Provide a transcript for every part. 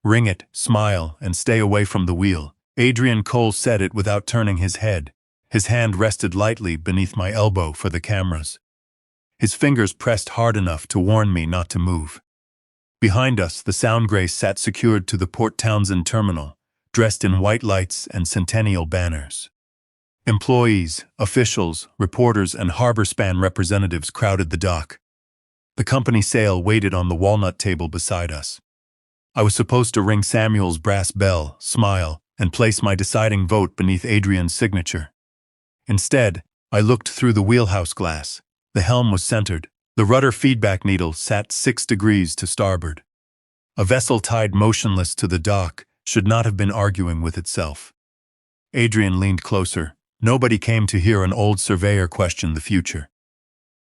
Ring it, smile, and stay away from the wheel. Adrian Cole said it without turning his head. His hand rested lightly beneath my elbow for the cameras. His fingers pressed hard enough to warn me not to move. Behind us, the Sound Grace sat secured to the Port Townsend terminal, dressed in white lights and centennial banners. Employees, officials, reporters, and harbor span representatives crowded the dock. The company sail waited on the walnut table beside us. I was supposed to ring Samuel's brass bell, smile, and place my deciding vote beneath Adrian's signature. Instead, I looked through the wheelhouse glass. The helm was centered. The rudder-feedback needle sat 6 degrees to starboard. A vessel tied motionless to the dock should not have been arguing with itself. Adrian leaned closer. Nobody came to hear an old surveyor question the future.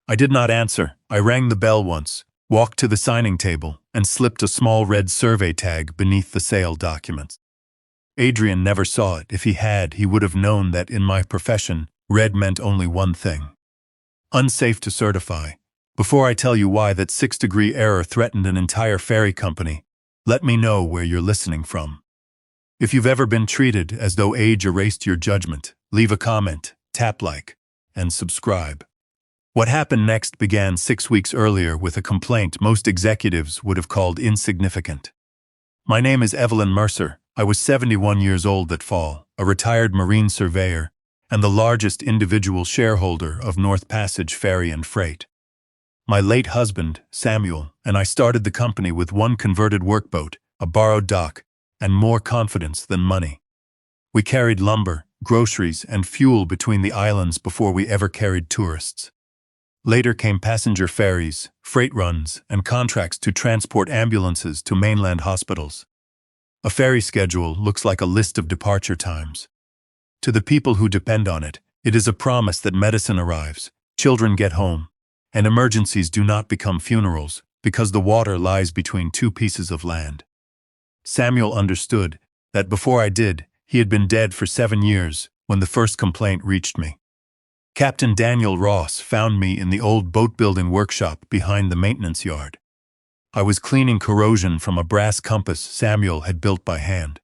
I did not answer. I rang the bell once, walked to the signing table, and slipped a small red survey tag beneath the sale documents. Adrian never saw it. If he had, he would have known that in my profession, red meant only one thing: unsafe to certify. Before I tell you why that 6-degree error threatened an entire ferry company, let me know where you're listening from. If you've ever been treated as though age erased your judgment, leave a comment, tap like, and subscribe. What happened next began 6 weeks earlier with a complaint most executives would have called insignificant. My name is Evelyn Mercer. I was 71 years old that fall, a retired marine surveyor, and the largest individual shareholder of North Passage Ferry and Freight. My late husband, Samuel, and I started the company with one converted workboat, a borrowed dock, and more confidence than money. We carried lumber, groceries, and fuel between the islands before we ever carried tourists. Later came passenger ferries, freight runs, and contracts to transport ambulances to mainland hospitals. A ferry schedule looks like a list of departure times. To the people who depend on it, it is a promise that medicine arrives, children get home, and emergencies do not become funerals because the water lies between 2 pieces of land. Samuel understood that before I did, he had been dead for 7 years when the first complaint reached me. Captain Daniel Ross found me in the old boat-building workshop behind the maintenance yard. I was cleaning corrosion from a brass compass Samuel had built by hand.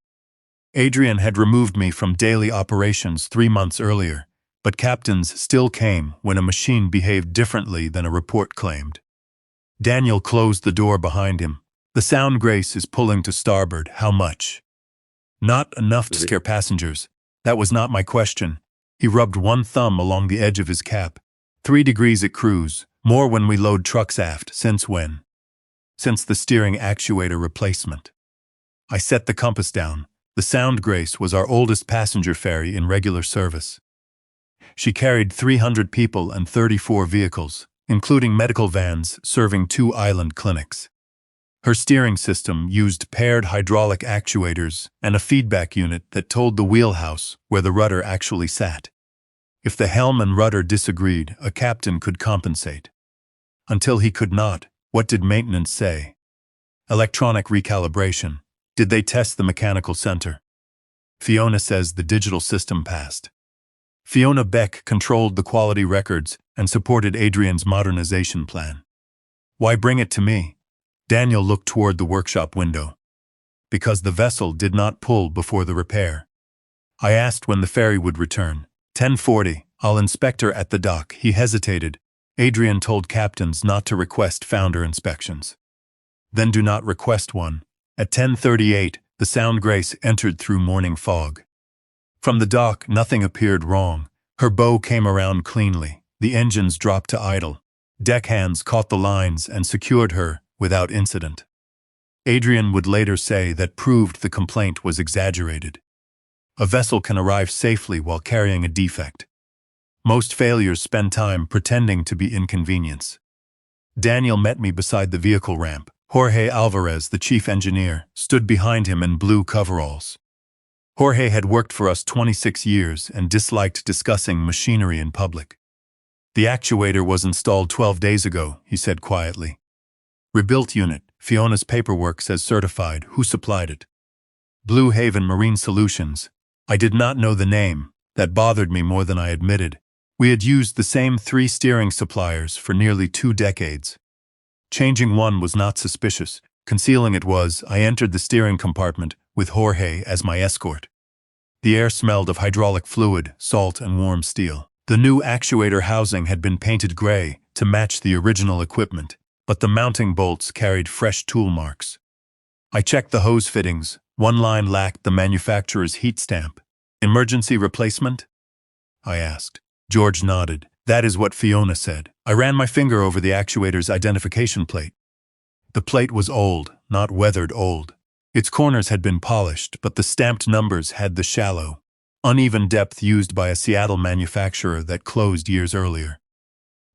Adrian had removed me from daily operations 3 months earlier, but captains still came when a machine behaved differently than a report claimed. Daniel closed the door behind him. The Sound Grace is pulling to starboard. How much? Not enough to scare passengers. That was not my question. He rubbed one thumb along the edge of his cap. 3 degrees at cruise, more when we load trucks aft. Since when? Since the steering actuator replacement. I set the compass down. The Sound Grace was our oldest passenger ferry in regular service. She carried 300 people and 34 vehicles, including medical vans serving 2 island clinics. Her steering system used paired hydraulic actuators and a feedback unit that told the wheelhouse where the rudder actually sat. If the helm and rudder disagreed, a captain could compensate. Until he could not, what did maintenance say? Electronic recalibration. Did they test the mechanical center? Fiona says the digital system passed. Fiona Beck controlled the quality records and supported Adrian's modernization plan. Why bring it to me? Daniel looked toward the workshop window. Because the vessel did not pull before the repair. I asked when the ferry would return. 10:40, I'll inspect her at the dock. He hesitated. Adrian told captains not to request founder inspections. Then do not request one. At 10:38, the Sound Grace entered through morning fog. From the dock, nothing appeared wrong. Her bow came around cleanly. The engines dropped to idle. Deckhands caught the lines and secured her without incident. Adrian would later say that proved the complaint was exaggerated. A vessel can arrive safely while carrying a defect. Most failures spend time pretending to be inconvenience. Daniel met me beside the vehicle ramp. Jorge Alvarez, the chief engineer, stood behind him in blue coveralls. Jorge had worked for us 26 years and disliked discussing machinery in public. The actuator was installed 12 days ago, he said quietly. Rebuilt unit. Fiona's paperwork says certified. Who supplied it? Blue Haven Marine Solutions. I did not know the name. That bothered me more than I admitted. We had used the same 3 steering suppliers for nearly 2 decades. Changing one was not suspicious. Concealing it I entered the steering compartment with Jorge as my escort. The air smelled of hydraulic fluid, salt, and warm steel. The new actuator housing had been painted gray to match the original equipment, but the mounting bolts carried fresh tool marks. I checked the hose fittings. One line lacked the manufacturer's heat stamp. Emergency replacement? I asked. George nodded. That is what Fiona said. I ran my finger over the actuator's identification plate. The plate was old, not weathered old. Its corners had been polished, but the stamped numbers had the shallow, uneven depth used by a Seattle manufacturer that closed years earlier.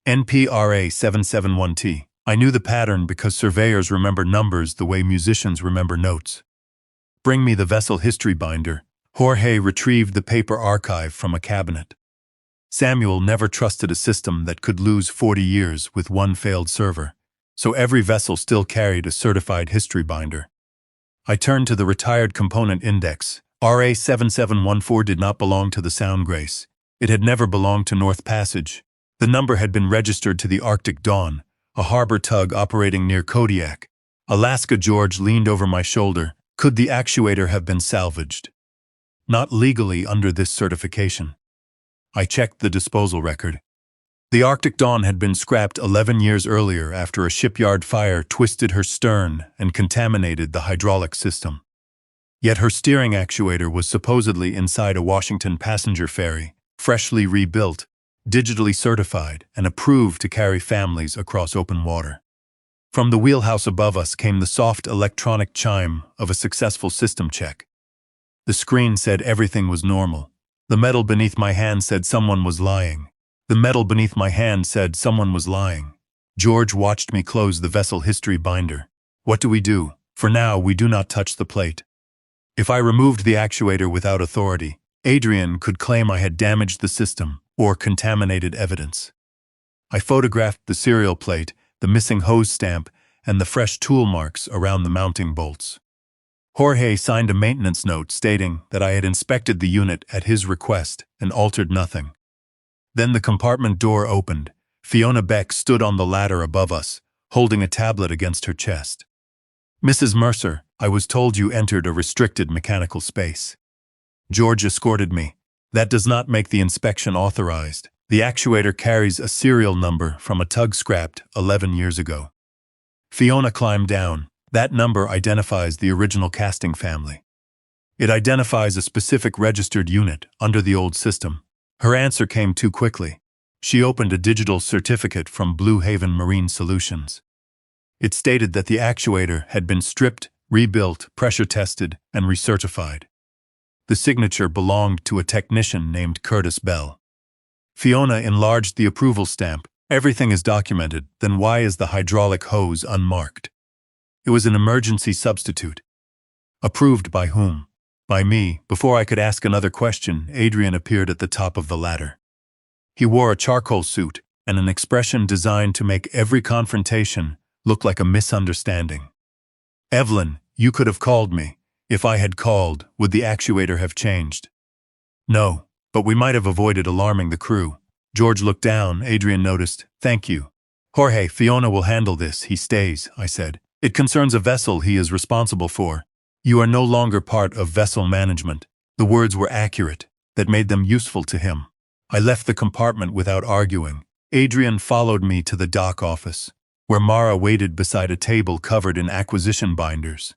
NPRA 771T. I knew the pattern because surveyors remember numbers the way musicians remember notes. Bring me the vessel history binder. Jorge retrieved the paper archive from a cabinet. Samuel never trusted a system that could lose 40 years with one failed server, so every vessel still carried a certified history binder. I turned to the retired component index. RA 7714 did not belong to the Sound Grace. It had never belonged to North Passage. The number had been registered to the Arctic Dawn, a harbor tug operating near Kodiak. Alaska. George leaned over my shoulder. Could the actuator have been salvaged? Not legally under this certification. I checked the disposal record. The Arctic Dawn had been scrapped 11 years earlier after a shipyard fire twisted her stern and contaminated the hydraulic system. Yet her steering actuator was supposedly inside a Washington passenger ferry, freshly rebuilt, digitally certified, and approved to carry families across open water. From the wheelhouse above us came the soft electronic chime of a successful system check. The screen said everything was normal. The metal beneath my hand said someone was lying. The metal beneath my hand said someone was lying. George watched me close the vessel history binder. What do we do? For now, we do not touch the plate. If I removed the actuator without authority, Adrian could claim I had damaged the system or contaminated evidence. I photographed the serial plate, the missing hose stamp, and the fresh tool marks around the mounting bolts. Jorge signed a maintenance note stating that I had inspected the unit at his request and altered nothing. Then the compartment door opened. Fiona Beck stood on the ladder above us, holding a tablet against her chest. Mrs. Mercer, I was told you entered a restricted mechanical space. George escorted me. That does not make the inspection authorized. The actuator carries a serial number from a tug scrapped 11 years ago. Fiona climbed down. That number identifies the original casting family. It identifies a specific registered unit under the old system. Her answer came too quickly. She opened a digital certificate from Blue Haven Marine Solutions. It stated that the actuator had been stripped, rebuilt, pressure-tested, and recertified. The signature belonged to a technician named Curtis Bell. Fiona enlarged the approval stamp. Everything is documented, then why is the hydraulic hose unmarked? It was an emergency substitute. Approved by whom? By me. Before I could ask another question, Adrian appeared at the top of the ladder. He wore a charcoal suit and an expression designed to make every confrontation look like a misunderstanding. Evelyn, you could have called me. If I had called, would the actuator have changed? No, but we might have avoided alarming the crew. George looked down. Adrian noticed. Thank you. Jorge, Fiona will handle this. He stays, I said. It concerns a vessel he is responsible for. You are no longer part of vessel management. The words were accurate. That made them useful to him. I left the compartment without arguing. Adrian followed me to the dock office, where Mara waited beside a table covered in acquisition binders.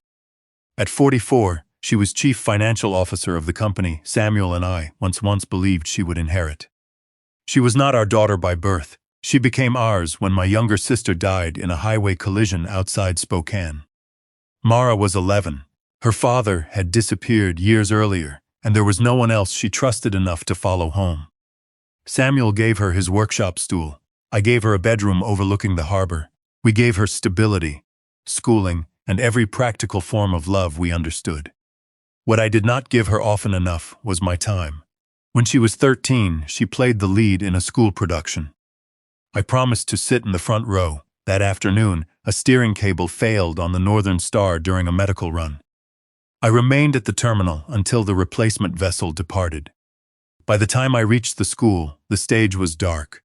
At 44, she was chief financial officer of the company Samuel and I once believed she would inherit. She was not our daughter by birth. She became ours when my younger sister died in a highway collision outside Spokane. Mara was 11. Her father had disappeared years earlier, and there was no one else she trusted enough to follow home. Samuel gave her his workshop stool. I gave her a bedroom overlooking the harbor. We gave her stability, schooling, and every practical form of love we understood. What I did not give her often enough was my time. When she was 13, she played the lead in a school production. I promised to sit in the front row. That afternoon, a steering cable failed on the Northern Star during a medical run. I remained at the terminal until the replacement vessel departed. By the time I reached the school, the stage was dark.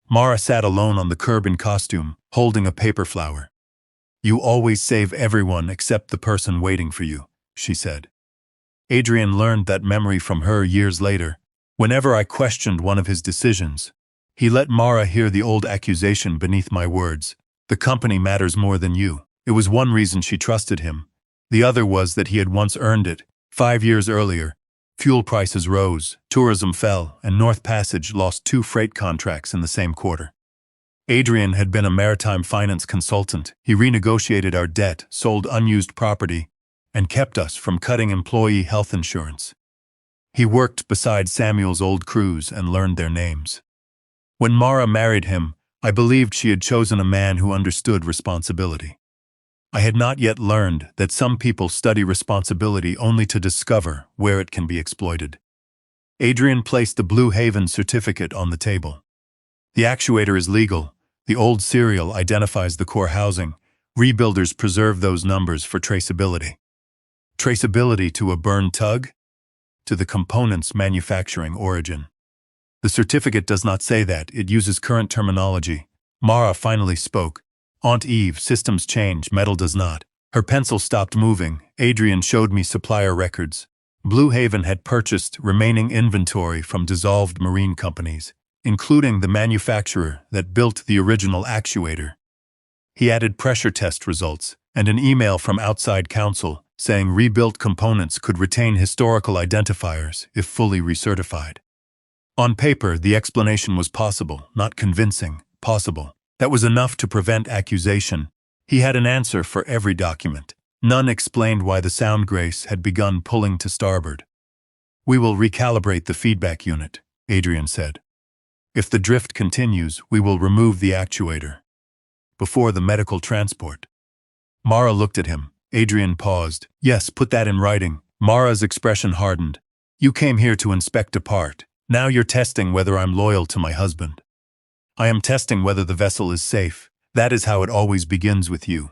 Mara sat alone on the curb in costume, holding a paper flower. You always save everyone except the person waiting for you, she said. Adrian learned that memory from her years later. Whenever I questioned one of his decisions, he let Mara hear the old accusation beneath my words. The company matters more than you. It was one reason she trusted him. The other was that he had once earned it. 5 years earlier, fuel prices rose, tourism fell, and North Passage lost 2 freight contracts in the same quarter. Adrian had been a maritime finance consultant. He renegotiated our debt, sold unused property, and kept us from cutting employee health insurance. He worked beside Samuel's old crews and learned their names. When Mara married him, I believed she had chosen a man who understood responsibility. I had not yet learned that some people study responsibility only to discover where it can be exploited. Adrian placed the Blue Haven certificate on the table. The actuator is legal. The old serial identifies the core housing. Rebuilders preserve those numbers for traceability. Traceability to a burned tug? To the component's manufacturing origin. The certificate does not say that, it uses current terminology. Mara finally spoke. Aunt Eve, systems change, metal does not. Her pencil stopped moving. Adrian showed me supplier records. Blue Haven had purchased remaining inventory from dissolved marine companies, including the manufacturer that built the original actuator. He added pressure test results and an email from outside counsel saying rebuilt components could retain historical identifiers if fully recertified. On paper, the explanation was possible, not convincing, possible. That was enough to prevent accusation. He had an answer for every document. None explained why the Sound Grace had begun pulling to starboard. We will recalibrate the feedback unit, Adrian said. If the drift continues, we will remove the actuator. Before the medical transport. Mara looked at him. Adrian paused. Yes, put that in writing. Mara's expression hardened. You came here to inspect a part. Now you're testing whether I'm loyal to my husband. I am testing whether the vessel is safe. That is how it always begins with you.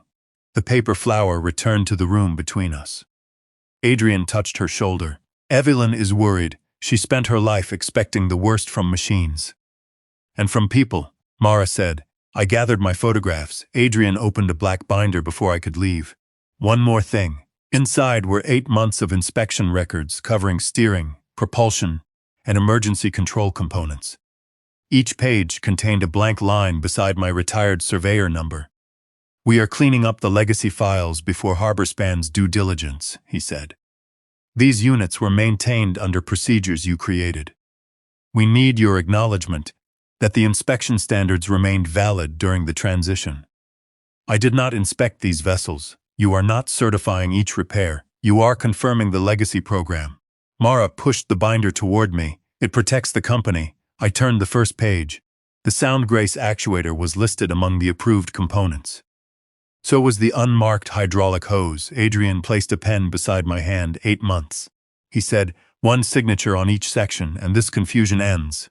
The paper flower returned to the room between us. Adrian touched her shoulder. Evelyn is worried. She spent her life expecting the worst from machines. And from people, Mara said. I gathered my photographs. Adrian opened a black binder before I could leave. One more thing. Inside were 8 months of inspection records covering steering, propulsion, and emergency control components. Each page contained a blank line beside my retired surveyor number. We are cleaning up the legacy files before Harborspan's due diligence, he said. These units were maintained under procedures you created. We need your acknowledgement that the inspection standards remained valid during the transition. I did not inspect these vessels. You are not certifying each repair. You are confirming the legacy program. Mara pushed the binder toward me. It protects the company. I turned the first page. The Sound Grace actuator was listed among the approved components. So was the unmarked hydraulic hose. Adrian placed a pen beside my hand. 8 months. He said, one signature on each section, and this confusion ends.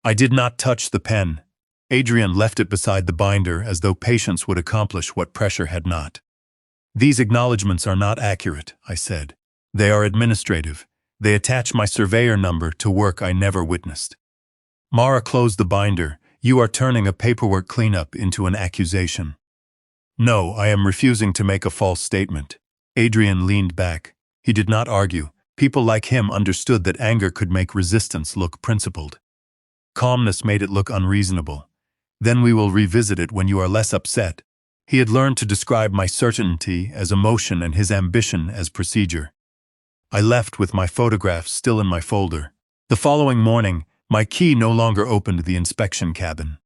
I did not touch the pen. Adrian left it beside the binder as though patience would accomplish what pressure had not. These acknowledgments are not accurate, I said. They are administrative. They attach my surveyor number to work I never witnessed. Mara closed the binder. You are turning a paperwork cleanup into an accusation. No, I am refusing to make a false statement. Adrian leaned back. He did not argue. People like him understood that anger could make resistance look principled. Calmness made it look unreasonable. Then we will revisit it when you are less upset. He had learned to describe my certainty as emotion and his ambition as procedure. I left with my photographs still in my folder. The following morning, my key no longer opened the inspection cabin.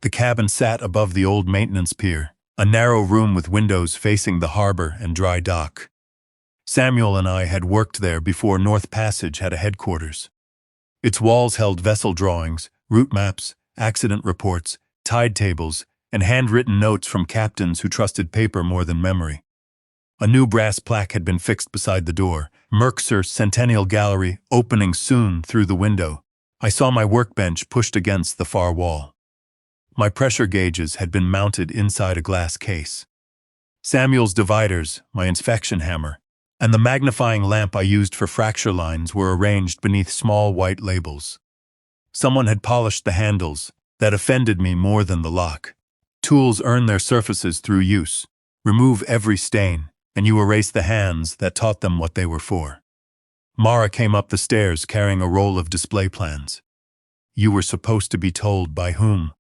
The cabin sat above the old maintenance pier, a narrow room with windows facing the harbor and dry dock. Samuel and I had worked there before North Passage had a headquarters. Its walls held vessel drawings, route maps, accident reports, tide tables, and handwritten notes from captains who trusted paper more than memory. A new brass plaque had been fixed beside the door, Mercer Centennial Gallery, opening soon through the window. I saw my workbench pushed against the far wall. My pressure gauges had been mounted inside a glass case. Samuel's dividers, my inspection hammer, and the magnifying lamp I used for fracture lines were arranged beneath small white labels. Someone had polished the handles. That offended me more than the lock. Tools earn their surfaces through use. Remove every stain, and you erase the hands that taught them what they were for. Mara came up the stairs carrying a roll of display plans. You were supposed to be told by whom?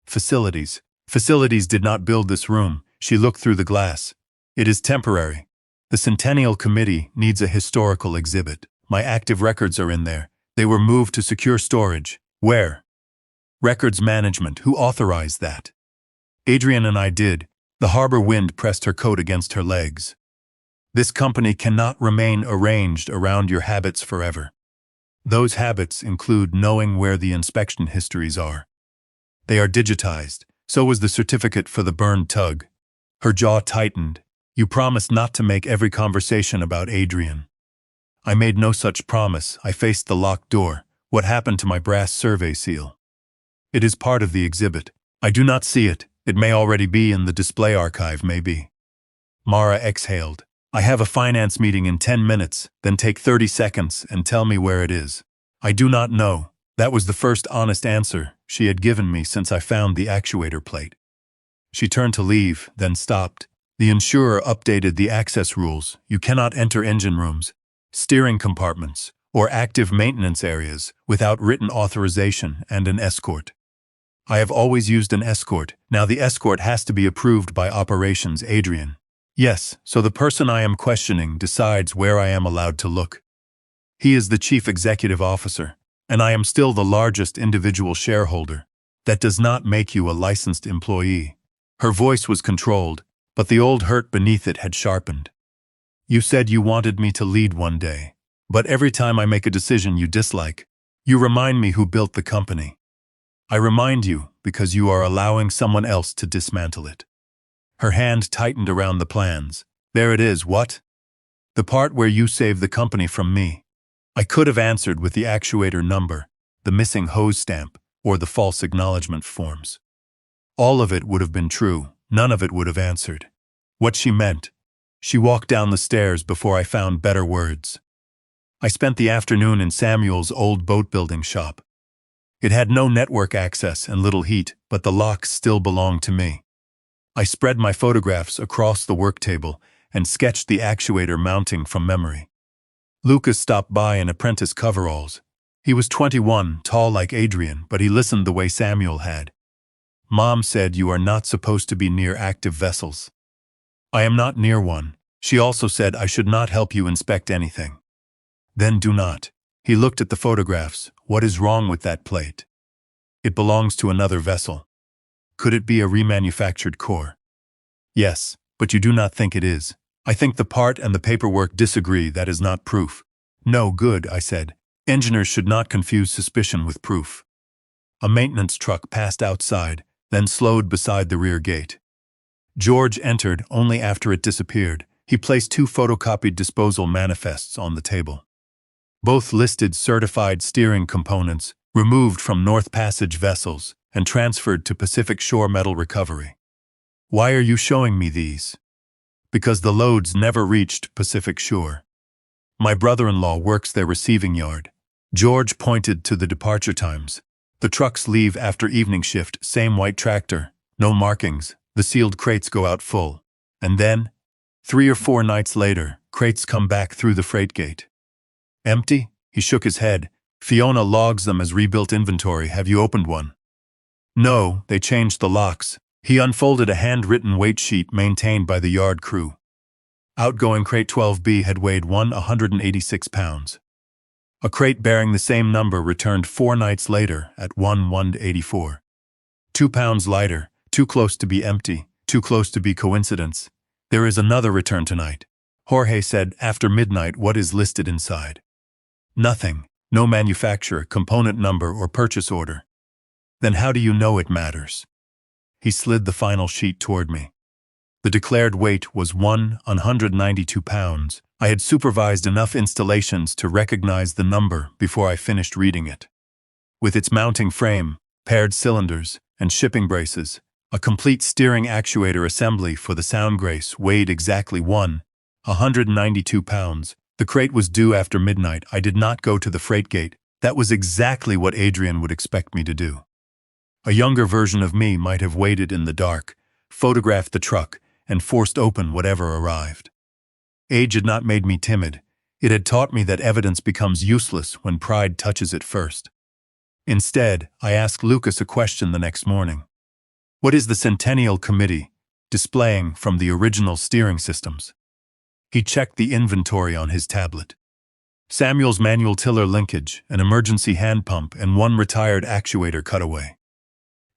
Facilities. Facilities did not build this room. She looked through the glass. It is temporary. The Centennial Committee needs a historical exhibit. My active records are in there. They were moved to secure storage. Where? Records management. Who authorized that? Adrian and I did. The harbor wind pressed her coat against her legs. This company cannot remain arranged around your habits forever. Those habits include knowing where the inspection histories are. They are digitized. So was the certificate for the burned tug. Her jaw tightened. You promised not to make every conversation about Adrian. I made no such promise. I faced the locked door. What happened to my brass survey seal? It is part of the exhibit. I do not see it. It may already be in the display archive, maybe. Mara exhaled. I have a finance meeting in 10 minutes, then take 30 seconds and tell me where it is. I do not know. That was the first honest answer she had given me since I found the actuator plate. She turned to leave, then stopped. The insurer updated the access rules. You cannot enter engine rooms, steering compartments, or active maintenance areas without written authorization and an escort. I have always used an escort. Now the escort has to be approved by operations, Adrian. Yes, so the person I am questioning decides where I am allowed to look. He is the chief executive officer, and I am still the largest individual shareholder. That does not make you a licensed employee. Her voice was controlled, but the old hurt beneath it had sharpened. You said you wanted me to lead one day, but every time I make a decision you dislike, you remind me who built the company. I remind you because you are allowing someone else to dismantle it. Her hand tightened around the plans. There it is, what? The part where you saved the company from me. I could have answered with the actuator number, the missing hose stamp, or the false acknowledgement forms. All of it would have been true. None of it would have answered. What she meant. She walked down the stairs before I found better words. I spent the afternoon in Samuel's old boat-building shop. It had no network access and little heat, but the locks still belonged to me. I spread my photographs across the work table and sketched the actuator mounting from memory. Lucas stopped by in apprentice coveralls. He was 21, tall like Adrian, but he listened the way Samuel had. Mom said you are not supposed to be near active vessels. I am not near one. She also said I should not help you inspect anything. Then do not. He looked at the photographs. What is wrong with that plate? It belongs to another vessel. Could it be a remanufactured core? Yes, but you do not think it is. I think the part and the paperwork disagree. That is not proof. No, good, I said. Engineers should not confuse suspicion with proof. A maintenance truck passed outside, then slowed beside the rear gate. George entered only after it disappeared. He placed 2 photocopied disposal manifests on the table. Both listed certified steering components removed from North Passage vessels and transferred to Pacific Shore Metal Recovery. Why are you showing me these? Because the loads never reached Pacific Shore. My brother-in-law works their receiving yard. George pointed to the departure times. The trucks leave after evening shift, same white tractor, no markings, the sealed crates go out full. And then, 3 or 4 nights later, crates come back through the freight gate. Empty? He shook his head. Fiona logs them as rebuilt inventory. Have you opened one? No, they changed the locks. He unfolded a handwritten weight sheet maintained by the yard crew. Outgoing crate 12B had weighed 186 pounds. A crate bearing the same number returned 4 nights later at 184. 2 pounds lighter, too close to be empty, too close to be coincidence. There is another return tonight. Jorge said, after midnight, what is listed inside? Nothing. No manufacturer, component number, or purchase order. Then how do you know it matters? He slid the final sheet toward me. The declared weight was 192 pounds. I had supervised enough installations to recognize the number before I finished reading it. With its mounting frame, paired cylinders, and shipping braces, a complete steering actuator assembly for the Sound Grace weighed exactly 192 pounds. The crate was due after midnight. I did not go to the freight gate. That was exactly what Adrian would expect me to do. A younger version of me might have waited in the dark, photographed the truck, and forced open whatever arrived. Age had not made me timid. It had taught me that evidence becomes useless when pride touches it first. Instead, I asked Lucas a question the next morning. What is the Centennial Committee displaying from the original steering systems? He checked the inventory on his tablet. Samuel's manual tiller linkage, an emergency hand pump, and one retired actuator cutaway.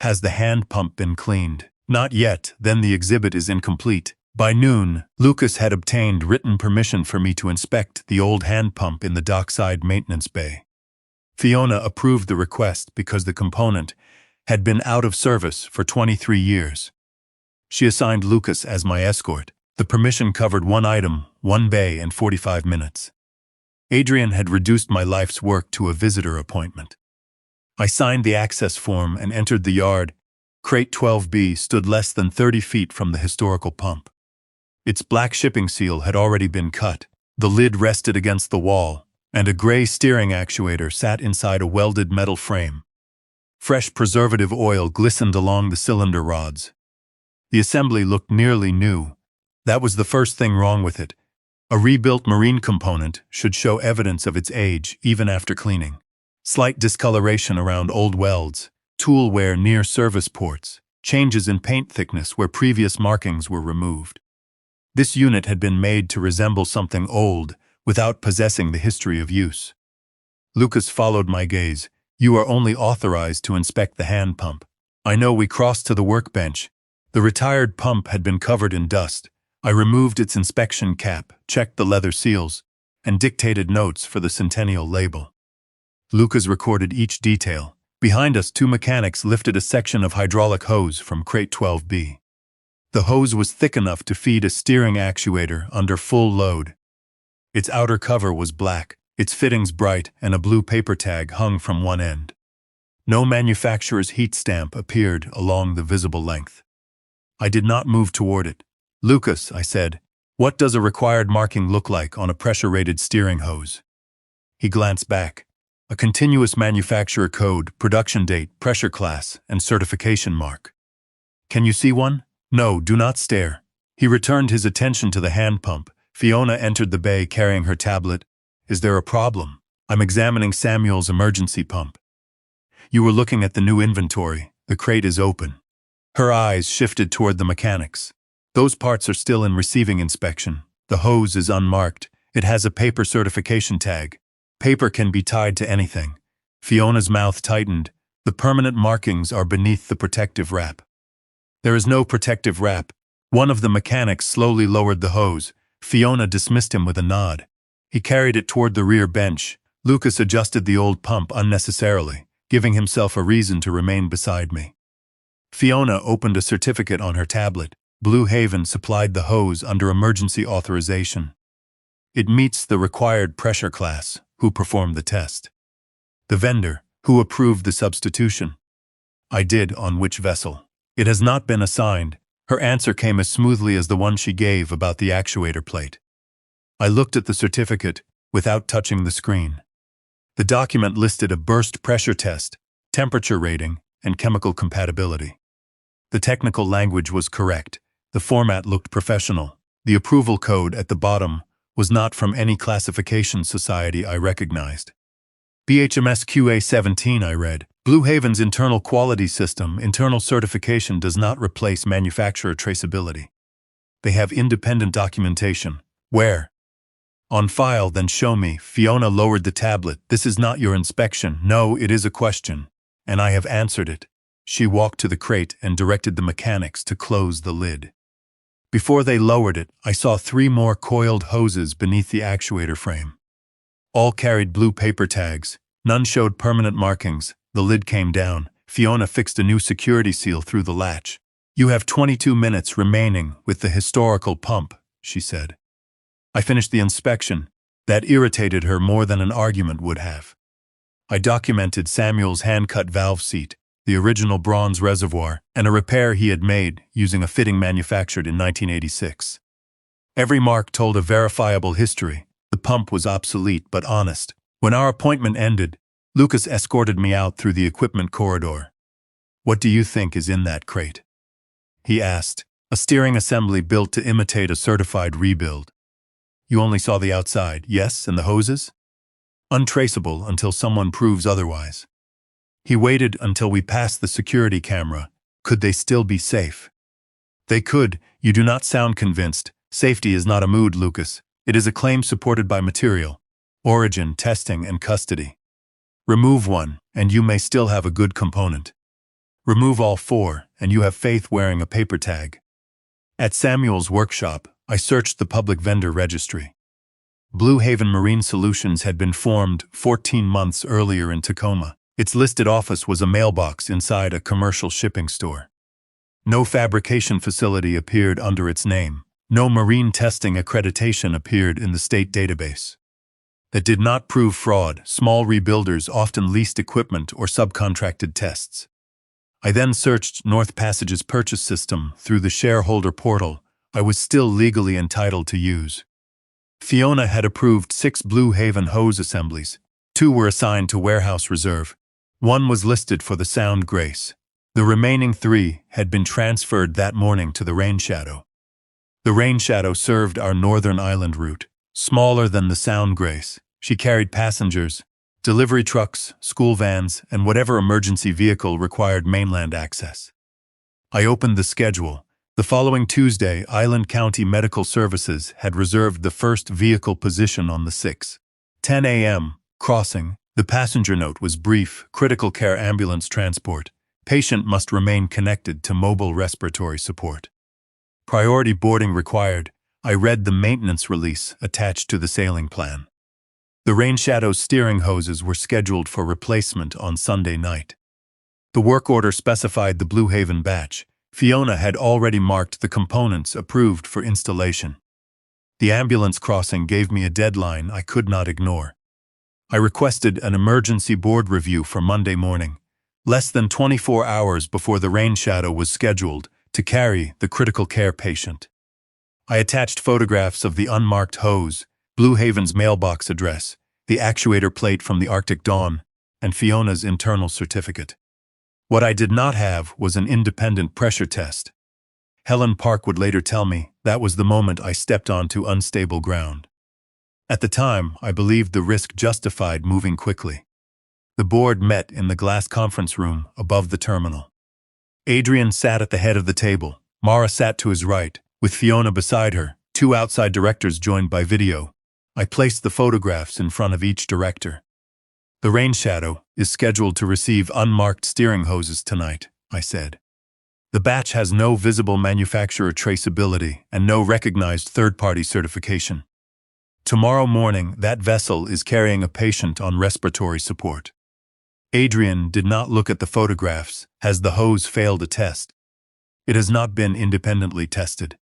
Has the hand pump been cleaned? Not yet, then the exhibit is incomplete. By noon, Lucas had obtained written permission for me to inspect the old hand pump in the dockside maintenance bay. Fiona approved the request because the component had been out of service for 23 years. She assigned Lucas as my escort. The permission covered one item, one bay, and 45 minutes. Adrian had reduced my life's work to a visitor appointment. I signed the access form and entered the yard. Crate 12B stood less than 30 feet from the historical pump. Its black shipping seal had already been cut. The lid rested against the wall, and a gray steering actuator sat inside a welded metal frame. Fresh preservative oil glistened along the cylinder rods. The assembly looked nearly new. That was the first thing wrong with it. A rebuilt marine component should show evidence of its age even after cleaning. Slight discoloration around old welds, tool wear near service ports, changes in paint thickness where previous markings were removed. This unit had been made to resemble something old without possessing the history of use. Lucas followed my gaze. You are only authorized to inspect the hand pump. I know. We crossed to the workbench. The retired pump had been covered in dust. I removed its inspection cap, checked the leather seals, and dictated notes for the Centennial label. Lucas recorded each detail. Behind us, two mechanics lifted a section of hydraulic hose from crate 12B. The hose was thick enough to feed a steering actuator under full load. Its outer cover was black, its fittings bright, and a blue paper tag hung from one end. No manufacturer's heat stamp appeared along the visible length. I did not move toward it. Lucas, I said, what does a required marking look like on a pressure-rated steering hose? He glanced back. A continuous manufacturer code, production date, pressure class, and certification mark. Can you see one? No, do not stare. He returned his attention to the hand pump. Fiona entered the bay carrying her tablet. Is there a problem? I'm examining Samuel's emergency pump. You were looking at the new inventory. The crate is open. Her eyes shifted toward the mechanics. Those parts are still in receiving inspection. The hose is unmarked. It has a paper certification tag. Paper can be tied to anything. Fiona's mouth tightened. The permanent markings are beneath the protective wrap. There is no protective wrap. One of the mechanics slowly lowered the hose. Fiona dismissed him with a nod. He carried it toward the rear bench. Lucas adjusted the old pump unnecessarily, giving himself a reason to remain beside me. Fiona opened a certificate on her tablet. Blue Haven supplied the hose under emergency authorization. It meets the required pressure class. Who performed the test? The vendor. Who approved the substitution? I did. On which vessel? It has not been assigned. Her answer came as smoothly as the one she gave about the actuator plate. I looked at the certificate without touching the screen. The document listed a burst pressure test, temperature rating, and chemical compatibility. The technical language was correct. The format looked professional. The approval code at the bottom was not from any classification society I recognized. BHMS QA-17, I read. Blue Haven's internal quality system, internal certification does not replace manufacturer traceability. They have independent documentation. Where? On file, then show me. Fiona lowered the tablet. This is not your inspection. No, it is a question. And I have answered it. She walked to the crate and directed the mechanics to close the lid. Before they lowered it, I saw 3 more coiled hoses beneath the actuator frame. All carried blue paper tags. None showed permanent markings. The lid came down. Fiona fixed a new security seal through the latch. You have 22 minutes remaining with the historical pump, she said. I finished the inspection. That irritated her more than an argument would have. I documented Samuel's hand-cut valve seat, the original bronze reservoir, and a repair he had made using a fitting manufactured in 1986. Every mark told a verifiable history. The pump was obsolete but honest. When our appointment ended, Lucas escorted me out through the equipment corridor. What do you think is in that crate? He asked. A steering assembly built to imitate a certified rebuild. You only saw the outside, yes, and the hoses? Untraceable until someone proves otherwise. He waited until we passed the security camera. Could they still be safe? They could. You do not sound convinced. Safety is not a mood, Lucas. It is a claim supported by material, origin, testing, and custody. Remove one, and you may still have a good component. Remove all four, and you have faith wearing a paper tag. At Samuel's workshop, I searched the public vendor registry. Blue Haven Marine Solutions had been formed 14 months earlier in Tacoma. Its listed office was a mailbox inside a commercial shipping store. No fabrication facility appeared under its name. No marine testing accreditation appeared in the state database. That did not prove fraud. Small rebuilders often leased equipment or subcontracted tests. I then searched North Passage's purchase system through the shareholder portal I was still legally entitled to use. Fiona had approved 6 Blue Haven hose assemblies. 2 were assigned to warehouse reserve. 1 was listed for the Sound Grace. The remaining 3 had been transferred that morning to the Rain Shadow. The Rain Shadow served our northern island route. Smaller than the Sound Grace, she carried passengers, delivery trucks, school vans, and whatever emergency vehicle required mainland access. I opened the schedule. The following Tuesday, Island County Medical Services had reserved the first vehicle position on the 6:10 a.m. crossing. The passenger note was brief: critical care ambulance transport. Patient must remain connected to mobile respiratory support. Priority boarding required. I read the maintenance release attached to the sailing plan. The Rain Shadow's steering hoses were scheduled for replacement on Sunday night. The work order specified the Blue Haven batch. Fiona had already marked the components approved for installation. The ambulance crossing gave me a deadline I could not ignore. I requested an emergency board review for Monday morning, less than 24 hours before the Rain Shadow was scheduled to carry the critical care patient. I attached photographs of the unmarked hose, Blue Haven's mailbox address, the actuator plate from the Arctic Dawn, and Fiona's internal certificate. What I did not have was an independent pressure test. Helen Park would later tell me that was the moment I stepped onto unstable ground. At the time, I believed the risk justified moving quickly. The board met in the glass conference room above the terminal. Adrian sat at the head of the table. Mara sat to his right, with Fiona beside her, 2 outside directors joined by video. I placed the photographs in front of each director. The Rain Shadow is scheduled to receive unmarked steering hoses tonight, I said. The batch has no visible manufacturer traceability and no recognized third-party certification. Tomorrow morning, that vessel is carrying a patient on respiratory support. Adrian did not look at the photographs. Has the hose failed a test? It has not been independently tested.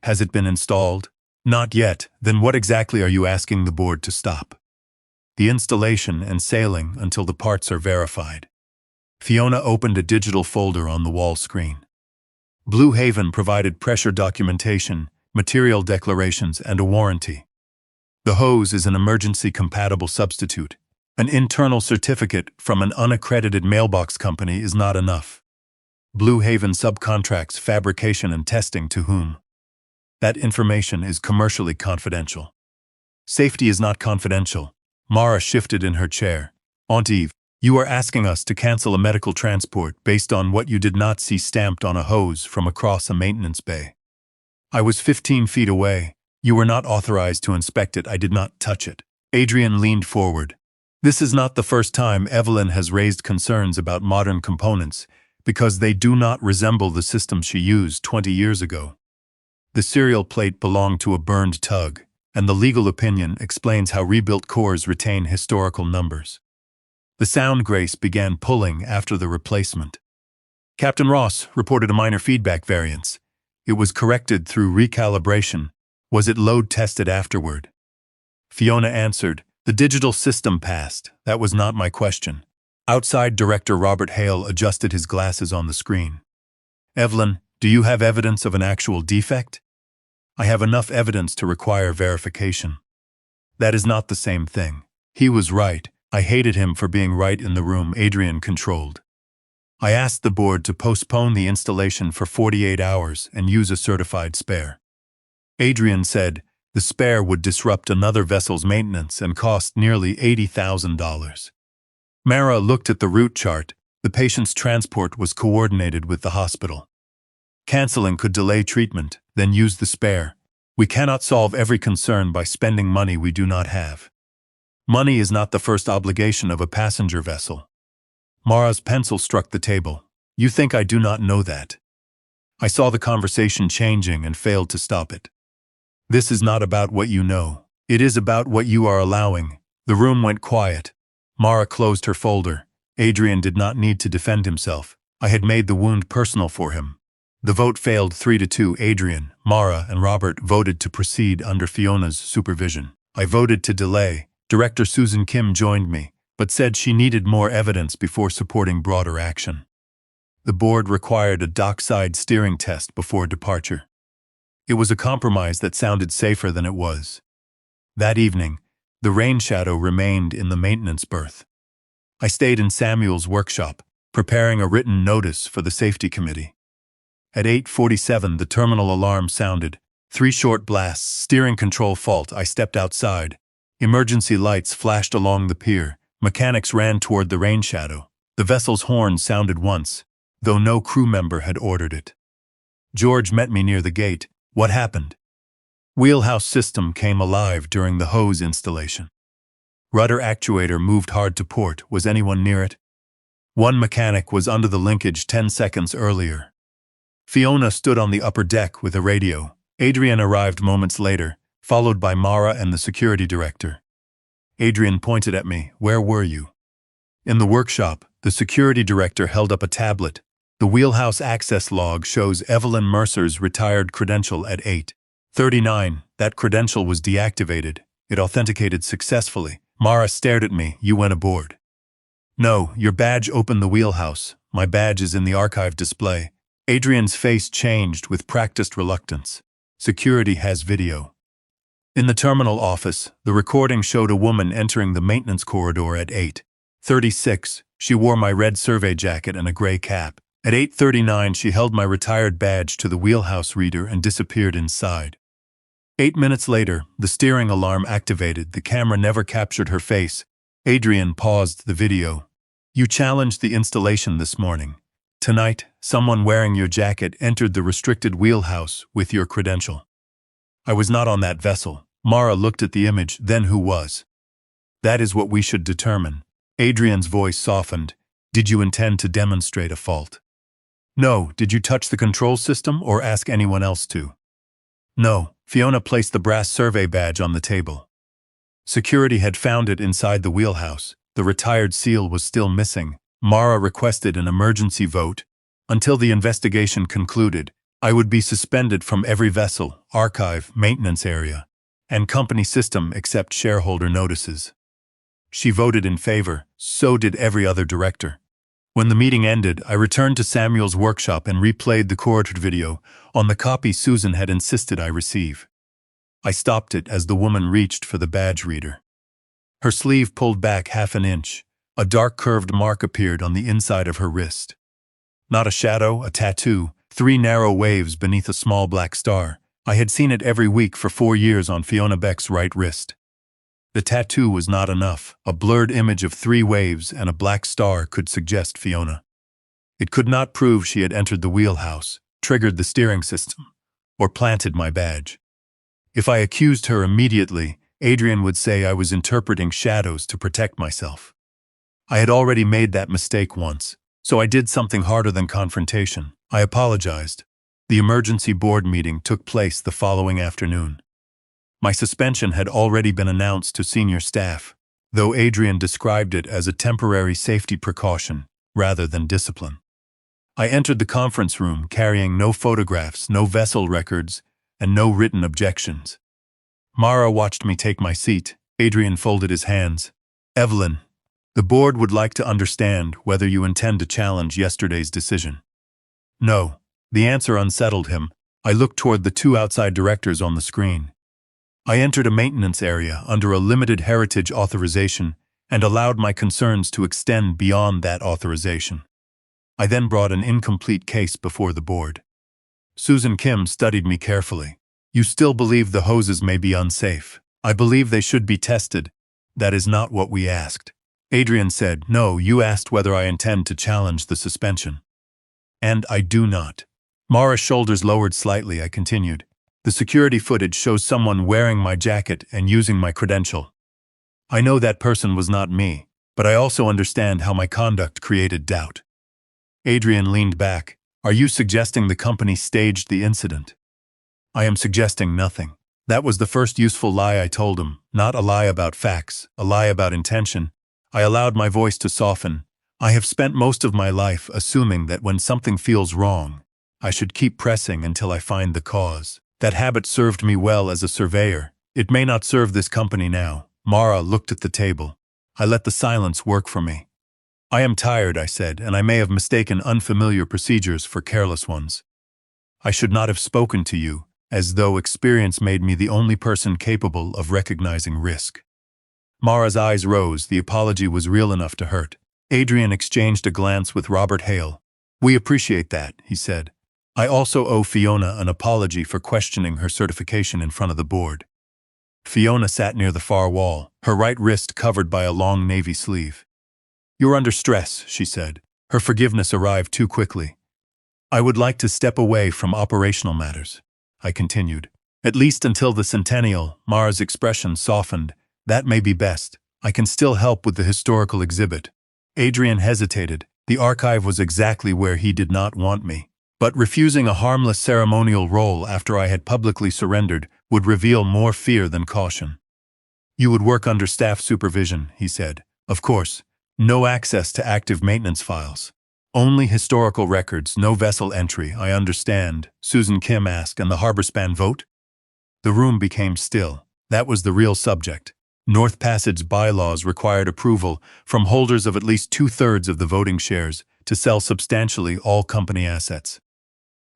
Has it been installed? Not yet. Then what exactly are you asking the board to stop? The installation and sailing until the parts are verified. Fiona opened a digital folder on the wall screen. Blue Haven provided pressure documentation, material declarations, and a warranty. The hose is an emergency-compatible substitute. An internal certificate from an unaccredited mailbox company is not enough. Blue Haven subcontracts fabrication and testing to whom? That information is commercially confidential. Safety is not confidential. Mara shifted in her chair. Aunt Eve, you are asking us to cancel a medical transport based on what you did not see stamped on a hose from across a maintenance bay. I was 15 feet away. You were not authorized to inspect it. I did not touch it. Adrian leaned forward. This is not the first time Evelyn has raised concerns about modern components because they do not resemble the system she used 20 years ago. The serial plate belonged to a burned tug, and the legal opinion explains how rebuilt cores retain historical numbers. The Sound Grace began pulling after the replacement. Captain Ross reported a minor feedback variance. It was corrected through recalibration. Was it load tested afterward? Fiona answered, the digital system passed. That was not my question. Outside Director Robert Hale adjusted his glasses on the screen. Evelyn, do you have evidence of an actual defect? I have enough evidence to require verification. That is not the same thing. He was right. I hated him for being right in the room Adrian controlled. I asked the board to postpone the installation for 48 hours and use a certified spare. Adrian said the spare would disrupt another vessel's maintenance and cost nearly $80,000. Mara looked at the route chart. The patient's transport was coordinated with the hospital. Canceling could delay treatment, then use the spare. We cannot solve every concern by spending money we do not have. Money is not the first obligation of a passenger vessel. Mara's pencil struck the table. You think I do not know that? I saw the conversation changing and failed to stop it. This is not about what you know. It is about what you are allowing. The room went quiet. Mara closed her folder. Adrian did not need to defend himself. I had made the wound personal for him. The vote failed 3-2. Adrian, Mara, and Robert voted to proceed under Fiona's supervision. I voted to delay. Director Susan Kim joined me, but said she needed more evidence before supporting broader action. The board required a dockside steering test before departure. It was a compromise that sounded safer than it was. That evening, the rain shadow remained in the maintenance berth. I stayed in Samuel's workshop, preparing a written notice for the safety committee. At 8:47, the terminal alarm sounded. 3 short blasts, steering control fault. I stepped outside. Emergency lights flashed along the pier. Mechanics ran toward the rain shadow. The vessel's horn sounded once, though no crew member had ordered it. George met me near the gate. What happened? Wheelhouse system came alive during the hose installation. Rudder actuator moved hard to port. Was anyone near it? One mechanic was under the linkage 10 seconds earlier. Fiona stood on the upper deck with a radio. Adrian arrived moments later, followed by Mara and the security director. Adrian pointed at me. Where were you? In the workshop, the security director held up a tablet. The wheelhouse access log shows Evelyn Mercer's retired credential at 8:39. That credential was deactivated. It authenticated successfully. Mara stared at me. You went aboard. No, your badge opened the wheelhouse. My badge is in the archive display. Adrian's face changed with practiced reluctance. Security has video. In the terminal office, the recording showed a woman entering the maintenance corridor at 8:36. She wore my red survey jacket and a gray cap. At 8:39, she held my retired badge to the wheelhouse reader and disappeared inside. 8 minutes later, the steering alarm activated. The camera never captured her face. Adrian paused the video. You challenged the installation this morning. Tonight, someone wearing your jacket entered the restricted wheelhouse with your credential. I was not on that vessel. Mara looked at the image, then who was? That is what we should determine. Adrian's voice softened. Did you intend to demonstrate a fault? No. Did you touch the control system or ask anyone else to? No. Fiona placed the brass survey badge on the table. Security had found it inside the wheelhouse. The retired seal was still missing. Mara requested an emergency vote. Until the investigation concluded, I would be suspended from every vessel, archive, maintenance area, and company system except shareholder notices. She voted in favor, so did every other director. When the meeting ended, I returned to Samuel's workshop and replayed the recorded video on the copy Susan had insisted I receive. I stopped it as the woman reached for the badge reader. Her sleeve pulled back half an inch. A dark curved mark appeared on the inside of her wrist. Not a shadow, a tattoo, 3 narrow waves beneath a small black star. I had seen it every week for 4 years on Fiona Beck's right wrist. The tattoo was not enough. A blurred image of 3 waves and a black star could suggest Fiona. It could not prove she had entered the wheelhouse, triggered the steering system, or planted my badge. If I accused her immediately, Adrian would say I was interpreting shadows to protect myself. I had already made that mistake once, so I did something harder than confrontation. I apologized. The emergency board meeting took place the following afternoon. My suspension had already been announced to senior staff, though Adrian described it as a temporary safety precaution rather than discipline. I entered the conference room carrying no photographs, no vessel records, and no written objections. Mara watched me take my seat. Adrian folded his hands. Evelyn, the board would like to understand whether you intend to challenge yesterday's decision. No. The answer unsettled him. I looked toward the 2 outside directors on the screen. I entered a maintenance area under a limited heritage authorization and allowed my concerns to extend beyond that authorization. I then brought an incomplete case before the board. Susan Kim studied me carefully. You still believe the hoses may be unsafe. I believe they should be tested. That is not what we asked. Adrian said, no, you asked whether I intend to challenge the suspension. And I do not. Mara's shoulders lowered slightly, I continued. The security footage shows someone wearing my jacket and using my credential. I know that person was not me, but I also understand how my conduct created doubt. Adrian leaned back. Are you suggesting the company staged the incident? I am suggesting nothing. That was the first useful lie I told him, not a lie about facts, a lie about intention. I allowed my voice to soften. I have spent most of my life assuming that when something feels wrong, I should keep pressing until I find the cause. That habit served me well as a surveyor. It may not serve this company now. Mara looked at the table. I let the silence work for me. I am tired, I said, and I may have mistaken unfamiliar procedures for careless ones. I should not have spoken to you, as though experience made me the only person capable of recognizing risk. Mara's eyes rose. The apology was real enough to hurt. Adrian exchanged a glance with Robert Hale. We appreciate that, he said. I also owe Fiona an apology for questioning her certification in front of the board. Fiona sat near the far wall, her right wrist covered by a long navy sleeve. You're under stress, she said. Her forgiveness arrived too quickly. I would like to step away from operational matters, I continued. At least until the centennial. Mara's expression softened. That may be best. I can still help with the historical exhibit. Adrian hesitated. The archive was exactly where he did not want me. But refusing a harmless ceremonial role after I had publicly surrendered would reveal more fear than caution. You would work under staff supervision, he said. Of course, no access to active maintenance files. Only historical records, no vessel entry, I understand, Susan Kim asked, and the harbor span vote? The room became still. That was the real subject. North Passage bylaws required approval from holders of at least 2/3 of the voting shares to sell substantially all company assets.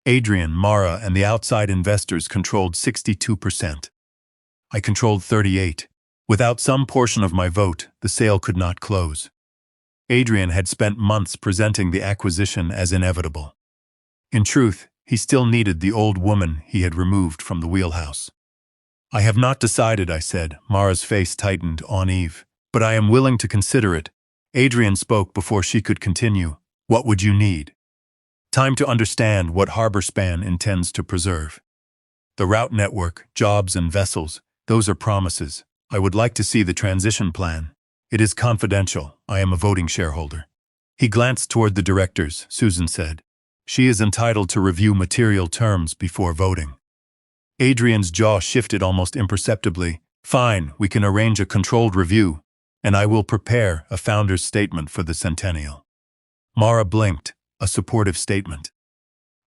Adrian, Mara, and the outside investors controlled 62%. I controlled 38%. Without some portion of my vote, the sale could not close. Adrian had spent months presenting the acquisition as inevitable. In truth, he still needed the old woman he had removed from the wheelhouse. I have not decided, I said. Mara's face tightened on Eve. But I am willing to consider it. Adrian spoke before she could continue. What would you need? Time to understand what Harborspan intends to preserve. The route network, jobs and vessels, those are promises. I would like to see the transition plan. It is confidential. I am a voting shareholder. He glanced toward the directors, Susan said. She is entitled to review material terms before voting. Adrian's jaw shifted almost imperceptibly. Fine, we can arrange a controlled review, and I will prepare a founder's statement for the centennial. Mara blinked, a supportive statement.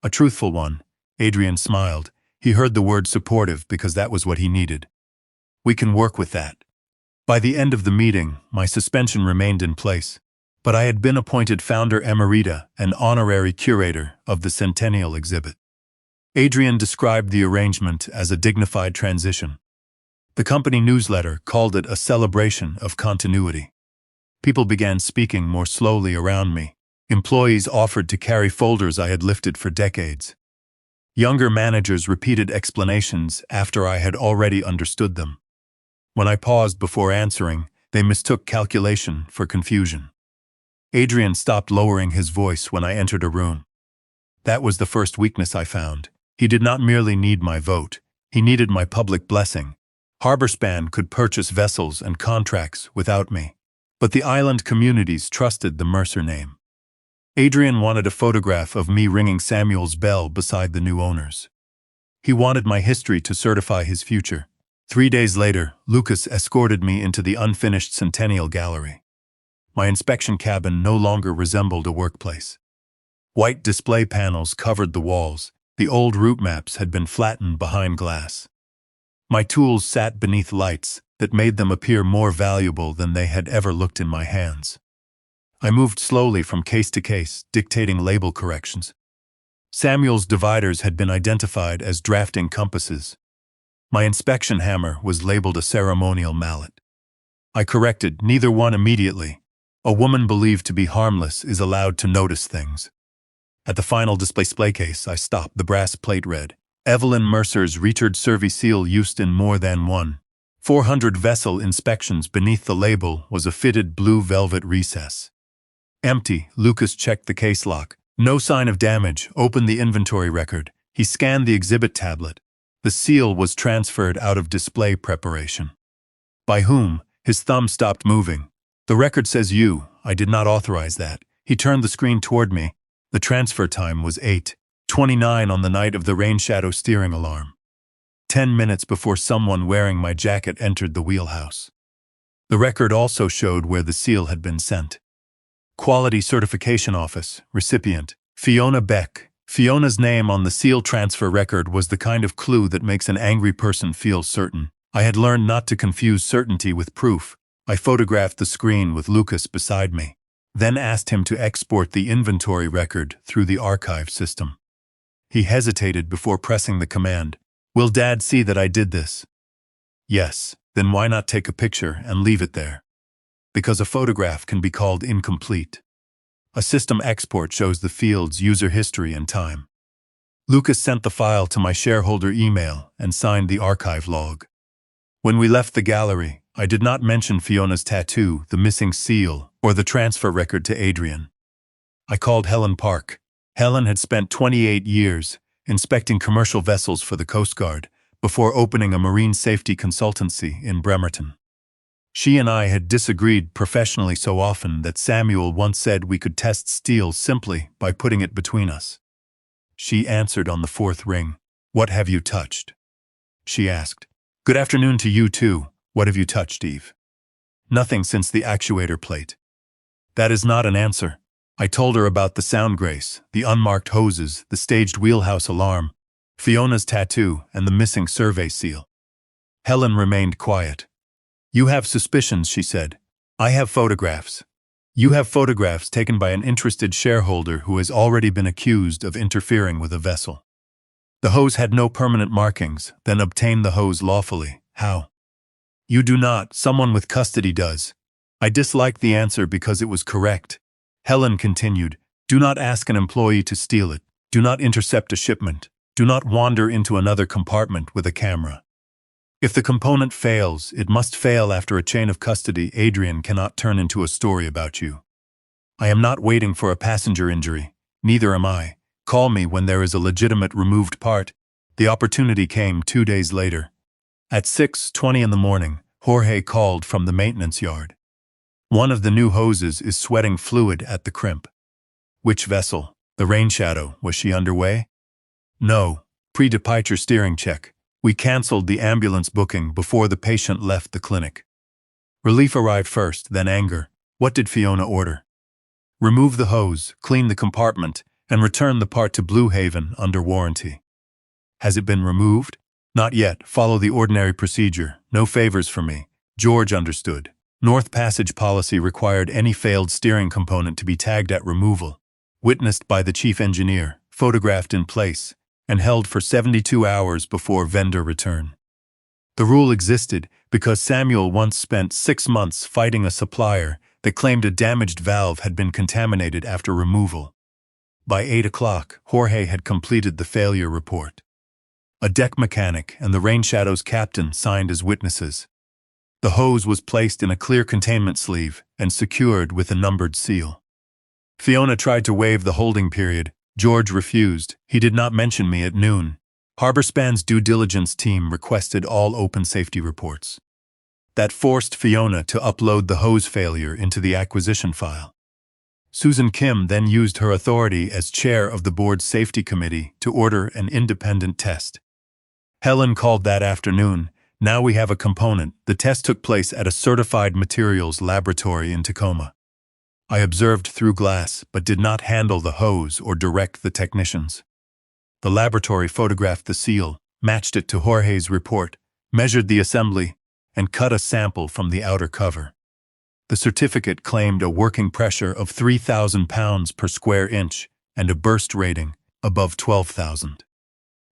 A truthful one, Adrian smiled. He heard the word supportive because that was what he needed. We can work with that. By the end of the meeting, my suspension remained in place, but I had been appointed founder emerita and honorary curator of the centennial exhibit. Adrian described the arrangement as a dignified transition. The company newsletter called it a celebration of continuity. People began speaking more slowly around me. Employees offered to carry folders I had lifted for decades. Younger managers repeated explanations after I had already understood them. When I paused before answering, they mistook calculation for confusion. Adrian stopped lowering his voice when I entered a room. That was the first weakness I found. He did not merely need my vote, he needed my public blessing. Harborspan could purchase vessels and contracts without me, but the island communities trusted the Mercer name. Adrian wanted a photograph of me ringing Samuel's bell beside the new owners. He wanted my history to certify his future. 3 days later, Lucas escorted me into the unfinished Centennial Gallery. My inspection cabin no longer resembled a workplace. White display panels covered the walls. The old route maps had been flattened behind glass. My tools sat beneath lights that made them appear more valuable than they had ever looked in my hands. I moved slowly from case to case, dictating label corrections. Samuel's dividers had been identified as drafting compasses. My inspection hammer was labeled a ceremonial mallet. I corrected neither one immediately. A woman believed to be harmless is allowed to notice things. At the final display case, I stopped. The brass plate read, Evelyn Mercer's Richard Survey seal used in more than one 400 vessel inspections. Beneath the label was a fitted blue velvet recess. Empty. Lucas checked the case lock. No sign of damage. Opened the inventory record. He scanned the exhibit tablet. The seal was transferred out of display preparation. By whom? His thumb stopped moving. The record says you. I did not authorize that. He turned the screen toward me. The transfer time was 8:29 on the night of the rain shadow steering alarm. 10 minutes before someone wearing my jacket entered the wheelhouse. The record also showed where the seal had been sent. Quality Certification Office, recipient, Fiona Beck. Fiona's name on the seal transfer record was the kind of clue that makes an angry person feel certain. I had learned not to confuse certainty with proof. I photographed the screen with Lucas beside me, then asked him to export the inventory record through the archive system. He hesitated before pressing the command. Will Dad see that I did this? Yes. Then why not take a picture and leave it there? Because a photograph can be called incomplete. A system export shows the field's user history and time. Lucas sent the file to my shareholder email and signed the archive log. When we left the gallery, I did not mention Fiona's tattoo, the missing seal, or the transfer record to Adrian. I called Helen Park. Helen had spent 28 years inspecting commercial vessels for the Coast Guard before opening a marine safety consultancy in Bremerton. She and I had disagreed professionally so often that Samuel once said we could test steel simply by putting it between us. She answered on the fourth ring. What have you touched? She asked. Good afternoon to you too. What have you touched, Eve? Nothing since the actuator plate. That is not an answer. I told her about the sound grace, the unmarked hoses, the staged wheelhouse alarm, Fiona's tattoo, and the missing survey seal. Helen remained quiet. You have suspicions, she said. I have photographs. You have photographs taken by an interested shareholder who has already been accused of interfering with a vessel. The hose had no permanent markings, then obtained the hose lawfully. How? You do not, someone with custody does. I disliked the answer because it was correct. Helen continued, do not ask an employee to steal it. Do not intercept a shipment. Do not wander into another compartment with a camera. If the component fails, it must fail after a chain of custody. Adrian cannot turn into a story about you. I am not waiting for a passenger injury. Neither am I. Call me when there is a legitimate removed part. The opportunity came 2 days later. At 6:20 in the morning, Jorge called from the maintenance yard. One of the new hoses is sweating fluid at the crimp. Which vessel? The Rain Shadow. Was she underway? No. Pre-departure steering check. We canceled the ambulance booking before the patient left the clinic. Relief arrived first, then anger. What did Fiona order? Remove the hose, clean the compartment, and return the part to Blue Haven under warranty. Has it been removed? Not yet. Follow the ordinary procedure. No favors for me. George understood. North Passage policy required any failed steering component to be tagged at removal, witnessed by the chief engineer, photographed in place, and held for 72 hours before vendor return. The rule existed because Samuel once spent 6 months fighting a supplier that claimed a damaged valve had been contaminated after removal. By 8 o'clock, Jorge had completed the failure report. A deck mechanic and the Rain Shadow's captain signed as witnesses. The hose was placed in a clear containment sleeve and secured with a numbered seal. Fiona tried to waive the holding period. George refused. He did not mention me at noon. Harborspan's due diligence team requested all open safety reports. That forced Fiona to upload the hose failure into the acquisition file. Susan Kim then used her authority as chair of the board's safety committee to order an independent test. Helen called that afternoon. Now we have a component. The test took place at a certified materials laboratory in Tacoma. I observed through glass, but did not handle the hose or direct the technicians. The laboratory photographed the seal, matched it to Jorge's report, measured the assembly, and cut a sample from the outer cover. The certificate claimed a working pressure of 3,000 pounds per square inch and a burst rating above 12,000.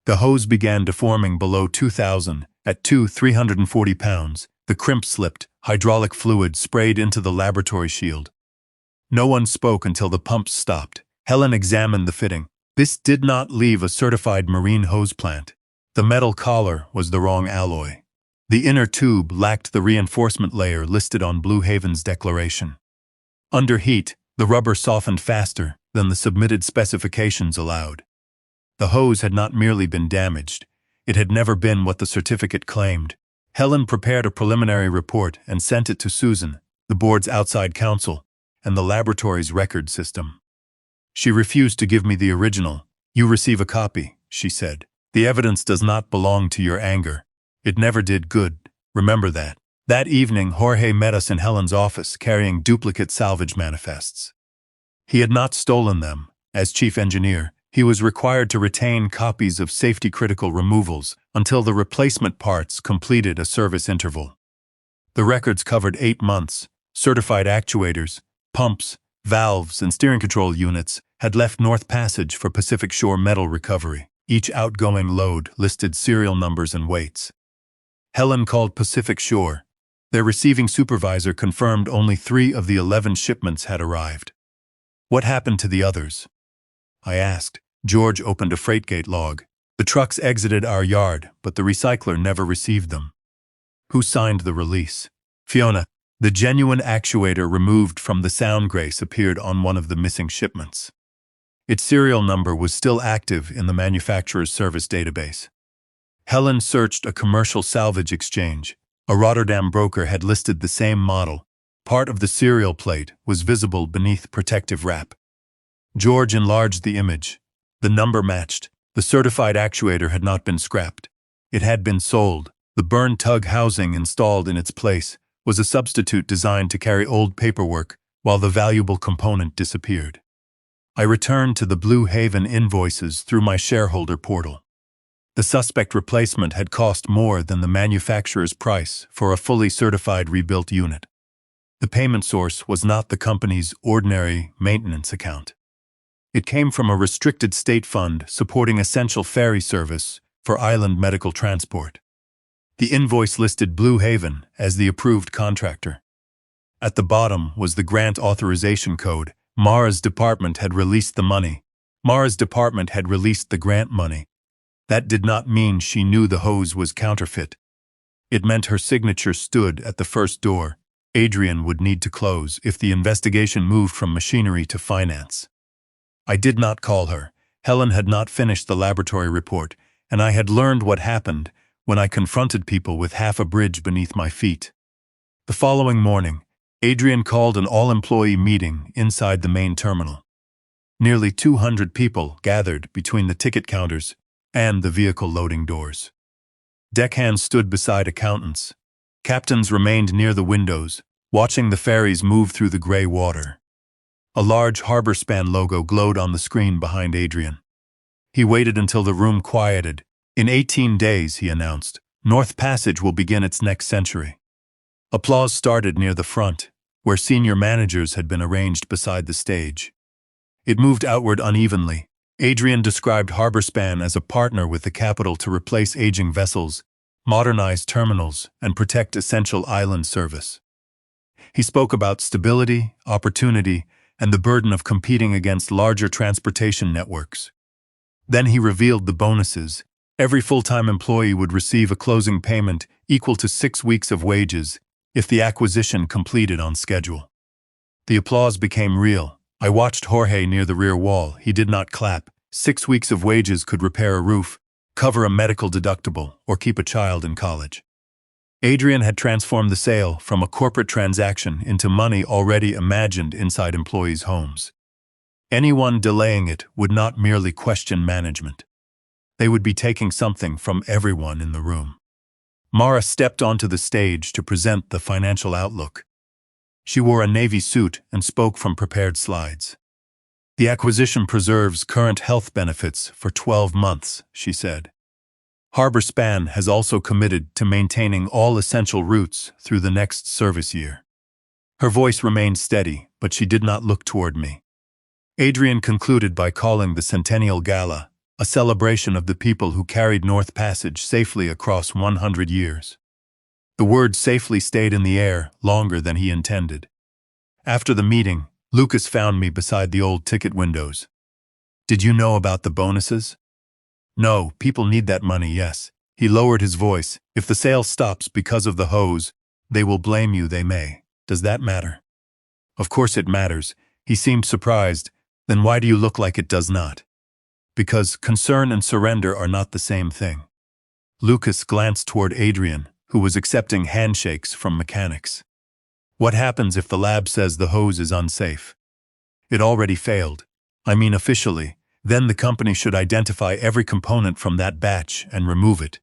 The hose began deforming below 2,000 at 340 pounds. The crimp slipped, hydraulic fluid sprayed into the laboratory shield. No one spoke until the pumps stopped. Helen examined the fitting. This did not leave a certified marine hose plant. The metal collar was the wrong alloy. The inner tube lacked the reinforcement layer listed on Blue Haven's declaration. Under heat, the rubber softened faster than the submitted specifications allowed. The hose had not merely been damaged, it had never been what the certificate claimed. Helen prepared a preliminary report and sent it to Susan, the board's outside counsel, and the laboratory's record system. She refused to give me the original. "You receive a copy," she said. "The evidence does not belong to your anger. It never did good, remember that." That evening, Jorge met us in Helen's office carrying duplicate salvage manifests. He had not stolen them. As chief engineer, he was required to retain copies of safety-critical removals until the replacement parts completed a service interval. The records covered 8 months. Certified actuators, pumps, valves, and steering control units had left North Passage for Pacific Shore metal recovery. Each outgoing load listed serial numbers and weights. Helen called Pacific Shore. Their receiving supervisor confirmed only 3 of the 11 shipments had arrived. "What happened to the others?" I asked. George opened a freightgate log. "The trucks exited our yard, but the recycler never received them." "Who signed the release?" "Fiona." The genuine actuator removed from the Sound Grace appeared on one of the missing shipments. Its serial number was still active in the manufacturer's service database. Helen searched a commercial salvage exchange. A Rotterdam broker had listed the same model. Part of the serial plate was visible beneath protective wrap. George enlarged the image. The number matched. The certified actuator had not been scrapped. It had been sold. The burn tug housing installed in its place was a substitute designed to carry old paperwork while the valuable component disappeared. I returned to the Blue Haven invoices through my shareholder portal. The suspect replacement had cost more than the manufacturer's price for a fully certified rebuilt unit. The payment source was not the company's ordinary maintenance account. It came from a restricted state fund supporting essential ferry service for island medical transport. The invoice listed Blue Haven as the approved contractor. At the bottom was the grant authorization code. Mara's department had released the money. Mara's department had released the grant money. That did not mean she knew the hose was counterfeit. It meant her signature stood at the first door. Adrian would need to close if the investigation moved from machinery to finance. I did not call her. Helen had not finished the laboratory report, and I had learned what happened when I confronted people with half a bridge beneath my feet. The following morning, Adrian called an all-employee meeting inside the main terminal. Nearly 200 people gathered between the ticket counters and the vehicle loading doors. Deckhands stood beside accountants. Captains remained near the windows, watching the ferries move through the gray water. A large harbor span logo glowed on the screen behind Adrian. He waited until the room quieted. "In 18 days, he announced, North Passage will begin its next century." Applause started near the front, where senior managers had been arranged beside the stage. It moved outward unevenly. Adrian described Harborspan as a partner with the capital to replace aging vessels, modernize terminals, and protect essential island service. He spoke about stability, opportunity, and the burden of competing against larger transportation networks. Then he revealed the bonuses. Every full-time employee would receive a closing payment equal to 6 weeks of wages if the acquisition completed on schedule. The applause became real. I watched Jorge near the rear wall. He did not clap. 6 weeks of wages could repair a roof, cover a medical deductible, or keep a child in college. Adrian had transformed the sale from a corporate transaction into money already imagined inside employees' homes. Anyone delaying it would not merely question management. They would be taking something from everyone in the room. Mara stepped onto the stage to present the financial outlook. She wore a navy suit and spoke from prepared slides. "The acquisition preserves current health benefits for 12 months, she said. Harborspan has also committed to maintaining all essential routes through the next service year." Her voice remained steady, but she did not look toward me. Adrian concluded by calling the Centennial Gala a celebration of the people who carried North Passage safely across 100 years. The word safely stayed in the air longer than he intended. After the meeting, Lucas found me beside the old ticket windows. Did you know about the bonuses? No, people need that money, yes. He lowered his voice. If the sale stops because of the hose, they will blame you, they may. Does that matter? Of course it matters. He seemed surprised. Then why do you look like it does not? Because concern and surrender are not the same thing. Lucas glanced toward Adrian, who was accepting handshakes from mechanics. What happens if the lab says the hose is unsafe? It already failed. I mean officially. Then the company should identify every component from that batch and remove it.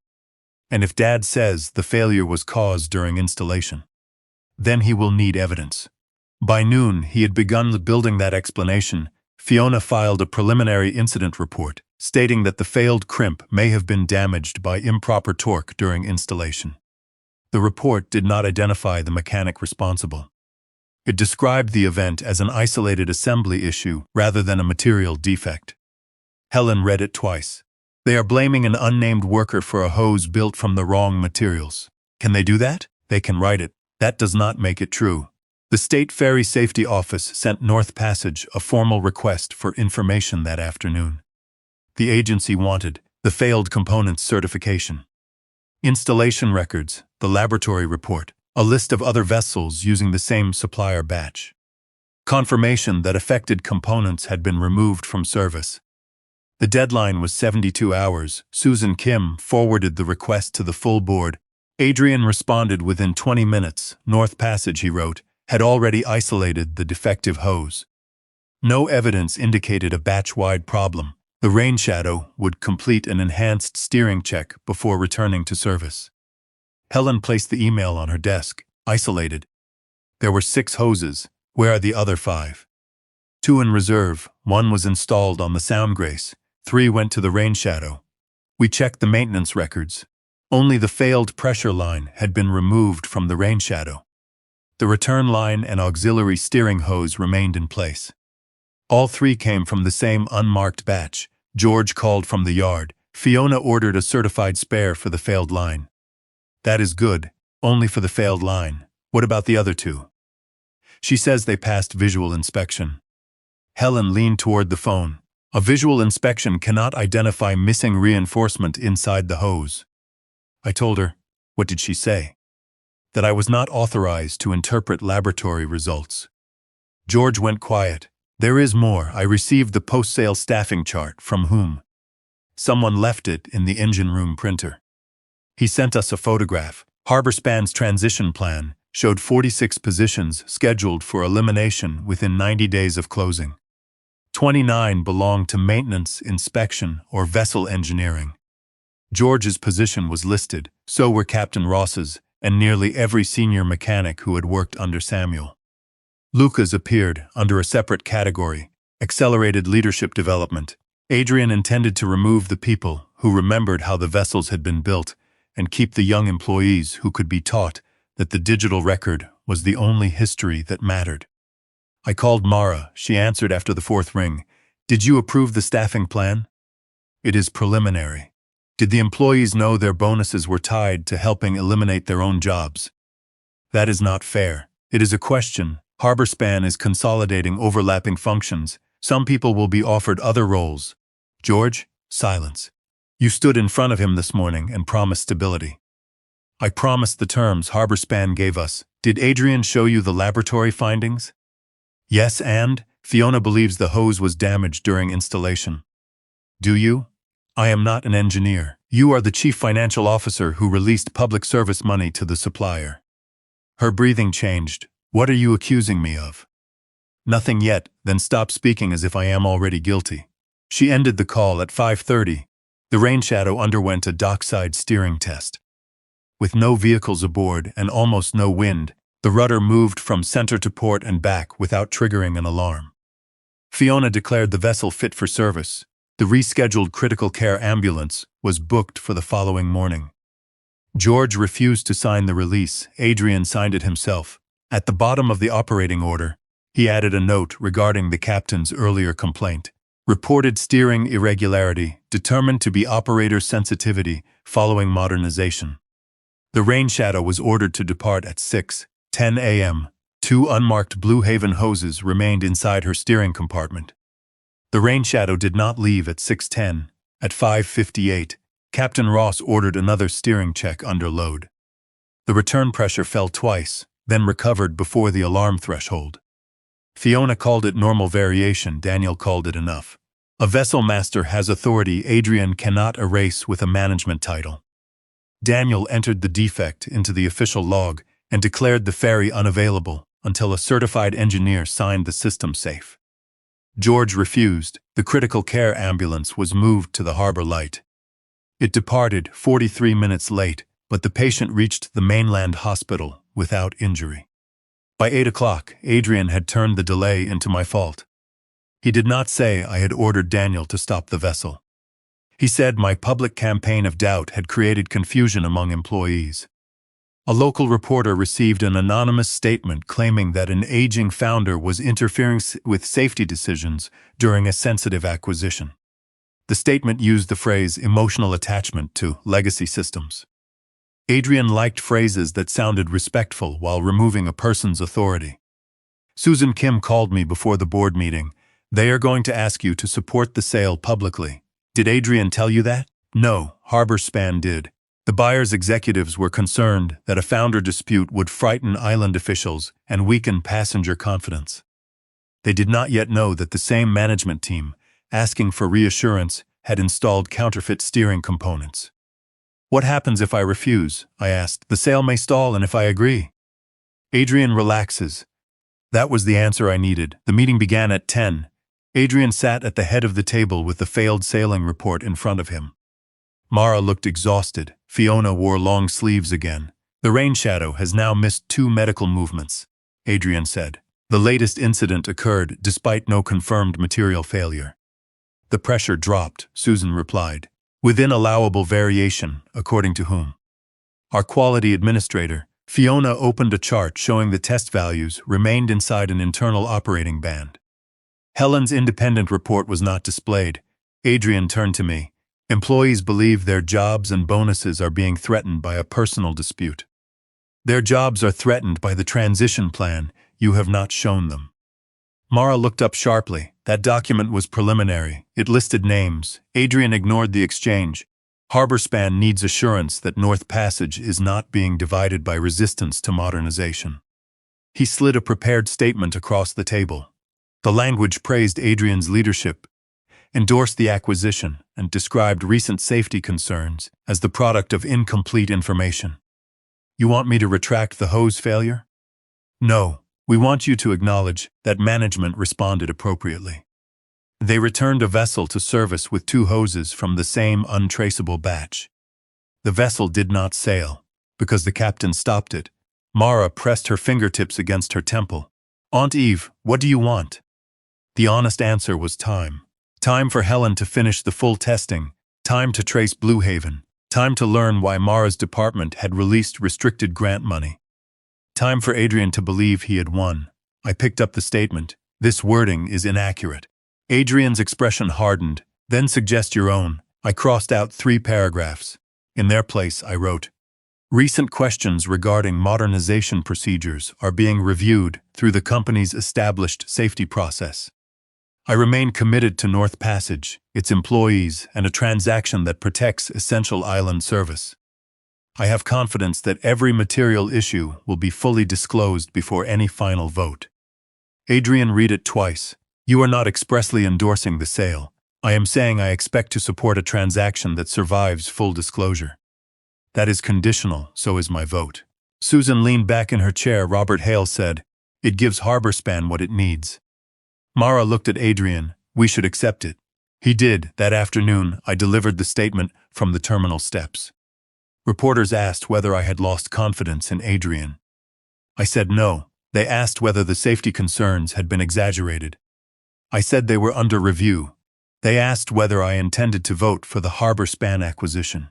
And if Dad says the failure was caused during installation, then he will need evidence. By noon, he had begun building that explanation. Fiona filed a preliminary incident report, stating that the failed crimp may have been damaged by improper torque during installation. The report did not identify the mechanic responsible. It described the event as an isolated assembly issue rather than a material defect. Helen read it twice. They are blaming an unnamed worker for a hose built from the wrong materials. Can they do that? They can write it. That does not make it true. The State Ferry Safety Office sent North Passage a formal request for information that afternoon. The agency wanted the failed components certification, installation records, the laboratory report, a list of other vessels using the same supplier batch, confirmation that affected components had been removed from service. The deadline was 72 hours. Susan Kim forwarded the request to the full board. Adrian responded within 20 minutes. North Passage, he wrote, had already isolated the defective hose. No evidence indicated a batch-wide problem. The rain shadow would complete an enhanced steering check before returning to service. Helen placed the email on her desk. Isolated. There were 6 hoses. Where are the other 5? 2 in reserve. 1 was installed on the Sound Grace. 3 went to the rain shadow. We checked the maintenance records. Only the failed pressure line had been removed from the rain shadow. The return line and auxiliary steering hose remained in place. All 3 came from the same unmarked batch. George called from the yard. Fiona ordered a certified spare for the failed line. That is good, only for the failed line. What about the other 2? She says they passed visual inspection. Helen leaned toward the phone. A visual inspection cannot identify missing reinforcement inside the hose. I told her. What did she say? That I was not authorized to interpret laboratory results. George went quiet. There is more. I received the post-sale staffing chart. From whom? Someone left it in the engine room printer. He sent us a photograph. Harborspan's transition plan showed 46 positions scheduled for elimination within 90 days of closing. 29 belonged to maintenance, inspection, or vessel engineering. George's position was listed, so were Captain Ross's, and nearly every senior mechanic who had worked under Samuel. Lucas appeared under a separate category, accelerated leadership development. Adrian intended to remove the people who remembered how the vessels had been built and keep the young employees who could be taught that the digital record was the only history that mattered. I called Mara. She answered after the 4th ring. Did you approve the staffing plan? It is preliminary. Did the employees know their bonuses were tied to helping eliminate their own jobs? That is not fair. It is a question. Harborspan is consolidating overlapping functions. Some people will be offered other roles. George, silence. You stood in front of him this morning and promised stability. I promised the terms Harborspan gave us. Did Adrian show you the laboratory findings? Yes, and Fiona believes the hose was damaged during installation. Do you? I am not an engineer. You are the chief financial officer who released public service money to the supplier. Her breathing changed. What are you accusing me of? Nothing yet, then stop speaking as if I am already guilty. She ended the call at 5:30. The rain shadow underwent a dockside steering test. With no vehicles aboard and almost no wind, the rudder moved from center to port and back without triggering an alarm. Fiona declared the vessel fit for service. The rescheduled critical care ambulance was booked for the following morning. George refused to sign the release. Adrian signed it himself. At the bottom of the operating order, he added a note regarding the captain's earlier complaint. Reported steering irregularity, determined to be operator sensitivity following modernization. The rain shadow was ordered to depart at 6:10 a.m. 2 unmarked Blue Haven hoses remained inside her steering compartment. The rain shadow did not leave at 6:10. At 5:58, Captain Ross ordered another steering check under load. The return pressure fell twice, then recovered before the alarm threshold. Fiona called it normal variation, Daniel called it enough. A vessel master has authority Adrian cannot erase with a management title. Daniel entered the defect into the official log and declared the ferry unavailable until a certified engineer signed the system safe. George refused. The critical care ambulance was moved to the harbor light. It departed 43 minutes late, but the patient reached the mainland hospital without injury. By 8 o'clock, Adrian had turned the delay into my fault. He did not say I had ordered Daniel to stop the vessel. He said my public campaign of doubt had created confusion among employees. A local reporter received an anonymous statement claiming that an aging founder was interfering with safety decisions during a sensitive acquisition. The statement used the phrase emotional attachment to legacy systems. Adrian liked phrases that sounded respectful while removing a person's authority. Susan Kim called me before the board meeting. They are going to ask you to support the sale publicly. Did Adrian tell you that? No, Harbor Span did. The buyer's executives were concerned that a founder dispute would frighten island officials and weaken passenger confidence. They did not yet know that the same management team, asking for reassurance, had installed counterfeit steering components. What happens if I refuse? I asked. The sale may stall, and if I agree? Adrian relaxes. That was the answer I needed. The meeting began at 10. Adrian sat at the head of the table with the failed sailing report in front of him. Mara looked exhausted. Fiona wore long sleeves again. The rain shadow has now missed 2 medical movements, Adrian said. The latest incident occurred despite no confirmed material failure. The pressure dropped, Susan replied. Within allowable variation, according to whom? Our quality administrator. Fiona opened a chart showing the test values remained inside an internal operating band. Helen's independent report was not displayed. Adrian turned to me. Employees believe their jobs and bonuses are being threatened by a personal dispute. Their jobs are threatened by the transition plan. You have not shown them. Mara looked up sharply. That document was preliminary. It listed names. Adrian ignored the exchange. Harborspan needs assurance that North Passage is not being divided by resistance to modernization. He slid a prepared statement across the table. The language praised Adrian's leadership, endorsed the acquisition, and described recent safety concerns as the product of incomplete information. You want me to retract the hose failure? No, we want you to acknowledge that management responded appropriately. They returned a vessel to service with 2 hoses from the same untraceable batch. The vessel did not sail, because the captain stopped it. Mara pressed her fingertips against her temple. Aunt Eve, what do you want? The honest answer was time. Time for Helen to finish the full testing, time to trace Blue Haven, time to learn why Mara's department had released restricted grant money. Time for Adrian to believe he had won. I picked up the statement. This wording is inaccurate. Adrian's expression hardened. Then suggest your own. I crossed out 3 paragraphs. In their place, I wrote, recent questions regarding modernization procedures are being reviewed through the company's established safety process. I remain committed to North Passage, its employees, and a transaction that protects essential island service. I have confidence that every material issue will be fully disclosed before any final vote. Adrian, read it twice. You are not expressly endorsing the sale. I am saying I expect to support a transaction that survives full disclosure. That is conditional, so is my vote. Susan leaned back in her chair. Robert Hale said, it gives Harborspan what it needs. Mara looked at Adrian. We should accept it. He did. That afternoon, I delivered the statement from the terminal steps. Reporters asked whether I had lost confidence in Adrian. I said no. They asked whether the safety concerns had been exaggerated. I said they were under review. They asked whether I intended to vote for the Harborspan acquisition.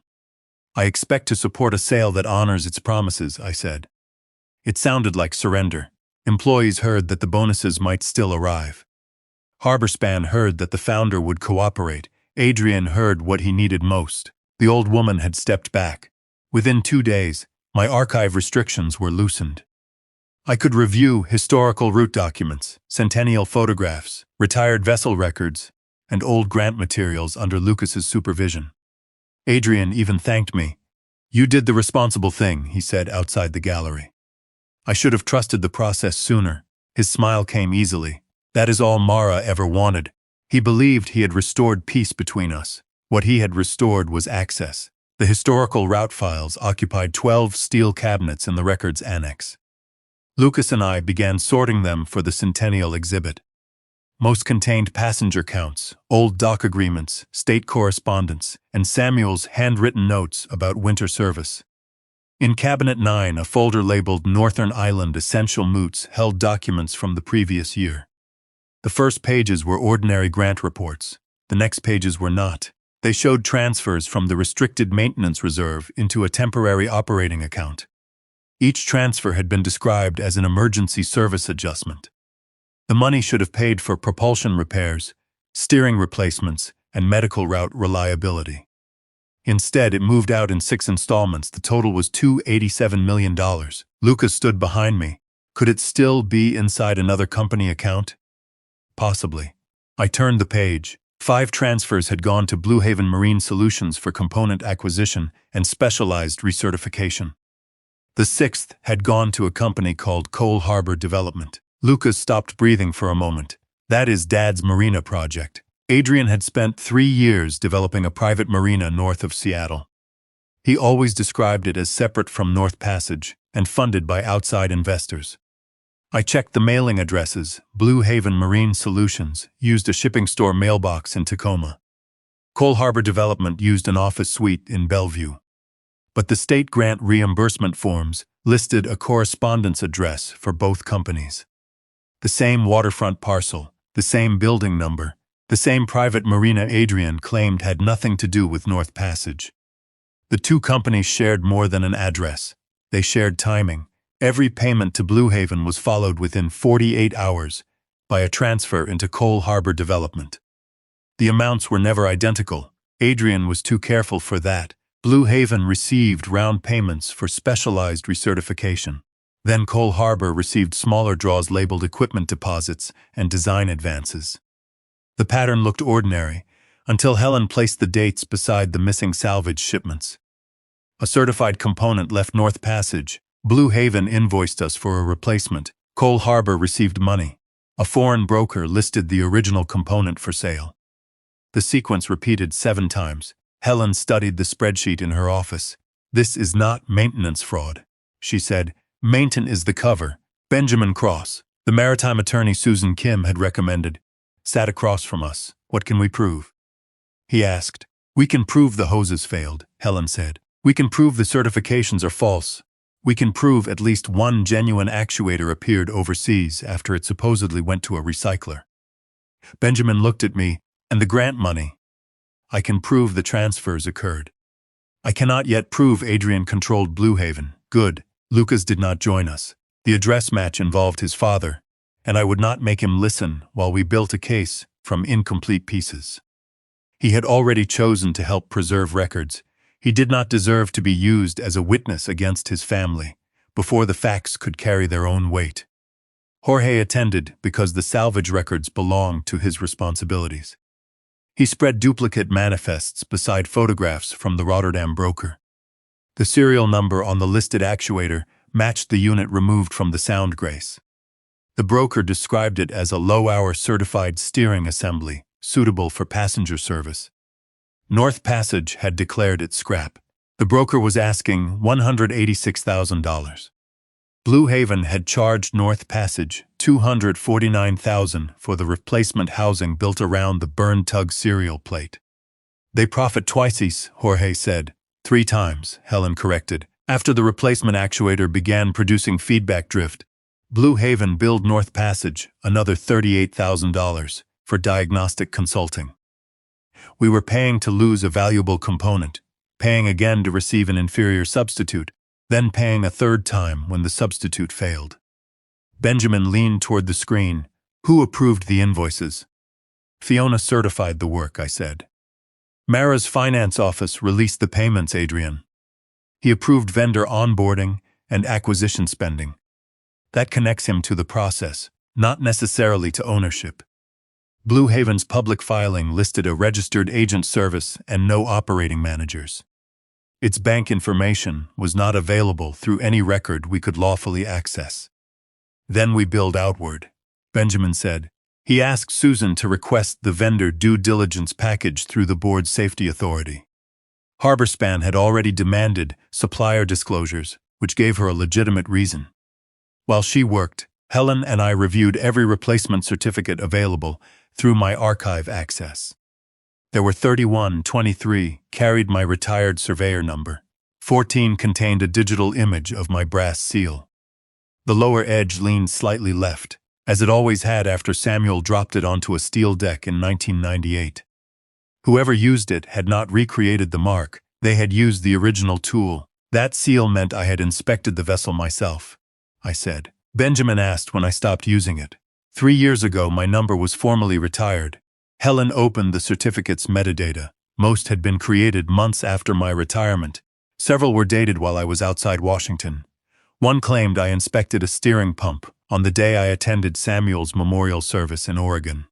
I expect to support a sale that honors its promises, I said. It sounded like surrender. Employees heard that the bonuses might still arrive. Harborspan heard that the founder would cooperate. Adrian heard what he needed most. The old woman had stepped back. Within 2 days, my archive restrictions were loosened. I could review historical route documents, centennial photographs, retired vessel records, and old grant materials under Lucas's supervision. Adrian even thanked me. "You did the responsible thing," he said outside the gallery. "I should have trusted the process sooner." His smile came easily. "That is all Mara ever wanted. He believed he had restored peace between us. What he had restored was access. The historical route files occupied 12 steel cabinets in the records annex. Lucas and I began sorting them for the Centennial exhibit. Most contained passenger counts, old dock agreements, state correspondence, and Samuel's handwritten notes about winter service. In Cabinet 9, a folder labeled Northern Island Essential Moots held documents from the previous year. The first pages were ordinary grant reports. The next pages were not. They showed transfers from the Restricted Maintenance Reserve into a temporary operating account. Each transfer had been described as an emergency service adjustment. The money should have paid for propulsion repairs, steering replacements, and medical route reliability. Instead, it moved out in 6 installments. The total was $287 million. Lucas stood behind me. Could it still be inside another company account? Possibly. I turned the page. 5 transfers had gone to Blue Haven Marine Solutions for component acquisition and specialized recertification. The 6th had gone to a company called Cole Harbor Development. Lucas stopped breathing for a moment. "That is Dad's marina project." Adrian had spent 3 years developing a private marina north of Seattle. He always described it as separate from North Passage and funded by outside investors. I checked the mailing addresses. Blue Haven Marine Solutions used a shipping store mailbox in Tacoma. Cole Harbor Development used an office suite in Bellevue. But the state grant reimbursement forms listed a correspondence address for both companies. The same waterfront parcel, the same building number, the same private marina Adrian claimed had nothing to do with North Passage. The two companies shared more than an address. They shared timing. Every payment to Blue Haven was followed within 48 hours by a transfer into Cole Harbor Development. The amounts were never identical. Adrian was too careful for that. Blue Haven received round payments for specialized recertification. Then Cole Harbor received smaller draws labeled equipment deposits and design advances. The pattern looked ordinary until Helen placed the dates beside the missing salvage shipments. A certified component left North Passage. Blue Haven invoiced us for a replacement. Cole Harbor received money. A foreign broker listed the original component for sale. The sequence repeated 7 times. Helen studied the spreadsheet in her office. "This is not maintenance fraud," she said. "Maintenance is the cover." Benjamin Cross, the maritime attorney Susan Kim had recommended, sat across from us. "What can we prove?" he asked. "We can prove the hoses failed," Helen said. "We can prove the certifications are false. We can prove at least one genuine actuator appeared overseas after it supposedly went to a recycler." Benjamin looked at me. "And the grant money?" "I can prove the transfers occurred." "I cannot yet prove Adrian controlled Blue Haven." "Good." Lucas did not join us. The address match involved his father, and I would not make him listen while we built a case from incomplete pieces. He had already chosen to help preserve records. He did not deserve to be used as a witness against his family before the facts could carry their own weight. Jorge attended because the salvage records belonged to his responsibilities. He spread duplicate manifests beside photographs from the Rotterdam broker. The serial number on the listed actuator matched the unit removed from the Sound Grace. The broker described it as a low-hour certified steering assembly, suitable for passenger service. North Passage had declared it scrap. The broker was asking $186,000. Blue Haven had charged North Passage $249,000 for the replacement housing built around the burned tug serial plate. "They profit twice," Jorge said. 3 times, Helen corrected. After the replacement actuator began producing feedback drift, Blue Haven billed North Passage another $38,000 for diagnostic consulting. We were paying to lose a valuable component, paying again to receive an inferior substitute, then paying a 3rd time when the substitute failed. Benjamin leaned toward the screen. "Who approved the invoices?" "Fiona certified the work," I said. "Mara's finance office released the payments, Adrian. He approved vendor onboarding and acquisition spending. That connects him to the process, not necessarily to ownership." Blue Haven's public filing listed a registered agent service and no operating managers. Its bank information was not available through any record we could lawfully access. Then we billed outward, Benjamin said. He asked Susan to request the vendor due diligence package through the board's safety authority. Harborspan had already demanded supplier disclosures, which gave her a legitimate reason. While she worked, Helen and I reviewed every replacement certificate available through my archive access. There were 31, 23 carried my retired surveyor number. 14 contained a digital image of my brass seal. The lower edge leaned slightly left, as it always had after Samuel dropped it onto a steel deck in 1998. Whoever used it had not recreated the mark, they had used the original tool. That seal meant I had inspected the vessel myself, I said. Benjamin asked when I stopped using it. 3 years ago my number was formally retired. Helen opened the certificate's metadata. Most had been created months after my retirement. Several were dated while I was outside Washington. One claimed I inspected a steering pump on the day I attended Samuel's memorial service in Oregon.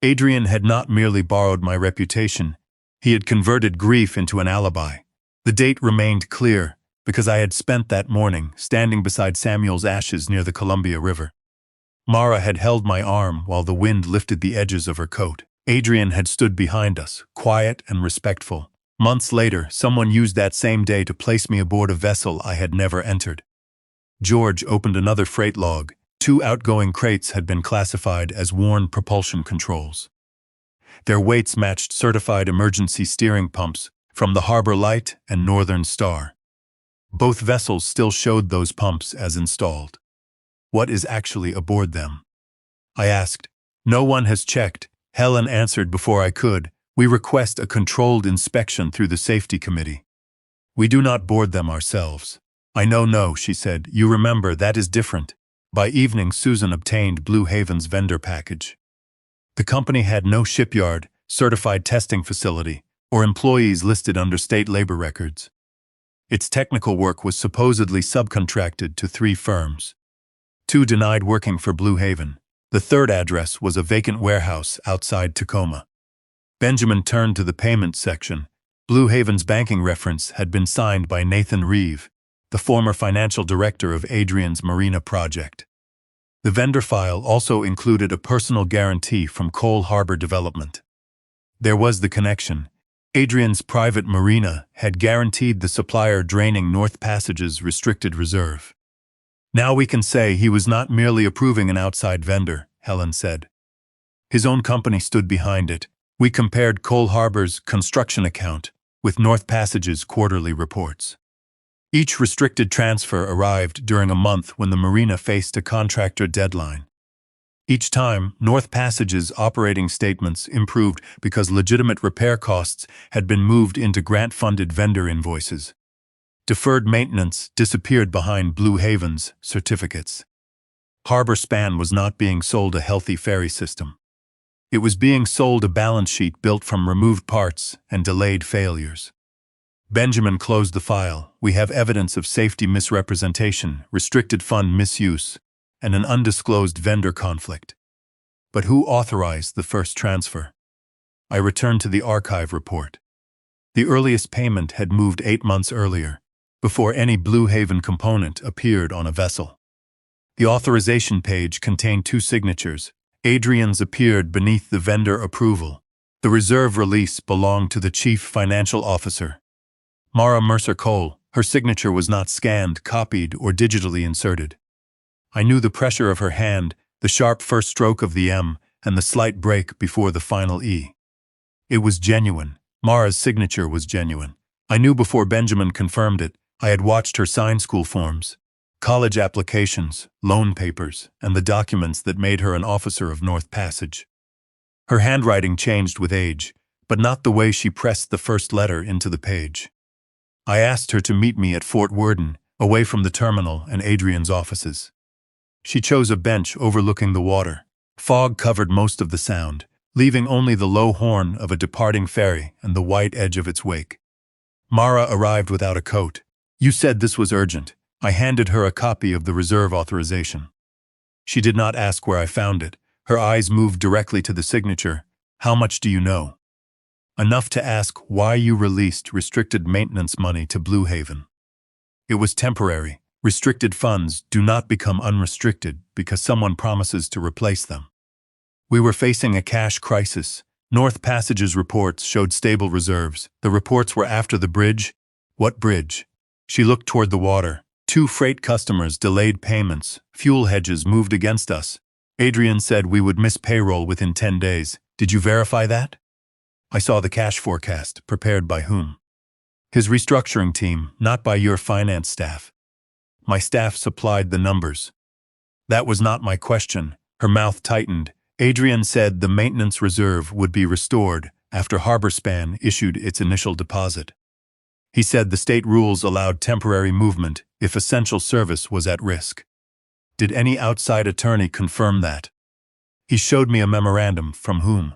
Adrian had not merely borrowed my reputation, he had converted grief into an alibi. The date remained clear because I had spent that morning standing beside Samuel's ashes near the Columbia River. Mara had held my arm while the wind lifted the edges of her coat. Adrian had stood behind us, quiet and respectful. Months later, someone used that same day to place me aboard a vessel I had never entered. George opened another freight log. 2 outgoing crates had been classified as worn propulsion controls. Their weights matched certified emergency steering pumps from the Harbor Light and Northern Star. Both vessels still showed those pumps as installed. What is actually aboard them? I asked. No one has checked, Helen answered before I could. We request a controlled inspection through the safety committee. We do not board them ourselves. I know, no, she said. You remember, that is different. By evening, Susan obtained Blue Haven's vendor package. The company had no shipyard, certified testing facility, or employees listed under state labor records. Its technical work was supposedly subcontracted to 3 firms. 2 denied working for Blue Haven. The third address was a vacant warehouse outside Tacoma. Benjamin turned to the payment section. Blue Haven's banking reference had been signed by Nathan Reeve, the former financial director of Adrian's Marina project. The vendor file also included a personal guarantee from Cole Harbor Development. There was the connection. Adrian's private marina had guaranteed the supplier draining North Passage's restricted reserve. Now we can say he was not merely approving an outside vendor, Helen said. His own company stood behind it. We compared Cole Harbor's construction account with North Passage's quarterly reports. Each restricted transfer arrived during a month when the marina faced a contractor deadline. Each time, North Passage's operating statements improved because legitimate repair costs had been moved into grant-funded vendor invoices. Deferred maintenance disappeared behind Blue Haven's certificates. Harborspan was not being sold a healthy ferry system. It was being sold a balance sheet built from removed parts and delayed failures. Benjamin closed the file. We have evidence of safety misrepresentation, restricted fund misuse, and an undisclosed vendor conflict. But who authorized the first transfer? I returned to the archive report. The earliest payment had moved 8 months earlier, before any Blue Haven component appeared on a vessel. The authorization page contained 2 signatures. Adrian's appeared beneath the vendor approval. The reserve release belonged to the chief financial officer. Mara Mercer Cole, her signature was not scanned, copied, or digitally inserted. I knew the pressure of her hand, the sharp first stroke of the M, and the slight break before the final E. It was genuine. Mara's signature was genuine. I knew before Benjamin confirmed it. I had watched her sign school forms, college applications, loan papers, and the documents that made her an officer of North Passage. Her handwriting changed with age, but not the way she pressed the first letter into the page. I asked her to meet me at Fort Worden, away from the terminal and Adrian's offices. She chose a bench overlooking the water. Fog covered most of the sound, leaving only the low horn of a departing ferry and the white edge of its wake. Mara arrived without a coat. You said this was urgent. I handed her a copy of the reserve authorization. She did not ask where I found it. Her eyes moved directly to the signature. How much do you know? Enough to ask why you released restricted maintenance money to Blue Haven. It was temporary. Restricted funds do not become unrestricted because someone promises to replace them. We were facing a cash crisis. North Passage's reports showed stable reserves. The reports were after the bridge. What bridge? She looked toward the water. 2 freight customers delayed payments. Fuel hedges moved against us. Adrian said we would miss payroll within 10 days. Did you verify that? I saw the cash forecast. Prepared by whom? His restructuring team, not by your finance staff. My staff supplied the numbers. That was not my question. Her mouth tightened. Adrian said the maintenance reserve would be restored after Harborspan issued its initial deposit. He said the state rules allowed temporary movement if essential service was at risk. Did any outside attorney confirm that? He showed me a memorandum. From whom?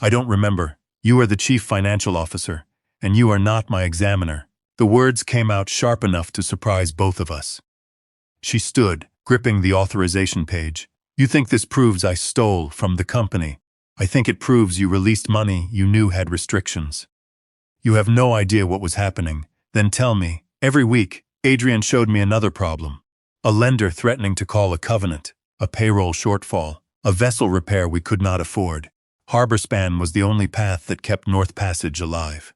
I don't remember. You are the chief financial officer, and you are not my examiner. The words came out sharp enough to surprise both of us. She stood, gripping the authorization page. You think this proves I stole from the company? I think it proves you released money you knew had restrictions. You have no idea what was happening. Then tell me. Every week, Adrian showed me another problem. A lender threatening to call a covenant, a payroll shortfall, a vessel repair we could not afford. Harborspan was the only path that kept North Passage alive.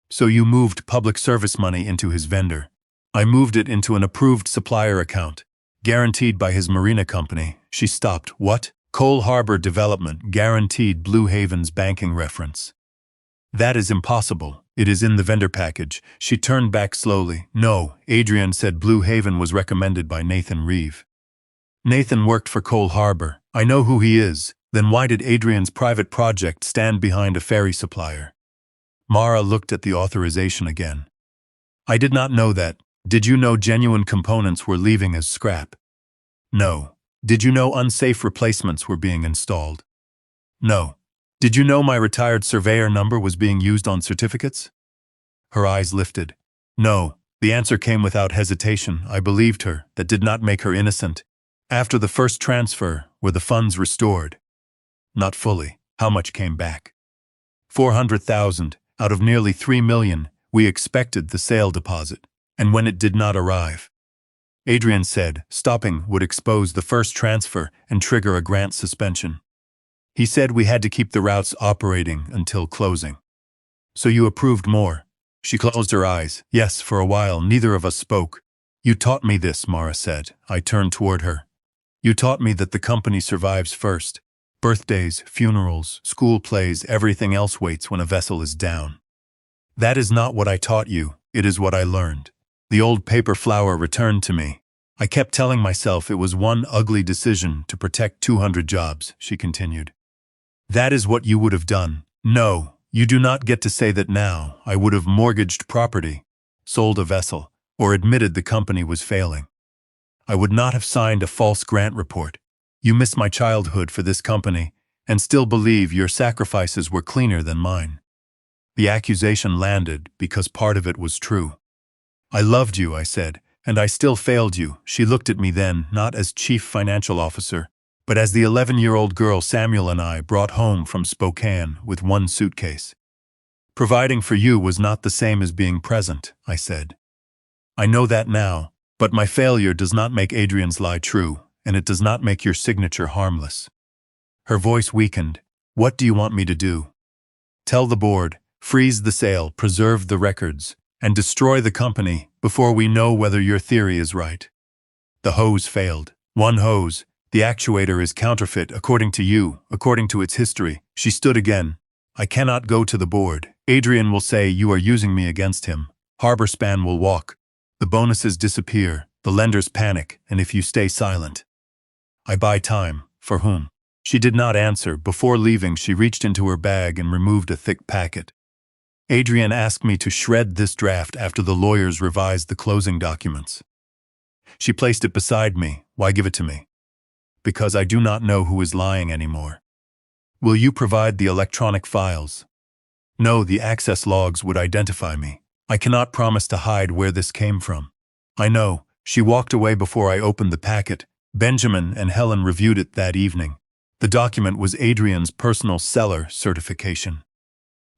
So you moved public service money into his vendor. I moved it into an approved supplier account, guaranteed by his marina company. She stopped. What? Coal Harbor Development guaranteed Blue Haven's banking reference. That is impossible. It is in the vendor package. She turned back slowly. No, Adrian said Blue Haven was recommended by Nathan Reeve. Nathan worked for Coal Harbor. I know who he is. Then why did Adrian's private project stand behind a ferry supplier? Mara looked at the authorization again. I did not know that. Did you know genuine components were leaving as scrap? No. Did you know unsafe replacements were being installed? No. Did you know my retired surveyor number was being used on certificates? Her eyes lifted. No. The answer came without hesitation. I believed her. That did not make her innocent. After the first transfer, were the funds restored? Not fully. How much came back? 400,000. Out of nearly 3 million, we expected the sale deposit. And when it did not arrive, Adrian said stopping would expose the first transfer and trigger a grant suspension. He said we had to keep the routes operating until closing. So you approved more? She closed her eyes. Yes, for a while neither of us spoke. You taught me this, Mara said. I turned toward her. You taught me that the company survives first. Birthdays, funerals, school plays, everything else waits when a vessel is down. That is not what I taught you, it is what I learned. The old paper flower returned to me. I kept telling myself it was one ugly decision to protect 200 jobs, she continued. That is what you would have done. No, you do not get to say that now. I would have mortgaged property, sold a vessel, or admitted the company was failing. I would not have signed a false grant report. You miss my childhood for this company, and still believe your sacrifices were cleaner than mine. The accusation landed because part of it was true. I loved you, I said, and I still failed you. She looked at me then, not as chief financial officer, but as the 11-year-old girl Samuel and I brought home from Spokane with one suitcase. Providing for you was not the same as being present, I said. I know that now, but my failure does not make Adrian's lie true, and it does not make your signature harmless. Her voice weakened. What do you want me to do? Tell the board, freeze the sale, preserve the records, and destroy the company before we know whether your theory is right. The hose failed. One hose. The actuator is counterfeit according to you, according to its history. She stood again. I cannot go to the board. Adrian will say you are using me against him. Harborspan will walk. The bonuses disappear. The lenders panic, and if you stay silent. I buy time. For whom? She did not answer. Before leaving, she reached into her bag and removed a thick packet. Adrian asked me to shred this draft after the lawyers revised the closing documents. She placed it beside me. Why give it to me? Because I do not know who is lying anymore. Will you provide the electronic files? No, the access logs would identify me. I cannot promise to hide where this came from. I know. She walked away before I opened the packet. Benjamin and Helen reviewed it that evening. The document was Adrian's personal seller certification.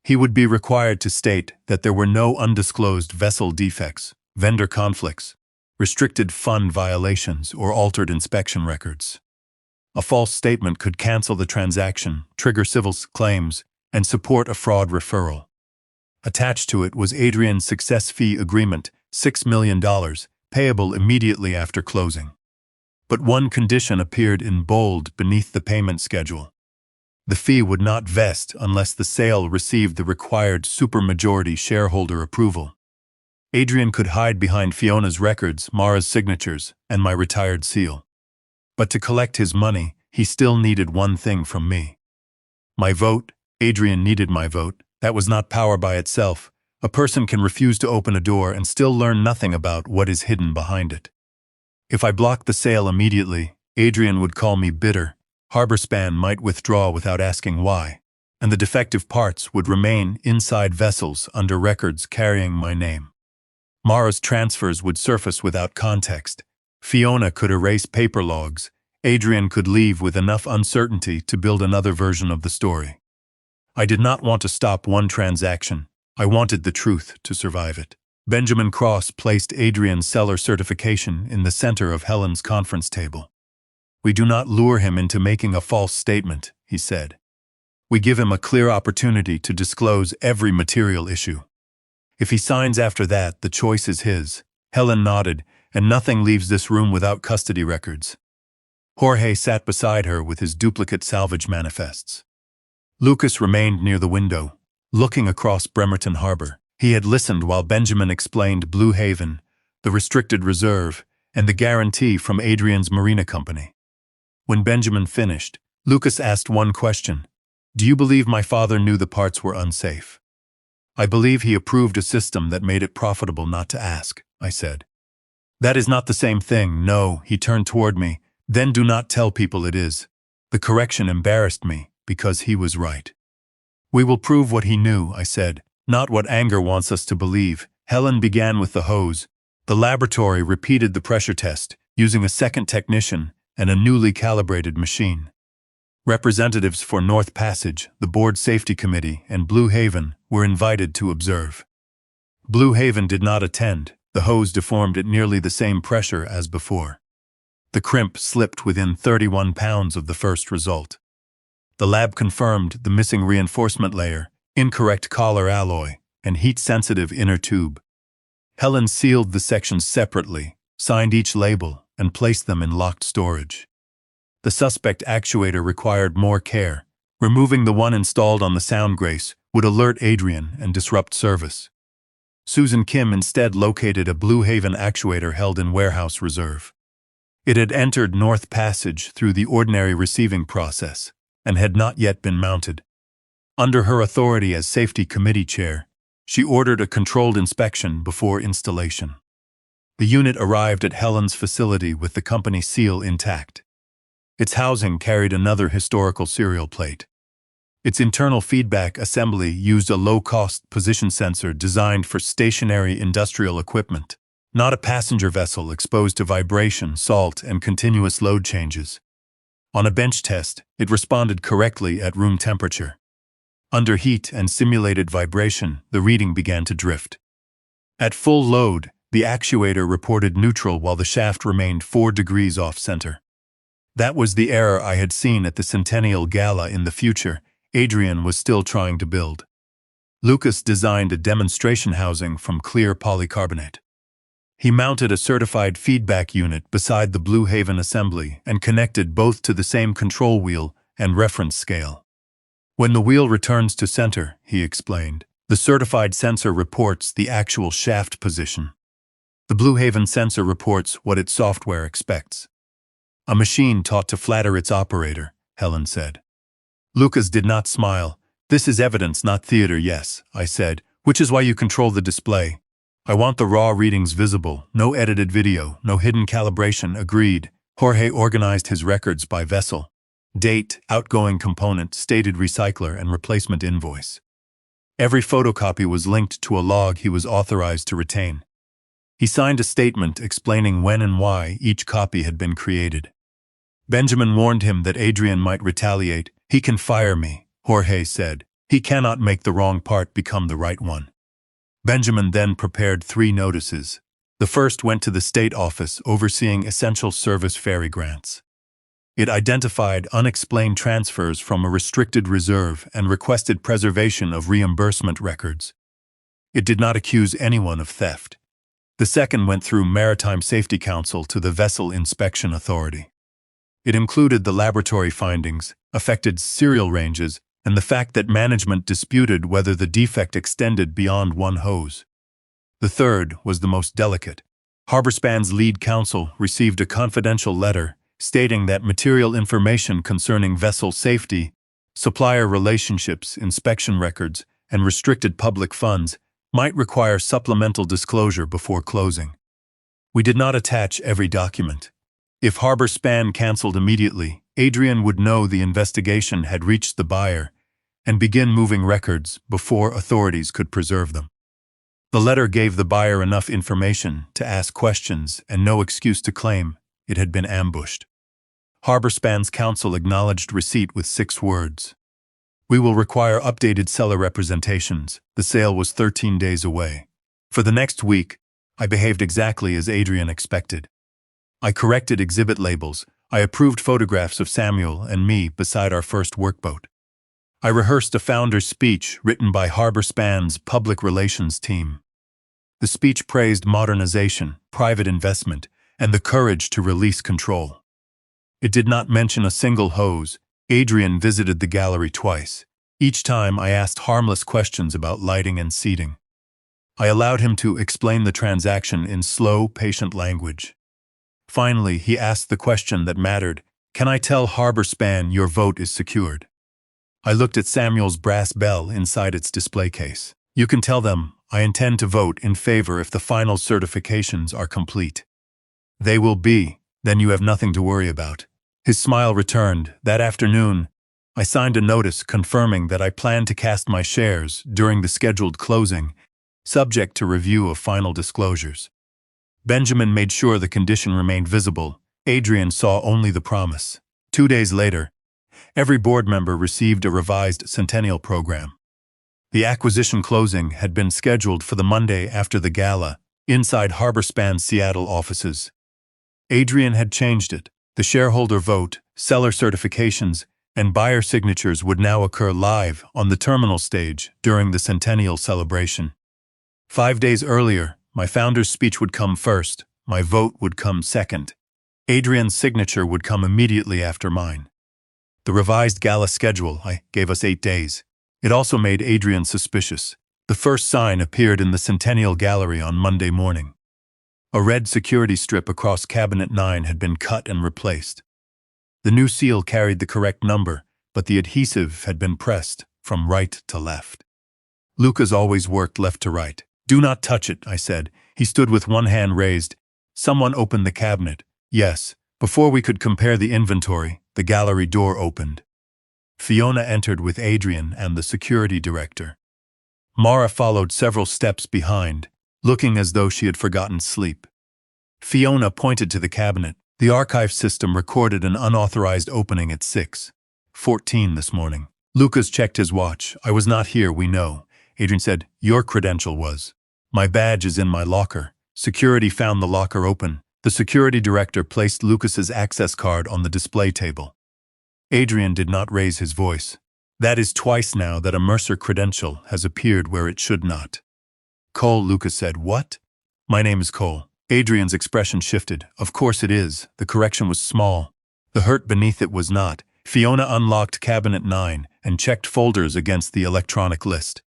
He would be required to state that there were no undisclosed vessel defects, vendor conflicts, restricted fund violations, or altered inspection records. A false statement could cancel the transaction, trigger civil claims, and support a fraud referral. Attached to it was Adrian's success fee agreement, $6 million, payable immediately after closing. But one condition appeared in bold beneath the payment schedule. The fee would not vest unless the sale received the required supermajority shareholder approval. Adrian could hide behind Fiona's records, Mara's signatures, and my retired seal. But to collect his money, he still needed one thing from me. My vote. Adrian needed my vote. That was not power by itself. A person can refuse to open a door and still learn nothing about what is hidden behind it. If I blocked the sale immediately, Adrian would call me bitter. Harborspan might withdraw without asking why, and the defective parts would remain inside vessels under records carrying my name. Mara's transfers would surface without context. Fiona could erase paper logs. Adrian could leave with enough uncertainty to build another version of the story. I did not want to stop one transaction. I wanted the truth to survive it. Benjamin Cross placed Adrian's seller certification in the center of Helen's conference table. "We do not lure him into making a false statement," he said. "We give him a clear opportunity to disclose every material issue. If he signs after that, the choice is his." Helen nodded, "And nothing leaves this room without custody records." Jorge sat beside her with his duplicate salvage manifests. Lucas remained near the window, looking across Bremerton Harbor. He had listened while Benjamin explained Blue Haven, the restricted reserve, and the guarantee from Adrian's Marina Company. When Benjamin finished, Lucas asked one question. "Do you believe my father knew the parts were unsafe?" "I believe he approved a system that made it profitable not to ask," I said. "That is not the same thing." "No," he turned toward me. "Then do not tell people it is." The correction embarrassed me, because he was right. "We will prove what he knew," I said, "not what anger wants us to believe." Helen began with the hose. The laboratory repeated the pressure test, using a second technician and a newly calibrated machine. Representatives for North Passage, the Board Safety Committee, and Blue Haven were invited to observe. Blue Haven did not attend. The hose deformed at nearly the same pressure as before. The crimp slipped within 31 pounds of the first result. The lab confirmed the missing reinforcement layer, incorrect collar alloy, and heat-sensitive inner tube. Helen sealed the sections separately, signed each label, and placed them in locked storage. The suspect actuator required more care. Removing the one installed on the sound brace would alert Adrian and disrupt service. Susan Kim instead located a Blue Haven actuator held in warehouse reserve. It had entered North Passage through the ordinary receiving process and had not yet been mounted. Under her authority as safety committee chair, she ordered a controlled inspection before installation. The unit arrived at Helen's facility with the company seal intact. Its housing carried another historical serial plate. Its internal feedback assembly used a low-cost position sensor designed for stationary industrial equipment, not a passenger vessel exposed to vibration, salt, and continuous load changes. On a bench test, it responded correctly at room temperature. Under heat and simulated vibration, the reading began to drift. At full load, the actuator reported neutral while the shaft remained 4 degrees off-center. That was the error I had seen at the Centennial Gala in the future Adrian was still trying to build. Lucas designed a demonstration housing from clear polycarbonate. He mounted a certified feedback unit beside the Blue Haven assembly and connected both to the same control wheel and reference scale. "When the wheel returns to center," he explained, "the certified sensor reports the actual shaft position. The Blue Haven sensor reports what its software expects." "A machine taught to flatter its operator," Helen said. Lucas did not smile. "This is evidence, not theater." "Yes," I said, "which is why you control the display. I want the raw readings visible, no edited video, no hidden calibration." "Agreed." Jorge organized his records by vessel. Date, outgoing component, stated recycler, and replacement invoice. Every photocopy was linked to a log he was authorized to retain. He signed a statement explaining when and why each copy had been created. Benjamin warned him that Adrian might retaliate. He can fire me, Jorge said. He cannot make the wrong part become the right one. Benjamin then prepared 3 notices. The first went to the state office overseeing essential service ferry grants. It identified unexplained transfers from a restricted reserve and requested preservation of reimbursement records. It did not accuse anyone of theft. The second went through Maritime Safety Council to the Vessel Inspection Authority. It included the laboratory findings, affected serial ranges, and the fact that management disputed whether the defect extended beyond one hose. The third was the most delicate. HarborSpan's lead counsel received a confidential letter stating that material information concerning vessel safety, supplier relationships, inspection records, and restricted public funds might require supplemental disclosure before closing. We did not attach every document. If HarborSpan canceled immediately, Adrian would know the investigation had reached the buyer and begin moving records before authorities could preserve them. The letter gave the buyer enough information to ask questions and no excuse to claim it had been ambushed. HarborSpan's counsel acknowledged receipt with 6 words. We will require updated seller representations. The sale was 13 days away. For the next week, I behaved exactly as Adrian expected. I corrected exhibit labels. I approved photographs of Samuel and me beside our first workboat. I rehearsed a founder's speech written by HarborSpan's public relations team. The speech praised modernization, private investment, and the courage to release control. It did not mention a single hose. Adrian visited the gallery twice. Each time I asked harmless questions about lighting and seating. I allowed him to explain the transaction in slow, patient language. Finally, he asked the question that mattered. Can I tell HarborSpan your vote is secured? I looked at Samuel's brass bell inside its display case. You can tell them I intend to vote in favor if the final certifications are complete. They will be, then you have nothing to worry about. His smile returned. That afternoon, I signed a notice confirming that I planned to cast my shares during the scheduled closing, subject to review of final disclosures. Benjamin made sure the condition remained visible. Adrian saw only the promise. 2 days later, every board member received a revised centennial program. The acquisition closing had been scheduled for the Monday after the gala, inside HarborSpan's Seattle offices. Adrian had changed it. The shareholder vote, seller certifications, and buyer signatures would now occur live on the terminal stage during the centennial celebration. 5 days earlier, my founder's speech would come first, my vote would come second. Adrian's signature would come immediately after mine. The revised gala schedule gave us 8 days. It also made Adrian suspicious. The first sign appeared in the Centennial Gallery on Monday morning. A red security strip across Cabinet 9 had been cut and replaced. The new seal carried the correct number, but the adhesive had been pressed from right to left. Lucas always worked left to right. Do not touch it, I said. He stood with one hand raised. Someone opened the cabinet. Yes. Before we could compare the inventory, the gallery door opened. Fiona entered with Adrian and the security director. Mara followed several steps behind, looking as though she had forgotten sleep. Fiona pointed to the cabinet. The archive system recorded an unauthorized opening at 6:14 this morning. Lucas checked his watch. I was not here, we know. Adrian said, your credential was. My badge is in my locker. Security found the locker open. The security director placed Lucas's access card on the display table. Adrian did not raise his voice. That is twice now that a Mercer credential has appeared where it should not. Cole, Lucas said. What? My name is Cole. Adrian's expression shifted. Of course it is. The correction was small. The hurt beneath it was not. Fiona unlocked Cabinet 9 and checked folders against the electronic list.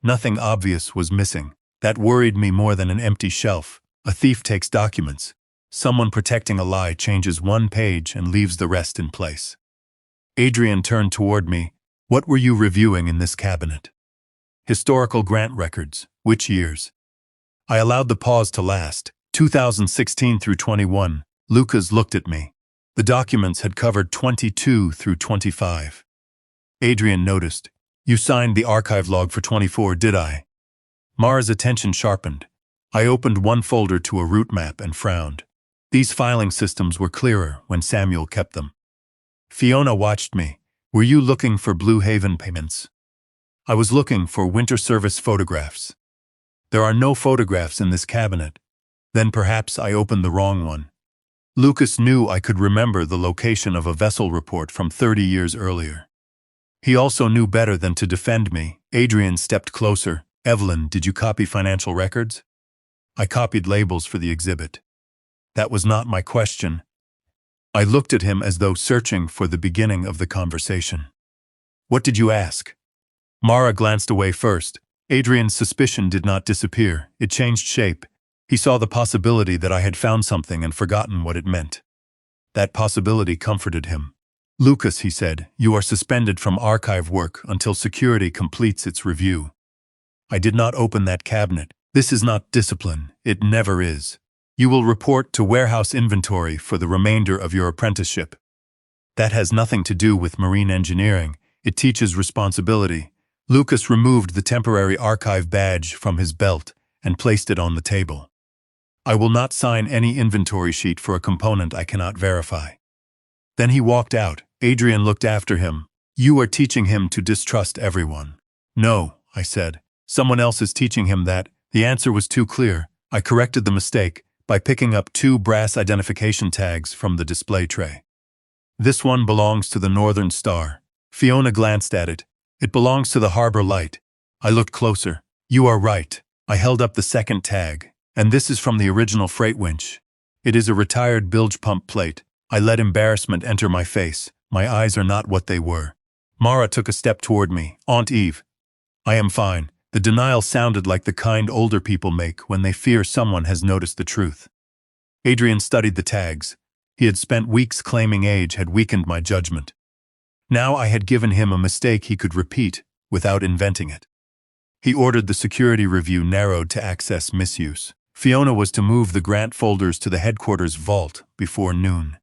Nothing obvious was missing. That worried me more than an empty shelf. A thief takes documents. Someone protecting a lie changes one page and leaves the rest in place. Adrian turned toward me. What were you reviewing in this cabinet? Historical grant records. Which years? I allowed the pause to last. 2016 through 21. Lucas looked at me. The documents had covered 22 through 25. Adrian noticed. You signed the archive log for 24, did I? Mara's attention sharpened. I opened one folder to a route map and frowned. These filing systems were clearer when Samuel kept them. Fiona watched me. Were you looking for Blue Haven payments? I was looking for winter service photographs. There are no photographs in this cabinet. Then perhaps I opened the wrong one. Lucas knew I could remember the location of a vessel report from 30 years earlier. He also knew better than to defend me. Adrian stepped closer. Evelyn, did you copy financial records? I copied labels for the exhibit. That was not my question. I looked at him as though searching for the beginning of the conversation. What did you ask? Mara glanced away first. Adrian's suspicion did not disappear. It changed shape. He saw the possibility that I had found something and forgotten what it meant. That possibility comforted him. Lucas, he said, you are suspended from archive work until security completes its review. I did not open that cabinet. This is not discipline. It never is. You will report to warehouse inventory for the remainder of your apprenticeship. That has nothing to do with marine engineering. It teaches responsibility. Lucas removed the temporary archive badge from his belt and placed it on the table. I will not sign any inventory sheet for a component I cannot verify. Then he walked out. Adrian looked after him. You are teaching him to distrust everyone. No, I said. Someone else is teaching him that. The answer was too clear. I corrected the mistake by picking up 2 brass identification tags from the display tray. This one belongs to the Northern Star. Fiona glanced at it. It belongs to the Harbor Light. I looked closer. You are right. I held up the second tag. And this is from the original freight winch. It is a retired bilge pump plate. I let embarrassment enter my face. My eyes are not what they were. Mara took a step toward me. Aunt Eve. I am fine. The denial sounded like the kind older people make when they fear someone has noticed the truth. Adrian studied the tags. He had spent weeks claiming age had weakened my judgment. Now I had given him a mistake he could repeat without inventing it. He ordered the security review narrowed to access misuse. Fiona was to move the grant folders to the headquarters vault before noon.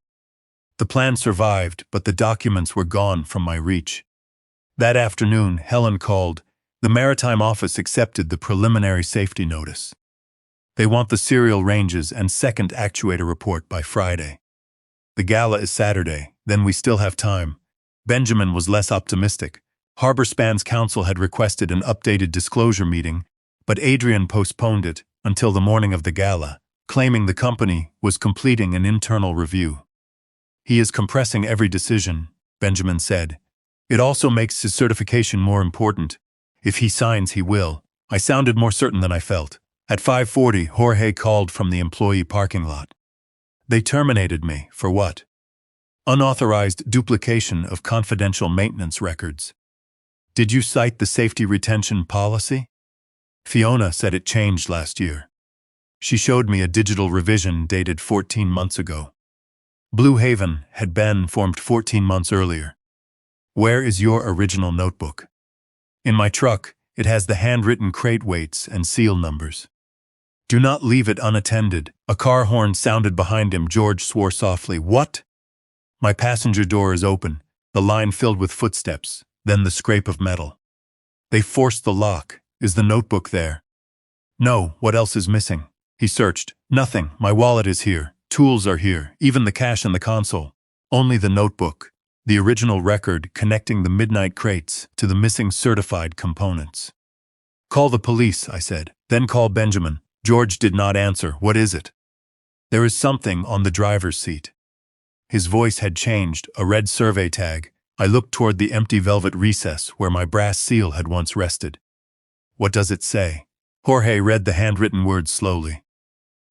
The plan survived, but the documents were gone from my reach. That afternoon, Helen called. The Maritime Office accepted the preliminary safety notice. They want the serial ranges and second actuator report by Friday. The gala is Saturday, then we still have time. Benjamin was less optimistic. Harborspan's counsel had requested an updated disclosure meeting, but Adrian postponed it until the morning of the gala, claiming the company was completing an internal review. He is compressing every decision, Benjamin said. It also makes his certification more important. If he signs, he will. I sounded more certain than I felt. At 5:40, Jorge called from the employee parking lot. They terminated me, for what? Unauthorized duplication of confidential maintenance records. Did you cite the safety retention policy? Fiona said it changed last year. She showed me a digital revision dated 14 months ago. Blue Haven had been formed 14 months earlier. Where is your original notebook? In my truck, it has the handwritten crate weights and seal numbers. Do not leave it unattended. A car horn sounded behind him. George swore softly. What? My passenger door is open, the line filled with footsteps, then the scrape of metal. They forced the lock. Is the notebook there? No, what else is missing? He searched. Nothing. My wallet is here. Tools are here, even the cash in the console. Only the notebook, the original record connecting the midnight crates to the missing certified components. Call the police, I said. Then call Benjamin. George did not answer. What is it? There is something on the driver's seat. His voice had changed, a red survey tag. I looked toward the empty velvet recess where my brass seal had once rested. What does it say? Jorge read the handwritten words slowly.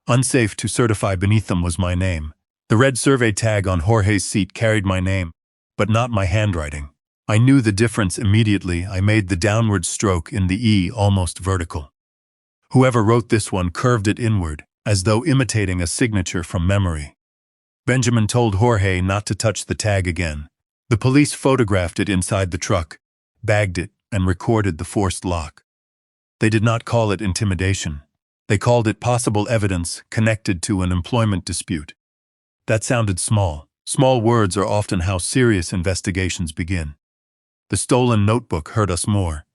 Unsafe to certify. Beneath them was my name. The red survey tag on Jorge's seat carried my name, but not my handwriting. I knew the difference immediately. I made the downward stroke in the E almost vertical. Whoever wrote this one curved it inward, as though imitating a signature from memory. Benjamin told Jorge not to touch the tag again. The police photographed it inside the truck, bagged it, and recorded the forced lock. They did not call it intimidation. They called it possible evidence connected to an employment dispute. That sounded small. Small words are often how serious investigations begin. The stolen notebook hurt us more.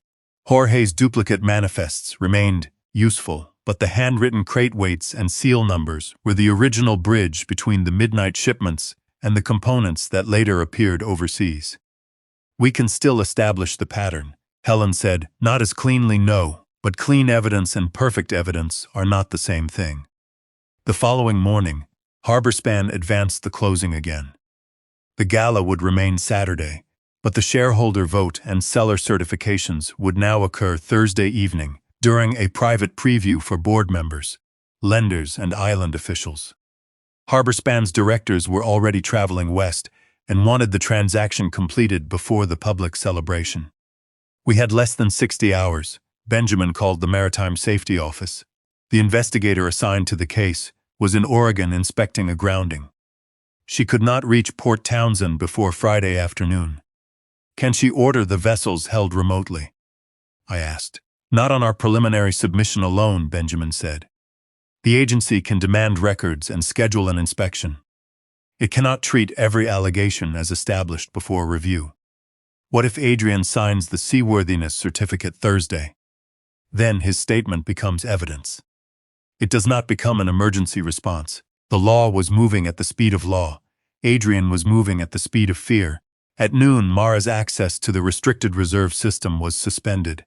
Jorge's duplicate manifests remained useful, but the handwritten crate weights and seal numbers were the original bridge between the midnight shipments and the components that later appeared overseas. We can still establish the pattern, Helen said, not as cleanly, no, but clean evidence and perfect evidence are not the same thing. The following morning, Harborspan advanced the closing again. The gala would remain Saturday, but the shareholder vote and seller certifications would now occur Thursday evening during a private preview for board members, lenders, and island officials. Harborspan's directors were already traveling west and wanted the transaction completed before the public celebration. We had less than 60 hours, Benjamin called the Maritime Safety Office. The investigator assigned to the case was in Oregon inspecting a grounding. She could not reach Port Townsend before Friday afternoon. Can she order the vessels held remotely? I asked. Not on our preliminary submission alone, Benjamin said. The agency can demand records and schedule an inspection. It cannot treat every allegation as established before review. What if Adrian signs the seaworthiness certificate Thursday? Then his statement becomes evidence. It does not become an emergency response. The law was moving at the speed of law. Adrian was moving at the speed of fear. At noon, Mara's access to the restricted reserve system was suspended.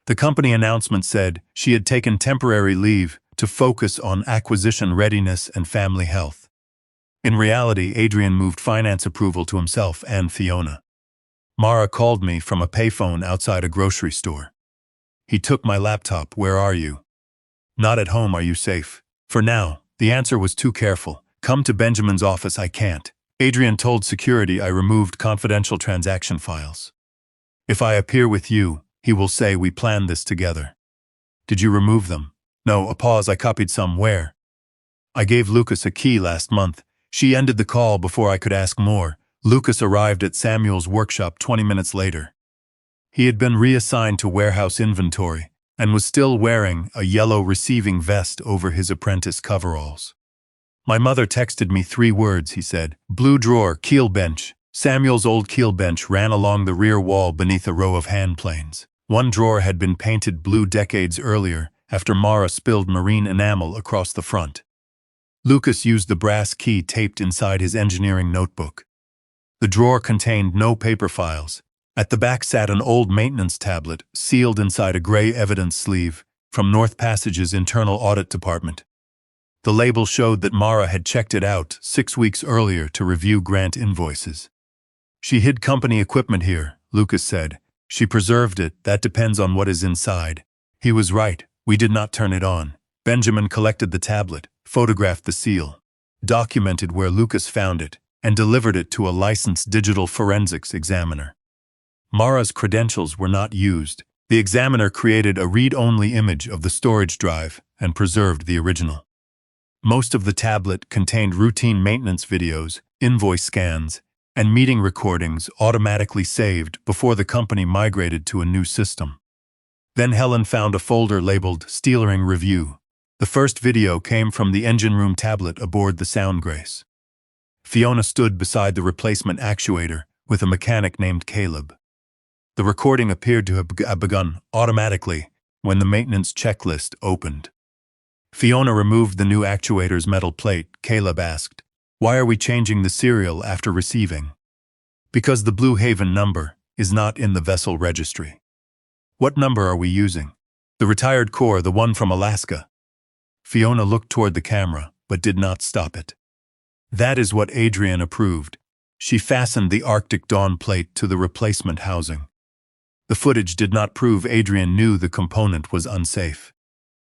The company announcement said she had taken temporary leave to focus on acquisition readiness and family health. In reality, Adrian moved finance approval to himself and Fiona. Mara called me from a payphone outside a grocery store. He took my laptop. Where are you? Not at home. Are you safe? For now. The answer was too careful. Come to Benjamin's office. I can't. Adrian told security I removed confidential transaction files. If I appear with you, he will say we planned this together. Did you remove them? No. A pause. I copied some. Where? I gave Lucas a key last month. She ended the call before I could ask more. Lucas arrived at Samuel's workshop 20 minutes later. He had been reassigned to warehouse inventory and was still wearing a yellow receiving vest over his apprentice coveralls. My mother texted me 3 words, he said. Blue drawer, keel bench. Samuel's old keel bench ran along the rear wall beneath a row of hand planes. One drawer had been painted blue decades earlier after Mara spilled marine enamel across the front. Lucas used the brass key taped inside his engineering notebook. The drawer contained no paper files. At the back sat an old maintenance tablet sealed inside a gray evidence sleeve from North Passage's internal audit department. The label showed that Mara had checked it out 6 weeks earlier to review grant invoices. She hid company equipment here, Lucas said. She preserved it. That depends on what is inside. He was right. We did not turn it on. Benjamin collected the tablet, photographed the seal, documented where Lucas found it, and delivered it to a licensed digital forensics examiner. Mara's credentials were not used. The examiner created a read-only image of the storage drive and preserved the original. Most of the tablet contained routine maintenance videos, invoice scans, and meeting recordings automatically saved before the company migrated to a new system. Then Helen found a folder labeled Steelering Review. The first video came from the engine room tablet aboard the Sound Grace. Fiona stood beside the replacement actuator with a mechanic named Caleb. The recording appeared to have begun automatically when the maintenance checklist opened. Fiona removed the new actuator's metal plate. Caleb asked, "Why are we changing the serial after receiving?" "Because the Blue Haven number is not in the vessel registry." "What number are we using?" "The retired core, the one from Alaska." Fiona looked toward the camera, but did not stop it. "That is what Adrian approved." She fastened the Arctic Dawn plate to the replacement housing. The footage did not prove Adrian knew the component was unsafe.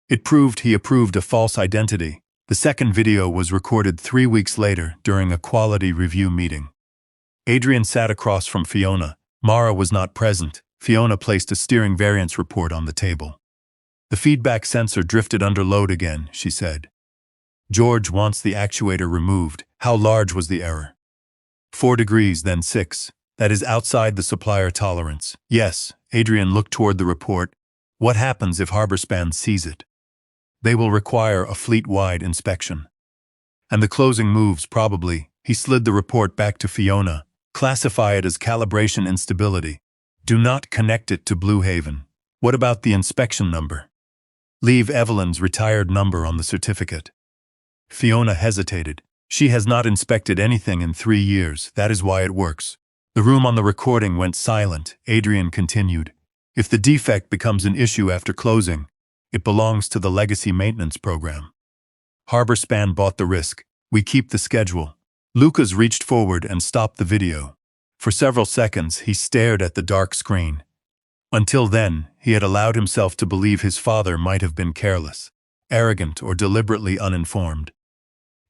It proved he approved a false identity. The second video was recorded 3 weeks later during a quality review meeting. Adrian sat across from Fiona. Mara was not present. Fiona placed a steering variance report on the table. "The feedback sensor drifted under load again," she said. "George wants the actuator removed." "How large was the error?" 4 degrees, then 6. "That is outside the supplier tolerance." "Yes." Adrian looked toward the report. "What happens if Harborspan sees it?" "They will require a fleet-wide inspection." "And the closing moves probably." He slid the report back to Fiona. "Classify it as calibration instability. Do not connect it to Blue Haven." "What about the inspection number?" Leave Evelyn's retired number on the certificate. Fiona hesitated. She has not inspected anything in 3 years, that is why it works. The room on the recording went silent. Adrian continued. If the defect becomes an issue after closing, it belongs to the legacy maintenance program. Harborspan bought the risk. We keep the schedule. Lucas reached forward and stopped the video. For several seconds, he stared at the dark screen. Until then, he had allowed himself to believe his father might have been careless, arrogant, or deliberately uninformed.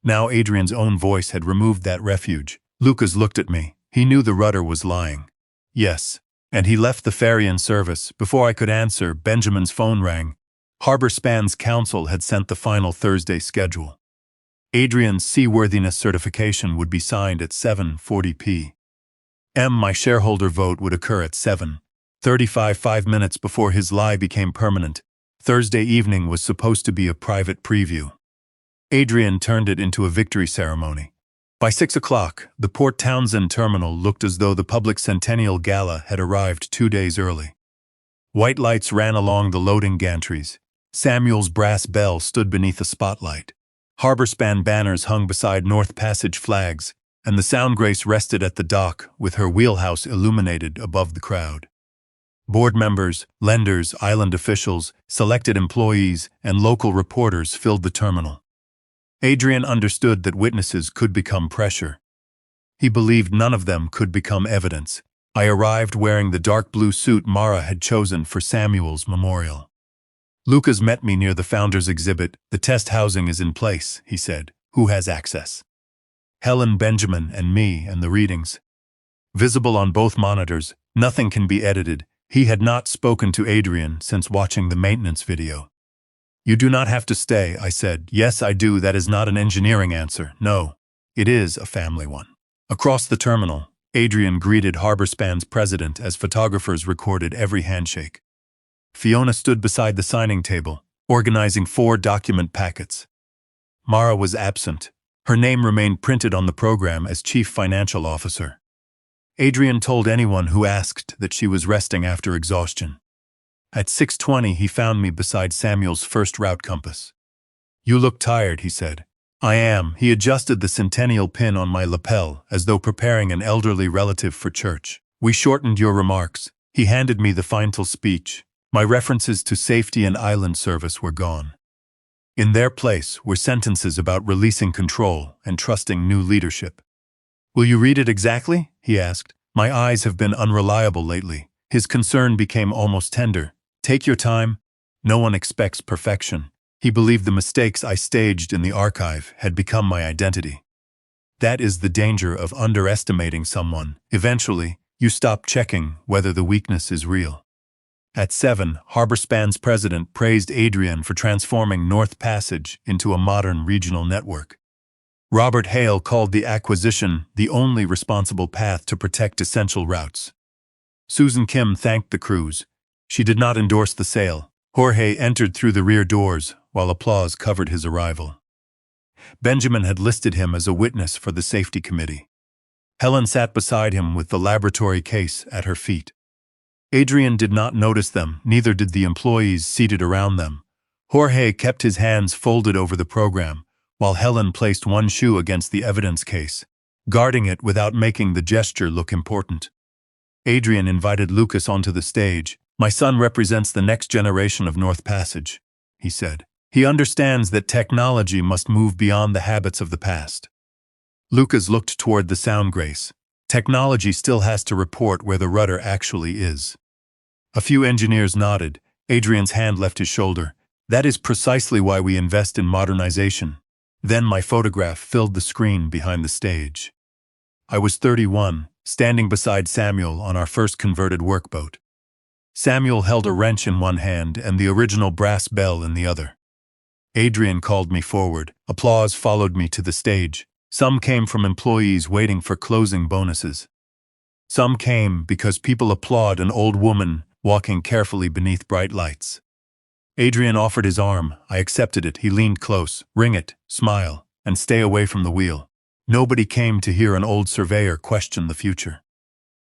Now Adrian's own voice had removed that refuge. Lucas looked at me. He knew the rudder was lying. Yes. And he left the ferry in service. Before I could answer, Benjamin's phone rang. Harborspan's council had sent the final Thursday schedule. Adrian's seaworthiness certification would be signed at 7:40 p.m. My shareholder vote would occur at 7:35, 5 minutes before his lie became permanent. Thursday evening was supposed to be a private preview. Adrian turned it into a victory ceremony. By 6 o'clock, the Port Townsend terminal looked as though the public centennial gala had arrived 2 days early. White lights ran along the loading gantries. Samuel's brass bell stood beneath a spotlight. Harborspan banners hung beside North Passage flags, and the Sound Grace rested at the dock with her wheelhouse illuminated above the crowd. Board members, lenders, island officials, selected employees, and local reporters filled the terminal. Adrian understood that witnesses could become pressure. He believed none of them could become evidence. I arrived wearing the dark blue suit Mara had chosen for Samuel's memorial. Lucas met me near the founder's exhibit. The test housing is in place, he said. Who has access? Helen, Benjamin, and me, and the readings. Visible on both monitors, nothing can be edited. He had not spoken to Adrian since watching the maintenance video. You do not have to stay, I said. Yes, I do. That is not an engineering answer. No, it is a family one. Across the terminal, Adrian greeted Harborspan's president as photographers recorded every handshake. Fiona stood beside the signing table, organizing 4 document packets. Mara was absent. Her name remained printed on the program as chief financial officer. Adrian told anyone who asked that she was resting after exhaustion. At 6:20, he found me beside Samuel's first route compass. You look tired, he said. I am. He adjusted the centennial pin on my lapel as though preparing an elderly relative for church. We shortened your remarks. He handed me the final speech. My references to safety and island service were gone. In their place were sentences about releasing control and trusting new leadership. Will you read it exactly? He asked. My eyes have been unreliable lately. His concern became almost tender. Take your time. No one expects perfection. He believed the mistakes I staged in the archive had become my identity. That is the danger of underestimating someone. Eventually, you stop checking whether the weakness is real. At 7, Harborspan's president praised Adrian for transforming North Passage into a modern regional network. Robert Hale called the acquisition the only responsible path to protect essential routes. Susan Kim thanked the crews. She did not endorse the sale. Jorge entered through the rear doors, while applause covered his arrival. Benjamin had listed him as a witness for the safety committee. Helen sat beside him with the laboratory case at her feet. Adrian did not notice them, neither did the employees seated around them. Jorge kept his hands folded over the program, while Helen placed one shoe against the evidence case, guarding it without making the gesture look important. Adrian invited Lucas onto the stage. My son represents the next generation of North Passage, he said. He understands that technology must move beyond the habits of the past. Lucas looked toward the Sound Grace. Technology still has to report where the rudder actually is. A few engineers nodded. Adrian's hand left his shoulder. That is precisely why we invest in modernization. Then my photograph filled the screen behind the stage. I was 31, standing beside Samuel on our first converted workboat. Samuel held a wrench in one hand and the original brass bell in the other. Adrian called me forward. Applause followed me to the stage. Some came from employees waiting for closing bonuses. Some came because people applaud an old woman walking carefully beneath bright lights. Adrian offered his arm. I accepted it. He leaned close. Ring it, smile, and stay away from the wheel. Nobody came to hear an old surveyor question the future.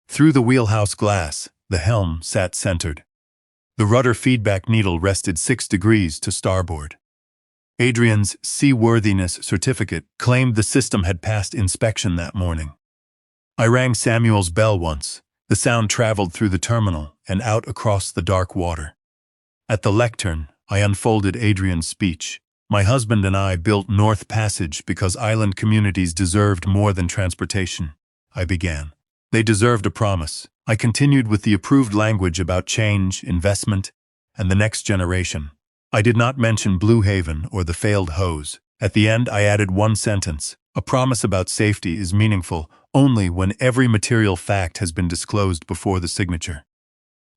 Through the wheelhouse glass, the helm sat centered. The rudder feedback needle rested 6 degrees to starboard. Adrian's seaworthiness certificate claimed the system had passed inspection that morning. I rang Samuel's bell once. The sound traveled through the terminal and out across the dark water. At the lectern, I unfolded Adrian's speech. My husband and I built North Passage because island communities deserved more than transportation, I began. They deserved a promise. I continued with the approved language about change, investment, and the next generation. I did not mention Blue Haven or the failed hose. At the end, I added one sentence. A promise about safety is meaningful only when every material fact has been disclosed before the signature.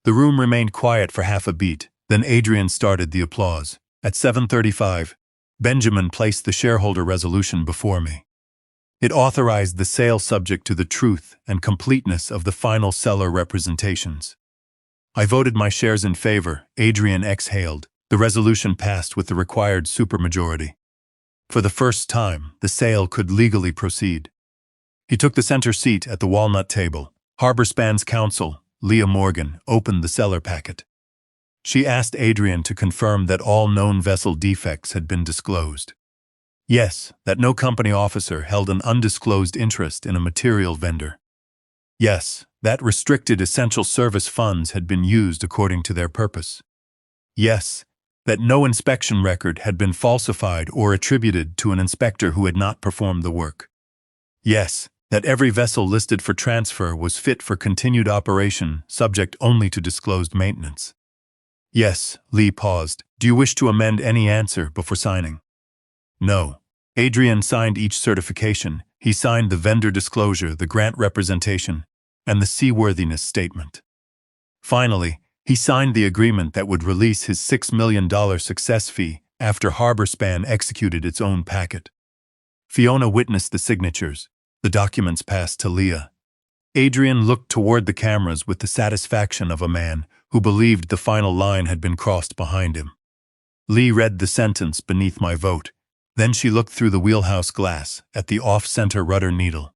The room remained quiet for half a beat. Then Adrian started the applause. At 7:35, Benjamin placed the shareholder resolution before me. It authorized the sale subject to the truth and completeness of the final seller representations. I voted my shares in favor. Adrian exhaled. The resolution passed with the required supermajority. For the first time, the sale could legally proceed. He took the center seat at the walnut table. Harborspan's counsel, Leah Morgan, opened the seller packet. She asked Adrian to confirm that all known vessel defects had been disclosed. Yes, that no company officer held an undisclosed interest in a material vendor. Yes, that restricted essential service funds had been used according to their purpose. Yes, that no inspection record had been falsified or attributed to an inspector who had not performed the work. Yes, that every vessel listed for transfer was fit for continued operation, subject only to disclosed maintenance. Yes, Lee paused. Do you wish to amend any answer before signing? No. Adrian signed each certification. He signed the vendor disclosure, the grant representation, and the seaworthiness statement. Finally, he signed the agreement that would release his $6 million success fee after Harborspan executed its own packet. Fiona witnessed the signatures. The documents passed to Leah. Adrian looked toward the cameras with the satisfaction of a man who believed the final line had been crossed behind him. Lee read the sentence beneath my vote. Then she looked through the wheelhouse glass at the off-center rudder needle.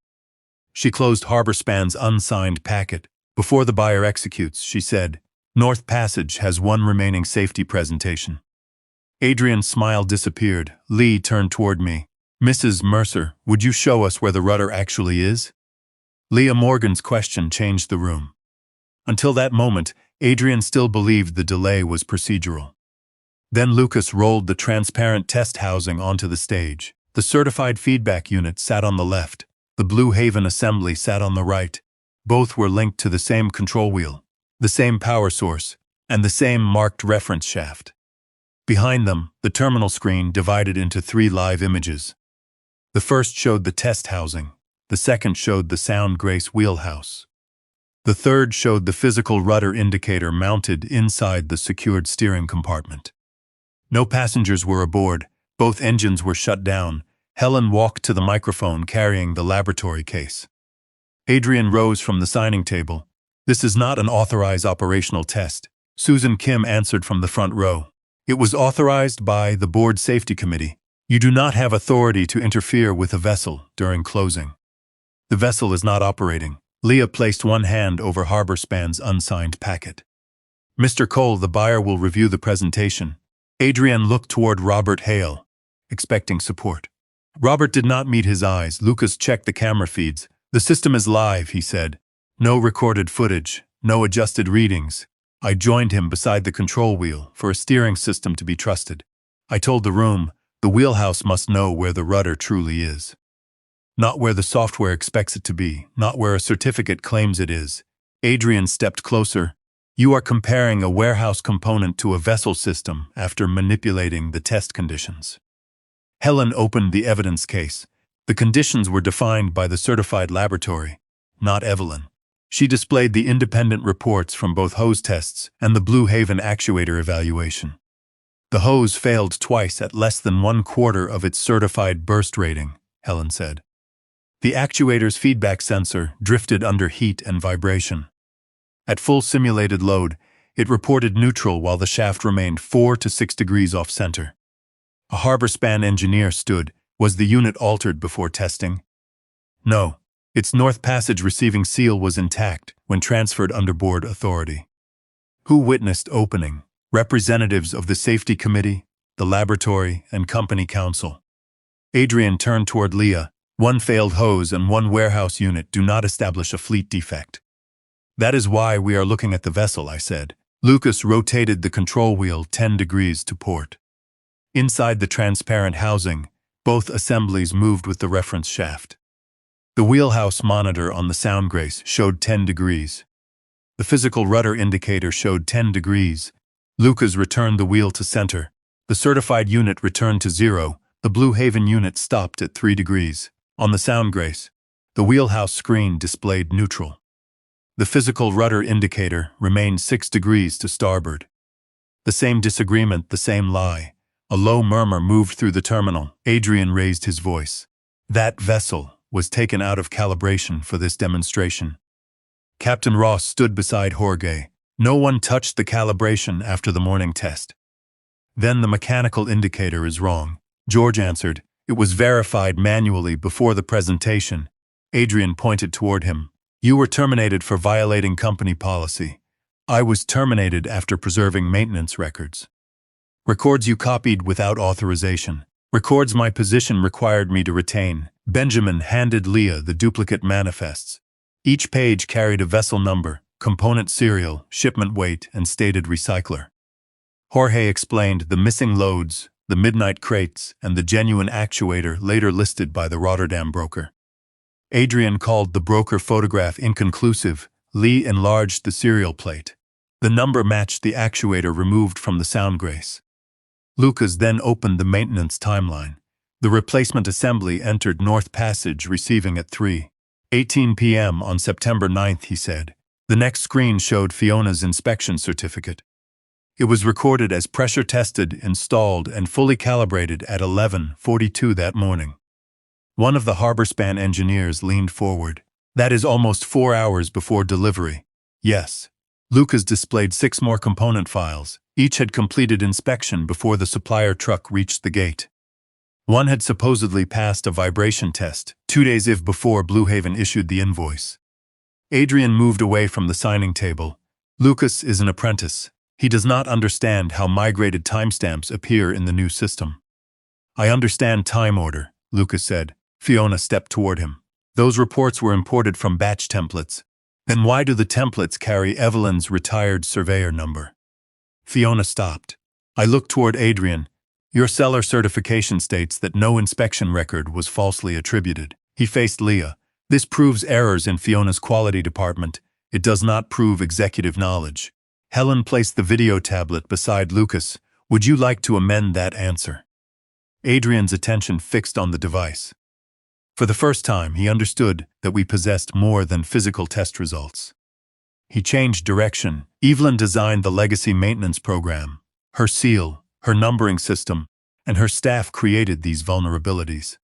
She closed Harborspan's unsigned packet. Before the buyer executes, she said, North Passage has one remaining safety presentation. Adrian's smile disappeared. Lee turned toward me. Mrs. Mercer, would you show us where the rudder actually is? Leah Morgan's question changed the room. Until that moment, Adrian still believed the delay was procedural. Then Lucas rolled the transparent test housing onto the stage. The certified feedback unit sat on the left. The Blue Haven assembly sat on the right. Both were linked to the same control wheel, the same power source, and the same marked reference shaft. Behind them, the terminal screen divided into 3 live images. The first showed the test housing. The second showed the sound grace wheelhouse. The third showed the physical rudder indicator mounted inside the secured steering compartment. No passengers were aboard. Both engines were shut down. Helen walked to the microphone carrying the laboratory case. Adrian rose from the signing table. This is not an authorized operational test. Susan Kim answered from the front row. It was authorized by the Board Safety Committee. You do not have authority to interfere with a vessel during closing. The vessel is not operating. Leah placed one hand over Harborspan's unsigned packet. Mr. Cole, the buyer, will review the presentation. Adrian looked toward Robert Hale, expecting support. Robert did not meet his eyes. Lucas checked the camera feeds. The system is live, he said. No recorded footage, no adjusted readings. I joined him beside the control wheel for a steering system to be trusted. I told the room, the wheelhouse must know where the rudder truly is. Not where the software expects it to be, not where a certificate claims it is. Adrian stepped closer. You are comparing a warehouse component to a vessel system after manipulating the test conditions. Helen opened the evidence case. The conditions were defined by the certified laboratory, not Evelyn. She displayed the independent reports from both hose tests and the Blue Haven actuator evaluation. The hose failed twice at less than 1/4 of its certified burst rating, Helen said. The actuator's feedback sensor drifted under heat and vibration. At full simulated load, it reported neutral while the shaft remained 4 to 6 degrees off-center. A Harborspan engineer stood. Was the unit altered before testing? No. Its North Passage receiving seal was intact when transferred under board authority. Who witnessed opening? Representatives of the safety committee, the laboratory, and company council. Adrian turned toward Leah. One failed hose and one warehouse unit do not establish a fleet defect. That is why we are looking at the vessel, I said. Lucas rotated the control wheel 10 degrees to port. Inside the transparent housing, both assemblies moved with the reference shaft. The wheelhouse monitor on the sound brace showed 10 degrees. The physical rudder indicator showed 10 degrees. Lucas returned the wheel to center. The certified unit returned to 0. The Blue Haven unit stopped at 3 degrees. On the sound brace, the wheelhouse screen displayed neutral. The physical rudder indicator remained 6 degrees to starboard. The same disagreement, the same lie. A low murmur moved through the terminal. Adrian raised his voice. That vessel was taken out of calibration for this demonstration. Captain Ross stood beside Jorge. No one touched the calibration after the morning test. Then the mechanical indicator is wrong. George answered. It was verified manually before the presentation. Adrian pointed toward him. You were terminated for violating company policy. I was terminated after preserving maintenance records. Records you copied without authorization. Records my position required me to retain. Benjamin handed Leah the duplicate manifests. Each page carried a vessel number, component serial, shipment weight, and stated recycler. Jorge explained the missing loads, the midnight crates, and the genuine actuator later listed by the Rotterdam broker. Adrian called the broker photograph inconclusive. Lee enlarged the serial plate. The number matched the actuator removed from the sound brace. Lucas then opened the maintenance timeline. The replacement assembly entered North Passage, receiving at 3:18 p.m. on September 9th, he said. The next screen showed Fiona's inspection certificate. It was recorded as pressure tested, installed, and fully calibrated at 11:42 that morning. One of the harbor span engineers leaned forward. That is almost 4 hours before delivery. Yes. Lucas displayed 6 more component files. Each had completed inspection before the supplier truck reached the gate. One had supposedly passed a vibration test, 2 days before Blue Haven issued the invoice. Adrian moved away from the signing table. Lucas is an apprentice. He does not understand how migrated timestamps appear in the new system. I understand time order, Lucas said. Fiona stepped toward him. Those reports were imported from batch templates. Then why do the templates carry Evelyn's retired surveyor number? Fiona stopped. I looked toward Adrian. Your seller certification states that no inspection record was falsely attributed. He faced Leah. This proves errors in Fiona's quality department. It does not prove executive knowledge. Helen placed the video tablet beside Lucas. Would you like to amend that answer? Adrian's attention fixed on the device. For the first time, he understood that we possessed more than physical test results. He changed direction. Evelyn designed the legacy maintenance program. Her seal, her numbering system, and her staff created these vulnerabilities.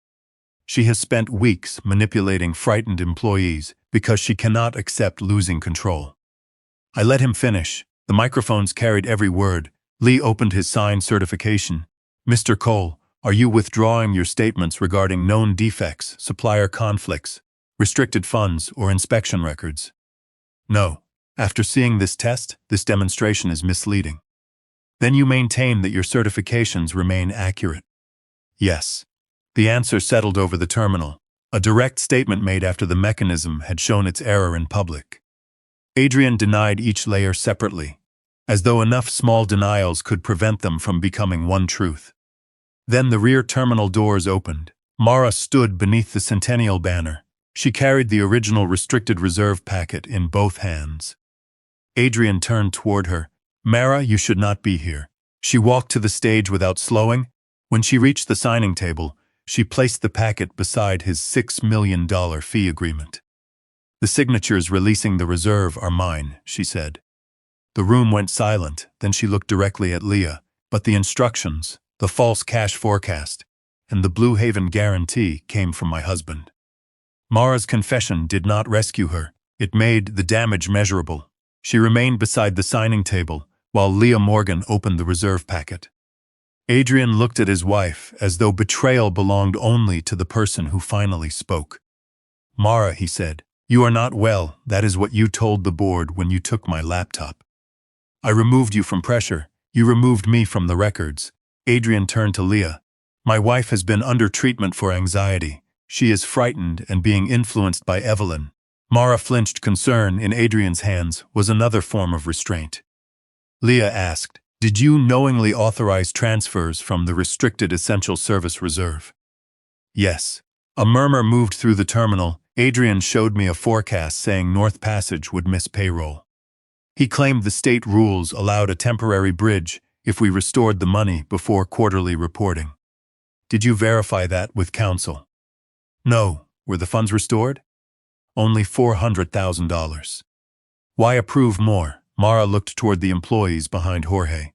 She has spent weeks manipulating frightened employees because she cannot accept losing control. I let him finish. The microphones carried every word. Lee opened his signed certification. Mr. Cole, are you withdrawing your statements regarding known defects, supplier conflicts, restricted funds, or inspection records? No. After seeing this test, this demonstration is misleading. Then you maintain that your certifications remain accurate. Yes. The answer settled over the terminal. A direct statement made after the mechanism had shown its error in public. Adrian denied each layer separately, as though enough small denials could prevent them from becoming one truth. Then the rear terminal doors opened. Mara stood beneath the Centennial banner. She carried the original restricted reserve packet in both hands. Adrian turned toward her. Mara, you should not be here. She walked to the stage without slowing. When she reached the signing table, she placed the packet beside his $6 million fee agreement. The signatures releasing the reserve are mine, she said. The room went silent, then she looked directly at Leah, but the instructions, the false cash forecast, and the Blue Haven guarantee came from my husband. Mara's confession did not rescue her. It made the damage measurable. She remained beside the signing table, while Leah Morgan opened the reserve packet. Adrian looked at his wife as though betrayal belonged only to the person who finally spoke. Mara, he said, you are not well. That is what you told the board when you took my laptop. I removed you from pressure. You removed me from the records. Adrian turned to Leah. My wife has been under treatment for anxiety. She is frightened and being influenced by Evelyn. Mara flinched. Concern in Adrian's hands was another form of restraint. Leah asked, did you knowingly authorize transfers from the restricted essential service reserve? Yes. A murmur moved through the terminal. Adrian showed me a forecast saying North Passage would miss payroll. He claimed the state rules allowed a temporary bridge if we restored the money before quarterly reporting. Did you verify that with counsel? No. Were the funds restored? Only $400,000. Why approve more? Mara looked toward the employees behind Jorge.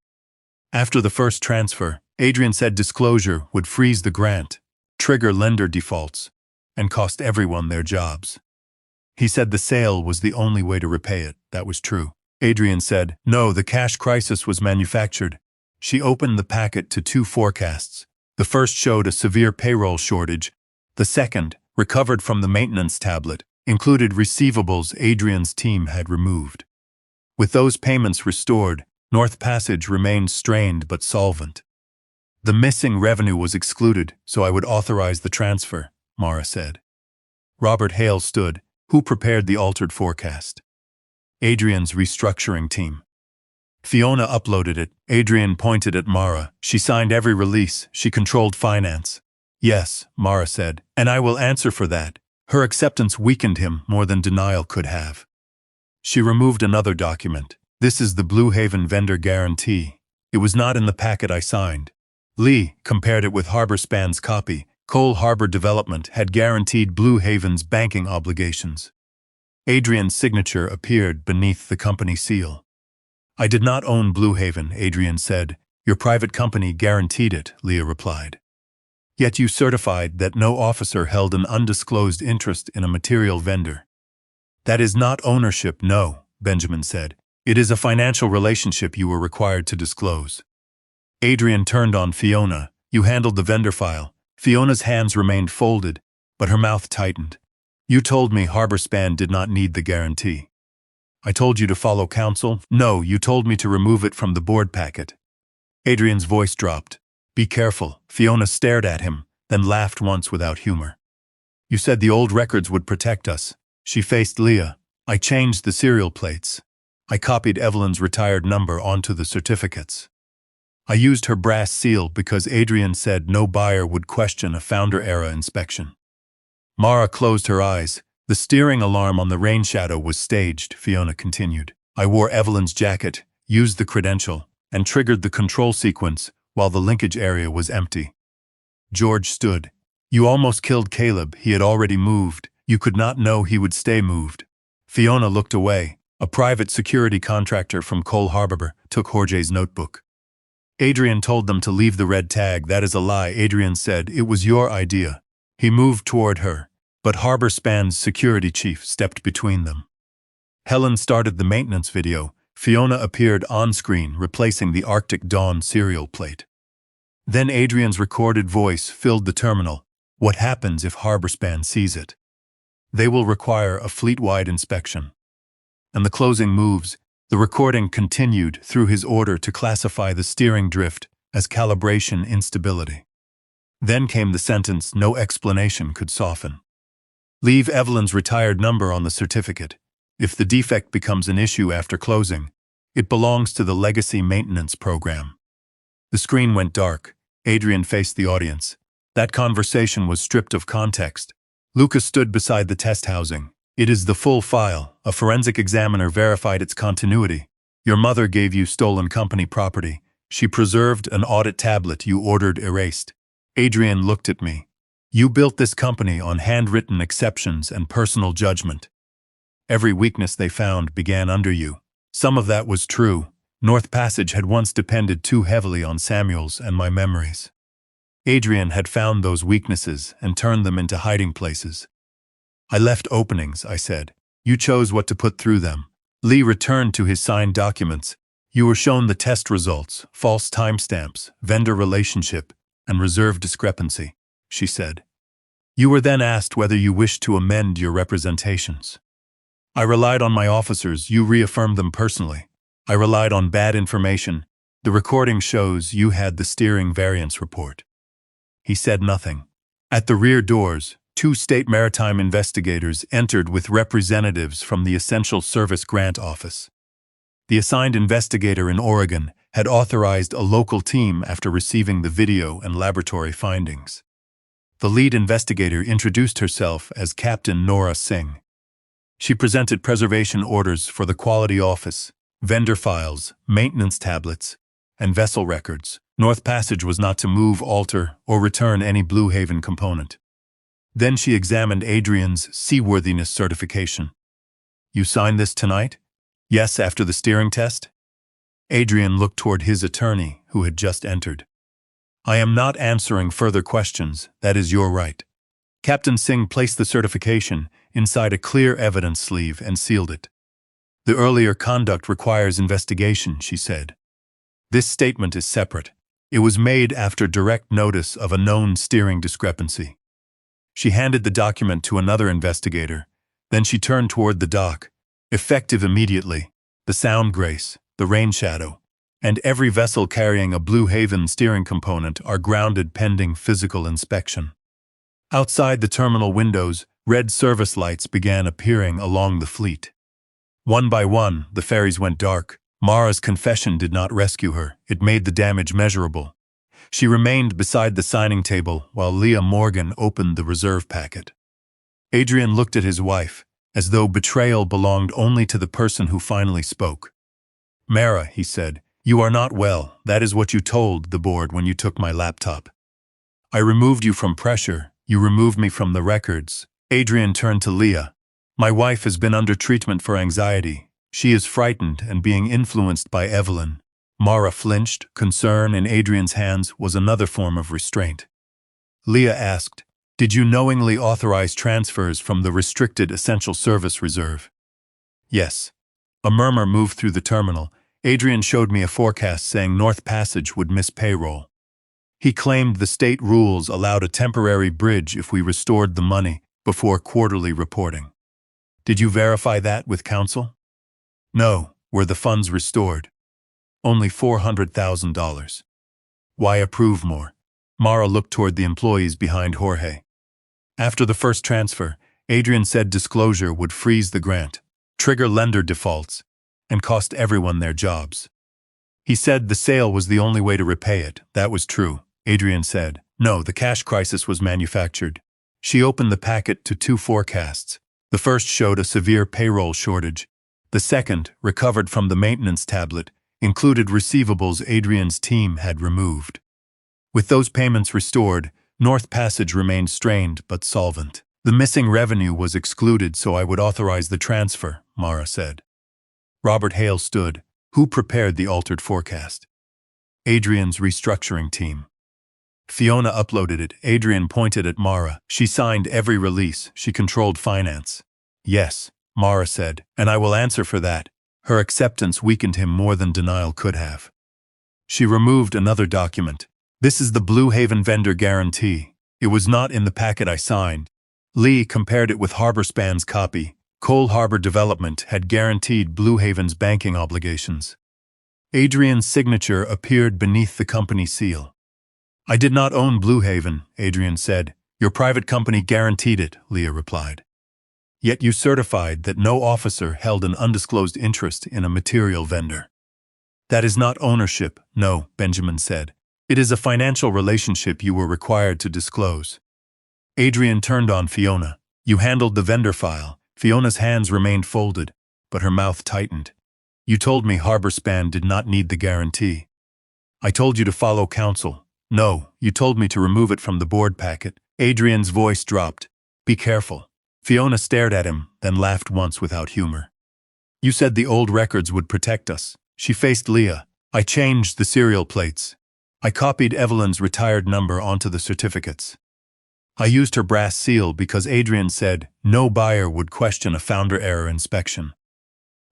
After the first transfer, Adrian said disclosure would freeze the grant, trigger lender defaults, and cost everyone their jobs. He said the sale was the only way to repay it. That was true. Adrian said, no, the cash crisis was manufactured. She opened the packet to two forecasts. The first showed a severe payroll shortage. The second, recovered from the maintenance tablet, included receivables Adrian's team had removed. With those payments restored, North Passage remained strained but solvent. The missing revenue was excluded, so I would authorize the transfer, Mara said. Robert Hale stood. Who prepared the altered forecast? Adrian's restructuring team. Fiona uploaded it. Adrian pointed at Mara. She signed every release. She controlled finance. Yes, Mara said, and I will answer for that. Her acceptance weakened him more than denial could have. She removed another document. This is the Blue Haven vendor guarantee. It was not in the packet I signed. Lee compared it with HarborSpan's copy. Cole Harbor Development had guaranteed Blue Haven's banking obligations. Adrian's signature appeared beneath the company seal. I did not own Blue Haven, Adrian said. Your private company guaranteed it, Leah replied. Yet you certified that no officer held an undisclosed interest in a material vendor. That is not ownership, no, Benjamin said. It is a financial relationship you were required to disclose. Adrian turned on Fiona. You handled the vendor file. Fiona's hands remained folded, but her mouth tightened. You told me HarborSpan did not need the guarantee. I told you to follow counsel? No, you told me to remove it from the board packet. Adrian's voice dropped. Be careful. Fiona stared at him, then laughed once without humor. You said the old records would protect us. She faced Leah. I changed the serial plates. I copied Evelyn's retired number onto the certificates. I used her brass seal because Adrian said no buyer would question a founder-era inspection. Mara closed her eyes. The steering alarm on the rain shadow was staged, Fiona continued. I wore Evelyn's jacket, used the credential, and triggered the control sequence while the linkage area was empty. George stood. You almost killed Caleb. He had already moved. You could not know he would stay moved. Fiona looked away. A private security contractor from Cole Harbor took Jorge's notebook. Adrian told them to leave the red tag. That is a lie, Adrian said. It was your idea. He moved toward her, but HarborSpan's security chief stepped between them. Helen started the maintenance video. Fiona appeared on-screen, replacing the Arctic Dawn serial plate. Then Adrian's recorded voice filled the terminal. What happens if HarborSpan sees it? They will require a fleet-wide inspection. And the closing moves, the recording continued through his order to classify the steering drift as calibration instability. Then came the sentence no explanation could soften. Leave Evelyn's retired number on the certificate. If the defect becomes an issue after closing, it belongs to the legacy maintenance program. The screen went dark. Adrian faced the audience. That conversation was stripped of context. Lucas stood beside the test housing. It is the full file. A forensic examiner verified its continuity. Your mother gave you stolen company property. She preserved an audit tablet you ordered erased. Adrian looked at me. You built this company on handwritten exceptions and personal judgment. Every weakness they found began under you. Some of that was true. North Passage had once depended too heavily on Samuel's and my memories. Adrian had found those weaknesses and turned them into hiding places. I left openings, I said. You chose what to put through them. Lee returned to his signed documents. You were shown the test results, false timestamps, vendor relationship, and reserve discrepancy, she said. You were then asked whether you wished to amend your representations. I relied on my officers. You reaffirmed them personally. I relied on bad information. The recording shows you had the steering variance report. He said nothing. At the rear doors, 2 state maritime investigators entered with representatives from the Essential Service Grant Office. The assigned investigator in Oregon had authorized a local team after receiving the video and laboratory findings. The lead investigator introduced herself as Captain Nora Singh. She presented preservation orders for the quality office, vendor files, maintenance tablets, and vessel records. North Passage was not to move, alter, or return any Blue Haven component. Then she examined Adrian's seaworthiness certification. You signed this tonight? Yes, after the steering test? Adrian looked toward his attorney, who had just entered. I am not answering further questions. That is your right. Captain Singh placed the certification inside a clear evidence sleeve and sealed it. The earlier conduct requires investigation, she said. This statement is separate. It was made after direct notice of a known steering discrepancy. She handed the document to another investigator. Then she turned toward the dock. Effective immediately, the Sound Grace, the Rain Shadow, and every vessel carrying a Blue Haven steering component are grounded pending physical inspection. Outside the terminal windows, red service lights began appearing along the fleet. One by one, the ferries went dark. Mara's confession did not rescue her. It made the damage measurable. She remained beside the signing table while Leah Morgan opened the reserve packet. Adrian looked at his wife, as though betrayal belonged only to the person who finally spoke. Mara, he said, you are not well. That is what you told the board when you took my laptop. I removed you from pressure. You removed me from the records. Adrian turned to Leah. My wife has been under treatment for anxiety. She is frightened and being influenced by Evelyn. Mara flinched. Concern in Adrian's hands was another form of restraint. Leah asked, did you knowingly authorize transfers from the restricted Essential Service Reserve? Yes. A murmur moved through the terminal. Adrian showed me a forecast saying North Passage would miss payroll. He claimed the state rules allowed a temporary bridge if we restored the money before quarterly reporting. Did you verify that with counsel? No. Were the funds restored? Only $400,000. Why approve more? Mara looked toward the employees behind Jorge. After the first transfer, Adrian said disclosure would freeze the grant, trigger lender defaults, and cost everyone their jobs. He said the sale was the only way to repay it. That was true. Adrian said, no, the cash crisis was manufactured. She opened the packet to 2 forecasts. The first showed a severe payroll shortage. The second, recovered from the maintenance tablet, included receivables Adrian's team had removed. With those payments restored, North Passage remained strained but solvent. The missing revenue was excluded, so I would authorize the transfer, Mara said. Robert Hale stood. Who prepared the altered forecast? Adrian's restructuring team. Fiona uploaded it. Adrian pointed at Mara. She signed every release. She controlled finance. Yes, Mara said, and I will answer for that. Her acceptance weakened him more than denial could have. She removed another document. This is the Blue Haven vendor guarantee. It was not in the packet I signed. Lee compared it with HarborSpan's copy. Cole Harbor Development had guaranteed Blue Haven's banking obligations. Adrian's signature appeared beneath the company seal. I did not own Blue Haven, Adrian said. Your private company guaranteed it, Leah replied. Yet you certified that no officer held an undisclosed interest in a material vendor. That is not ownership, no, Benjamin said. It is a financial relationship you were required to disclose. Adrian turned on Fiona. You handled the vendor file. Fiona's hands remained folded, but her mouth tightened. You told me HarborSpan did not need the guarantee. I told you to follow counsel. No, you told me to remove it from the board packet. Adrian's voice dropped. Be careful. Fiona stared at him, then laughed once without humor. You said the old records would protect us. She faced Leah. I changed the serial plates. I copied Evelyn's retired number onto the certificates. I used her brass seal because Adrian said no buyer would question a founder error inspection.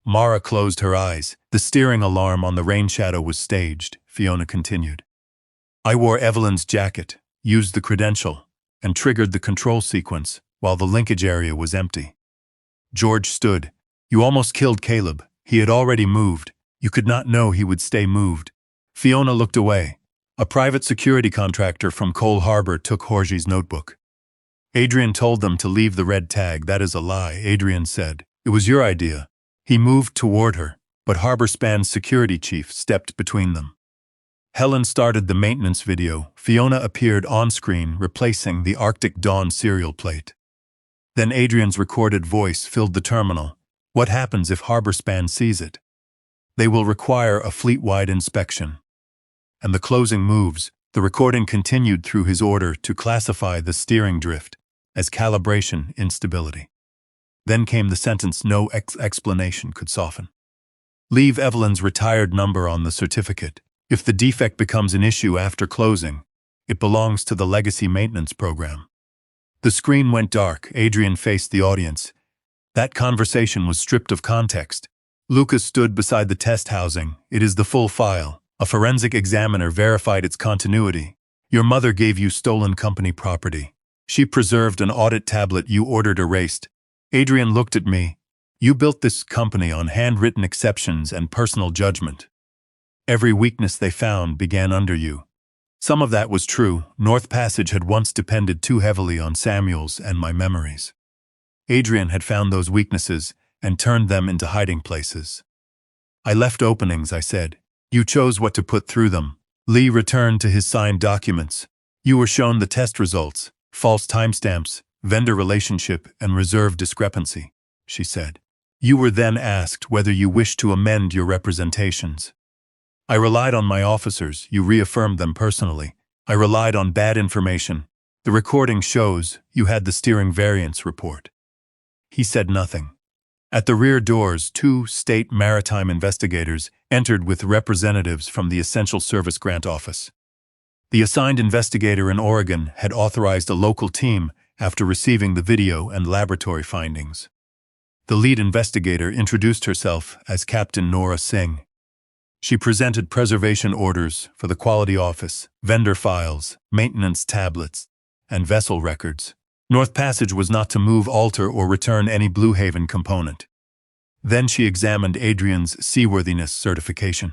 Mara closed her eyes. The steering alarm on the Rain Shadow was staged, Fiona continued. I wore Evelyn's jacket, used the credential, and triggered the control sequence while the linkage area was empty. George stood. You almost killed Caleb. He had already moved. You could not know he would stay moved. Fiona looked away. A private security contractor from Cole Harbor took Jorge's notebook. Adrian told them to leave the red tag. That is a lie, Adrian said. It was your idea. He moved toward her, but Harbor Span's security chief stepped between them. Helen started the maintenance video. Fiona appeared on-screen, replacing the Arctic Dawn serial plate. Then Adrian's recorded voice filled the terminal. What happens if Harbor Span sees it? They will require a fleet-wide inspection. And the closing moves, the recording continued through his order to classify the steering drift as calibration instability. Then came the sentence no explanation could soften. Leave Evelyn's retired number on the certificate. If the defect becomes an issue after closing, it belongs to the legacy maintenance program. The screen went dark. Adrian faced the audience. That conversation was stripped of context. Lucas stood beside the test housing. It is the full file. A forensic examiner verified its continuity. Your mother gave you stolen company property. She preserved an audit tablet you ordered erased. Adrian looked at me. You built this company on handwritten exceptions and personal judgment. Every weakness they found began under you. Some of that was true. North Passage had once depended too heavily on Samuel's and my memories. Adrian had found those weaknesses and turned them into hiding places. I left openings, I said. You chose what to put through them. Lee returned to his signed documents. You were shown the test results, false timestamps, vendor relationship, and reserve discrepancy, she said. You were then asked whether you wished to amend your representations. I relied on my officers. You reaffirmed them personally. I relied on bad information. The recording shows you had the steering variance report. He said nothing. At the rear doors, 2 state maritime investigators entered with representatives from the Essential Service Grant Office. The assigned investigator in Oregon had authorized a local team after receiving the video and laboratory findings. The lead investigator introduced herself as Captain Nora Singh. She presented preservation orders for the quality office, vendor files, maintenance tablets, and vessel records. North Passage was not to move, alter, or return any Blue Haven component. Then she examined Adrian's seaworthiness certification.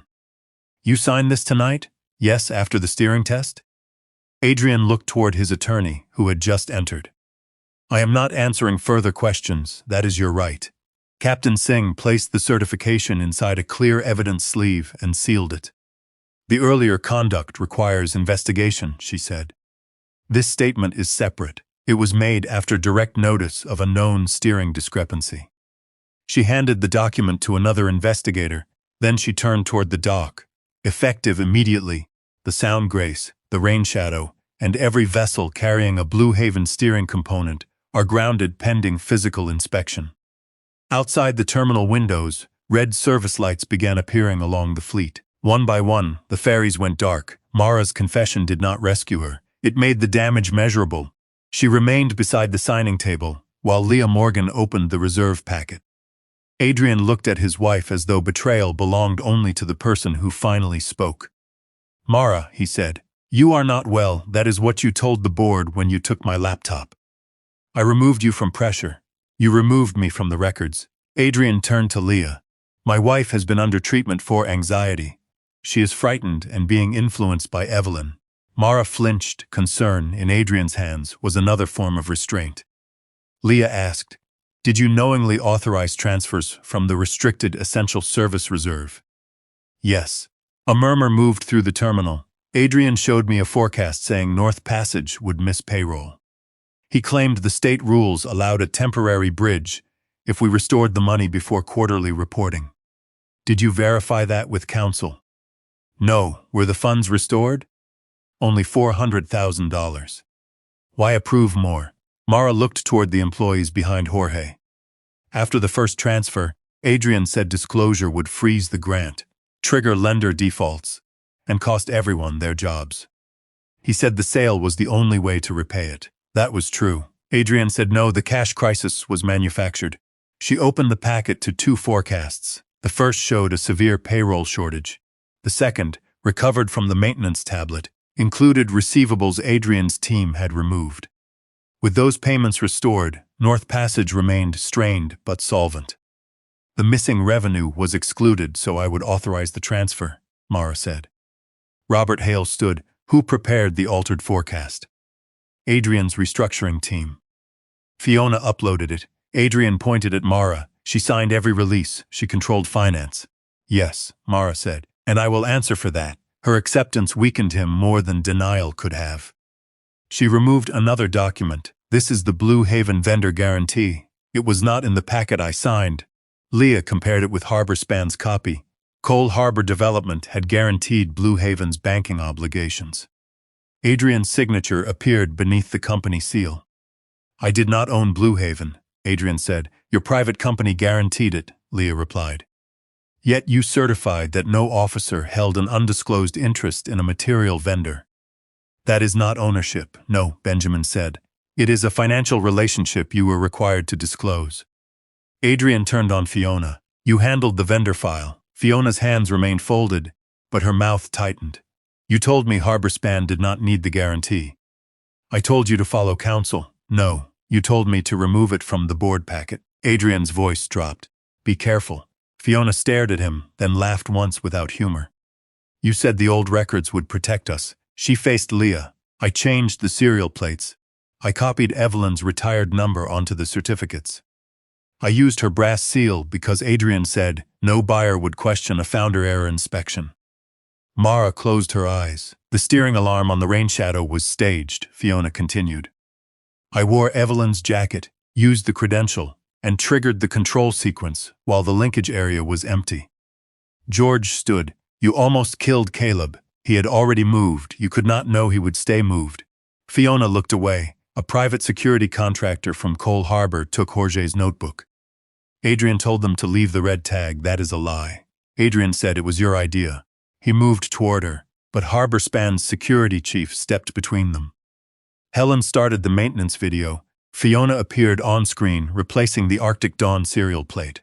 You signed this tonight? Yes, after the steering test? Adrian looked toward his attorney, who had just entered. I am not answering further questions. That is your right. Captain Singh placed the certification inside a clear evidence sleeve and sealed it. The earlier conduct requires investigation, she said. This statement is separate. It was made after direct notice of a known steering discrepancy. She handed the document to another investigator, then she turned toward the dock. Effective immediately, the Sound Grace, the Rain Shadow, and every vessel carrying a Blue Haven steering component are grounded pending physical inspection. Outside the terminal windows, red service lights began appearing along the fleet. One by one, the ferries went dark. Mara's confession did not rescue her. It made the damage measurable. She remained beside the signing table, while Leah Morgan opened the reserve packet. Adrian looked at his wife as though betrayal belonged only to the person who finally spoke. Mara, he said, you are not well. That is what you told the board when you took my laptop. I removed you from pressure. You removed me from the records. Adrian turned to Leah. My wife has been under treatment for anxiety. She is frightened and being influenced by Evelyn. Mara flinched. Concern in Adrian's hands was another form of restraint. Leah asked, did you knowingly authorize transfers from the restricted Essential Service Reserve? Yes. A murmur moved through the terminal. Adrian showed me a forecast saying North Passage would miss payroll. He claimed the state rules allowed a temporary bridge if we restored the money before quarterly reporting. Did you verify that with counsel? No. Were the funds restored? Only $400,000. Why approve more? Mara looked toward the employees behind Jorge. After the first transfer, Adrian said disclosure would freeze the grant, trigger lender defaults, and cost everyone their jobs. He said the sale was the only way to repay it. That was true. Adrian said no, the cash crisis was manufactured. She opened the packet to 2 forecasts. The first showed a severe payroll shortage. The second, recovered from the maintenance tablet, included receivables Adrian's team had removed. With those payments restored, North Passage remained strained but solvent. The missing revenue was excluded, so I would authorize the transfer, Mara said. Robert Hale stood. Who prepared the altered forecast? Adrian's restructuring team. Fiona uploaded it. Adrian pointed at Mara. She signed every release. She controlled finance. Yes, Mara said, and I will answer for that. Her acceptance weakened him more than denial could have. She removed another document. This is the Blue Haven vendor guarantee. It was not in the packet I signed. Leah compared it with HarborSpan's copy. Cole Harbor Development had guaranteed Blue Haven's banking obligations. Adrian's signature appeared beneath the company seal. I did not own Blue Haven, Adrian said. Your private company guaranteed it, Leah replied. Yet you certified that no officer held an undisclosed interest in a material vendor. That is not ownership, no, Benjamin said. It is a financial relationship you were required to disclose. Adrian turned on Fiona. You handled the vendor file. Fiona's hands remained folded, but her mouth tightened. You told me HarborSpan did not need the guarantee. I told you to follow counsel. No, you told me to remove it from the board packet. Adrian's voice dropped. Be careful. Fiona stared at him, then laughed once without humor. You said the old records would protect us. She faced Leah. I changed the serial plates. I copied Evelyn's retired number onto the certificates. I used her brass seal because Adrian said no buyer would question a founder error inspection. Mara closed her eyes. The steering alarm on the rain shadow was staged, Fiona continued. I wore Evelyn's jacket, used the credential, and triggered the control sequence while the linkage area was empty. George stood. You almost killed Caleb. He had already moved. You could not know he would stay moved. Fiona looked away. A private security contractor from Cole Harbor took Jorge's notebook. Adrian told them to leave the red tag. That is a lie. Adrian said it was your idea. He moved toward her, but HarborSpan's security chief stepped between them. Helen started the maintenance video. Fiona appeared on screen, replacing the Arctic Dawn serial plate.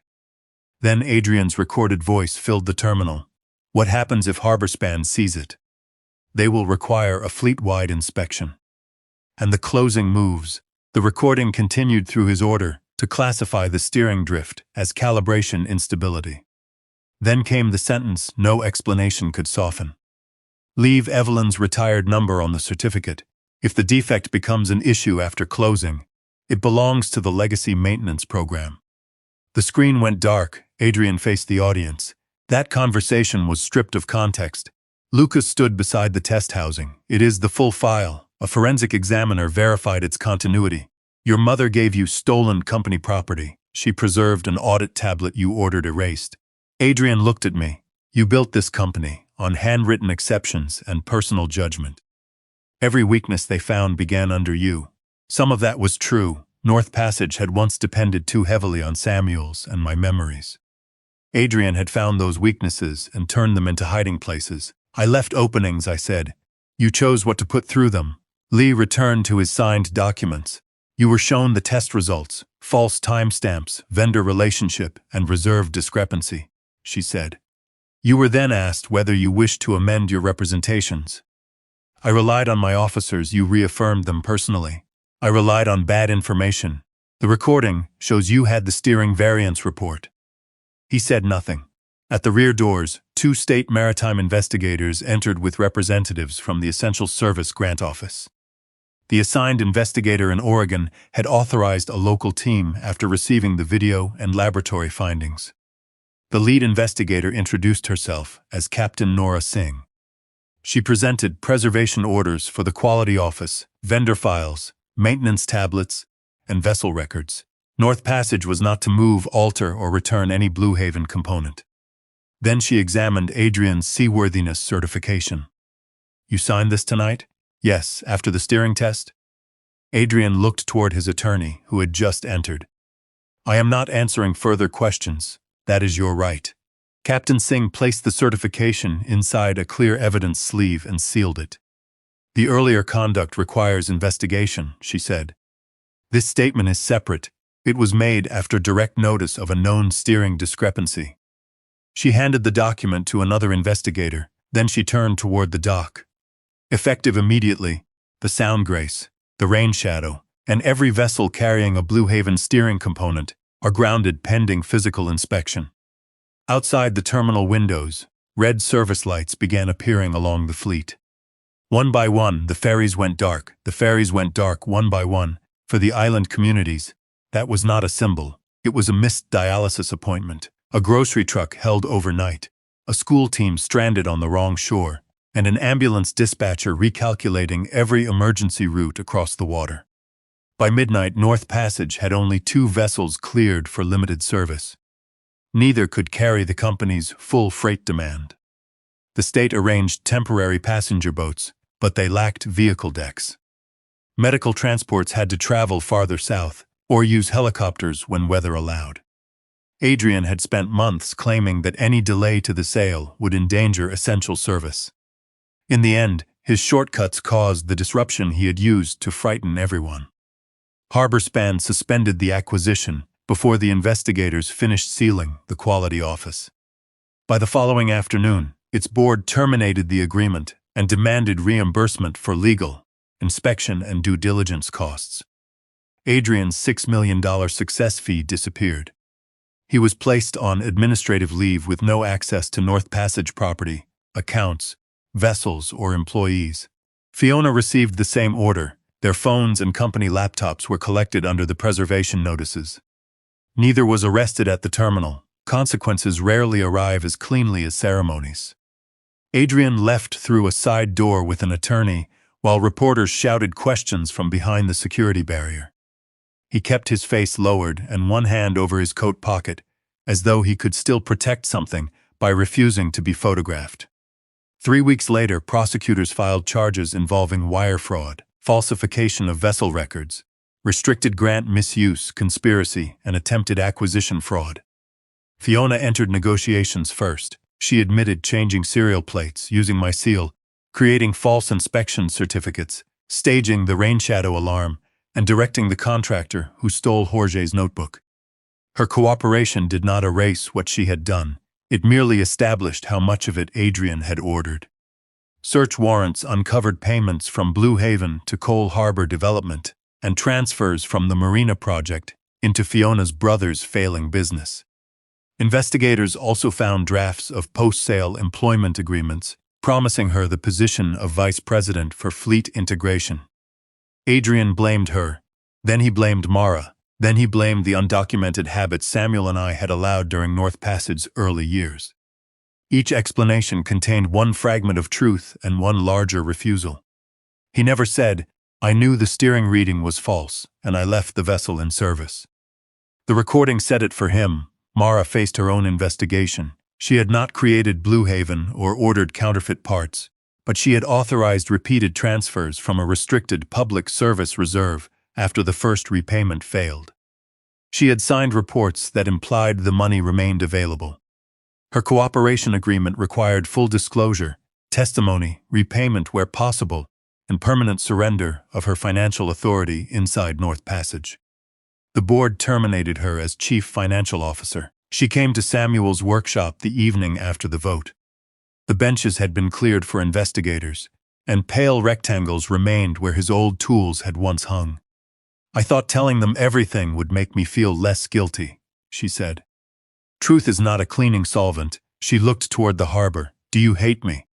Then Adrian's recorded voice filled the terminal. What happens if HarborSpan sees it? They will require a fleet-wide inspection. And the closing moves. The recording continued through his order to classify the steering drift as calibration instability. Then came the sentence no explanation could soften. Leave Evelyn's retired number on the certificate. If the defect becomes an issue after closing, it belongs to the legacy maintenance program. The screen went dark. Adrian faced the audience. That conversation was stripped of context. Lucas stood beside the test housing. It is the full file. A forensic examiner verified its continuity. Your mother gave you stolen company property. She preserved an audit tablet you ordered erased. Adrian looked at me. You built this company on handwritten exceptions and personal judgment. Every weakness they found began under you. Some of that was true. North Passage had once depended too heavily on Samuel's and my memories. Adrian had found those weaknesses and turned them into hiding places. I left openings, I said. You chose what to put through them. Lee returned to his signed documents. You were shown the test results, false timestamps, vendor relationship, and reserve discrepancy, she said. You were then asked whether you wished to amend your representations. I relied on my officers. You reaffirmed them personally. I relied on bad information. The recording shows you had the steering variance report. He said nothing. At the rear doors, 2 state maritime investigators entered with representatives from the Essential Service Grant Office. The assigned investigator in Oregon had authorized a local team after receiving the video and laboratory findings. The lead investigator introduced herself as Captain Nora Singh. She presented preservation orders for the quality office, vendor files, maintenance tablets, and vessel records. North Passage was not to move, alter, or return any Blue Haven component. Then she examined Adrian's seaworthiness certification. You signed this tonight? Yes, after the steering test? Adrian looked toward his attorney, who had just entered. I am not answering further questions. That is your right. Captain Singh placed the certification inside a clear evidence sleeve and sealed it. The earlier conduct requires investigation, she said. This statement is separate. It was made after direct notice of a known steering discrepancy. She handed the document to another investigator, then she turned toward the dock. Effective immediately, the Sound Grace, the Rain Shadow, and every vessel carrying a Blue Haven steering component are grounded pending physical inspection. Outside the terminal windows, red service lights began appearing along the fleet. One by one, the ferries went dark. The ferries went dark one by one. For the island communities, that was not a symbol. It was a missed dialysis appointment, a grocery truck held overnight, a school team stranded on the wrong shore, and an ambulance dispatcher recalculating every emergency route across the water. By midnight, North Passage had only 2 vessels cleared for limited service. Neither could carry the company's full freight demand. The state arranged temporary passenger boats, but they lacked vehicle decks. Medical transports had to travel farther south or use helicopters when weather allowed. Adrian had spent months claiming that any delay to the sale would endanger essential service. In the end, his shortcuts caused the disruption he had used to frighten everyone. HarborSpan suspended the acquisition before the investigators finished sealing the quality office. By the following afternoon, its board terminated the agreement and demanded reimbursement for legal, inspection, and due diligence costs. Adrian's $6 million success fee disappeared. He was placed on administrative leave with no access to North Passage property, accounts, vessels, or employees. Fiona received the same order. Their phones and company laptops were collected under the preservation notices. Neither was arrested at the terminal. Consequences rarely arrive as cleanly as ceremonies. Adrian left through a side door with an attorney, while reporters shouted questions from behind the security barrier. He kept his face lowered and one hand over his coat pocket, as though he could still protect something by refusing to be photographed. 3 weeks later, prosecutors filed charges involving wire fraud, falsification of vessel records, restricted grant misuse, conspiracy, and attempted acquisition fraud. Fiona entered negotiations first. She admitted changing serial plates, using my seal, creating false inspection certificates, staging the rain shadow alarm, and directing the contractor who stole Jorge's notebook. Her cooperation did not erase what she had done. It merely established how much of it Adrian had ordered. Search warrants uncovered payments from Blue Haven to Cole Harbor Development and transfers from the Marina project into Fiona's brother's failing business. Investigators also found drafts of post-sale employment agreements promising her the position of vice president for fleet integration. Adrian blamed her, then he blamed Mara, then he blamed the undocumented habits Samuel and I had allowed during North Passage's early years. Each explanation contained one fragment of truth and one larger refusal. He never said, "I knew the steering reading was false, and I left the vessel in service." The recording said it for him. Mara faced her own investigation. She had not created Blue Haven or ordered counterfeit parts, but she had authorized repeated transfers from a restricted public service reserve after the first repayment failed. She had signed reports that implied the money remained available. Her cooperation agreement required full disclosure, testimony, repayment where possible, and permanent surrender of her financial authority inside North Passage. The board terminated her as chief financial officer. She came to Samuel's workshop the evening after the vote. The benches had been cleared for investigators, and pale rectangles remained where his old tools had once hung. "I thought telling them everything would make me feel less guilty," she said. "Truth is not a cleaning solvent." She looked toward the harbor. "Do you hate me?"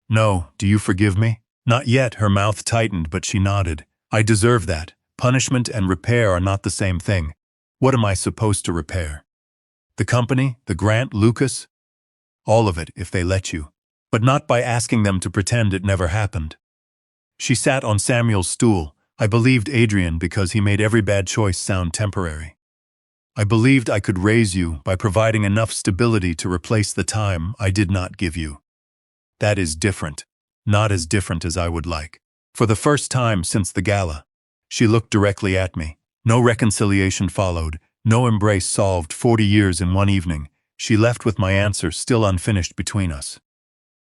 "No. Do you forgive me?" "Not yet." Her mouth tightened, but she nodded. "I deserve that. Punishment and repair are not the same thing. What am I supposed to repair? The company? The grant? Lucas? All of it, if they let you. But not by asking them to pretend it never happened." She sat on Samuel's stool. "I believed Adrian because he made every bad choice sound temporary. I believed I could raise you by providing enough stability to replace the time I did not give you. That is different. Not as different as I would like." For the first time since the gala, she looked directly at me. No reconciliation followed, no embrace solved 40 years in one evening. She left with my answer still unfinished between us.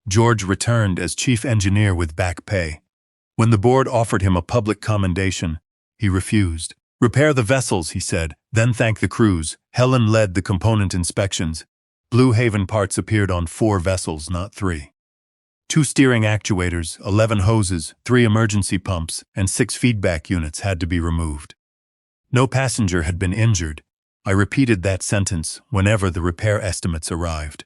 George returned as chief engineer with back pay. When the board offered him a public commendation, he refused. "Repair the vessels," he said, "then thank the crews." Helen led the component inspections. Blue Haven parts appeared on 4 vessels, not 3. 2 steering actuators, 11 hoses, 3 emergency pumps, and 6 feedback units had to be removed. No passenger had been injured, I repeated that sentence whenever the repair estimates arrived.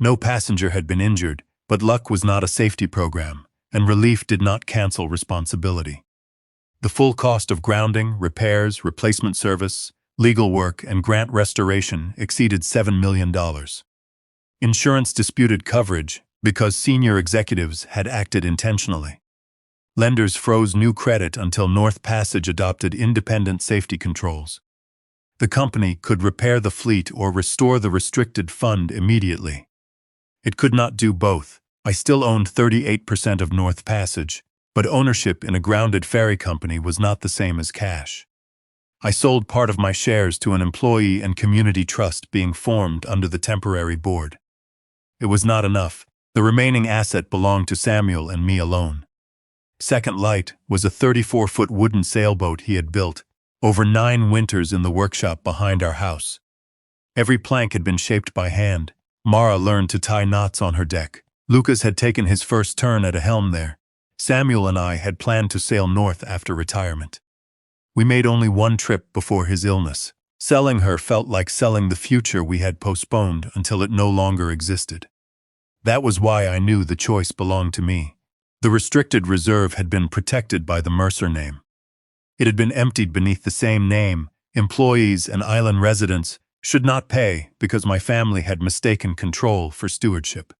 No passenger had been injured, but luck was not a safety program, and relief did not cancel responsibility. The full cost of grounding, repairs, replacement service, legal work, and grant restoration exceeded $7 million. Insurance disputed coverage because senior executives had acted intentionally. Lenders froze new credit until North Passage adopted independent safety controls. The company could repair the fleet or restore the restricted fund immediately. It could not do both. I still owned 38% of North Passage, but ownership in a grounded ferry company was not the same as cash. I sold part of my shares to an employee and community trust being formed under the temporary board. It was not enough. The remaining asset belonged to Samuel and me alone. Second Light was a 34-foot wooden sailboat he had built over 9 winters in the workshop behind our house. Every plank had been shaped by hand. Mara learned to tie knots on her deck. Lucas had taken his first turn at a helm there. Samuel and I had planned to sail north after retirement. We made only one trip before his illness. Selling her felt like selling the future we had postponed until it no longer existed. That was why I knew the choice belonged to me. The restricted reserve had been protected by the Mercer name. It had been emptied beneath the same name. Employees and island residents should not pay because my family had mistaken control for stewardship.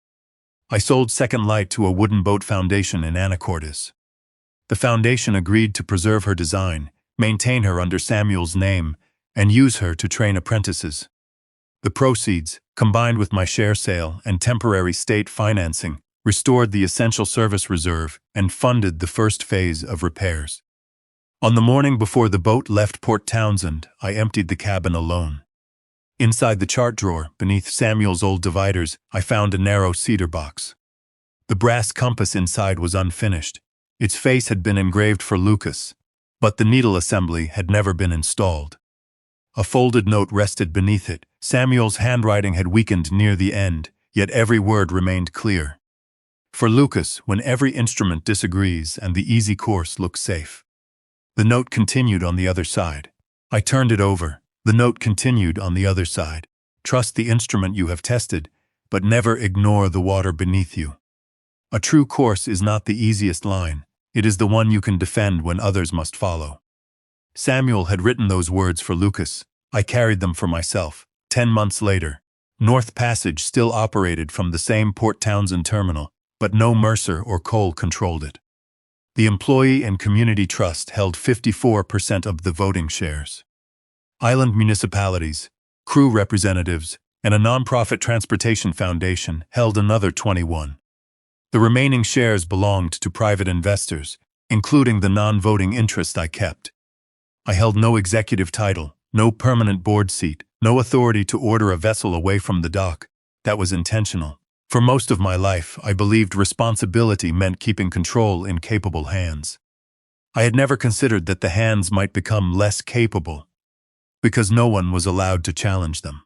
I sold Second Light to a wooden boat foundation in Anacortes. The foundation agreed to preserve her design, maintain her under Samuel's name, and use her to train apprentices. The proceeds, combined with my share sale and temporary state financing, restored the essential service reserve and funded the first phase of repairs. On the morning before the boat left Port Townsend, I emptied the cabin alone. Inside the chart drawer, beneath Samuel's old dividers, I found a narrow cedar box. The brass compass inside was unfinished. Its face had been engraved for Lucas, but the needle assembly had never been installed. A folded note rested beneath it. Samuel's handwriting had weakened near the end, yet every word remained clear. For Lucas, when every instrument disagrees and the easy course looks safe. The note continued on the other side. I turned it over. The note continued on the other side. Trust the instrument you have tested, but never ignore the water beneath you. A true course is not the easiest line. It is the one you can defend when others must follow. Samuel had written those words for Lucas. I carried them for myself. 10 months later, North Passage still operated from the same Port Townsend terminal, but no Mercer or Cole controlled it. The Employee and Community Trust held 54% of the voting shares. Island municipalities, crew representatives, and a nonprofit transportation foundation held another 21. The remaining shares belonged to private investors, including the non-voting interest I kept. I held no executive title, no permanent board seat, no authority to order a vessel away from the dock. That was intentional. For most of my life, I believed responsibility meant keeping control in capable hands. I had never considered that the hands might become less capable, because no one was allowed to challenge them.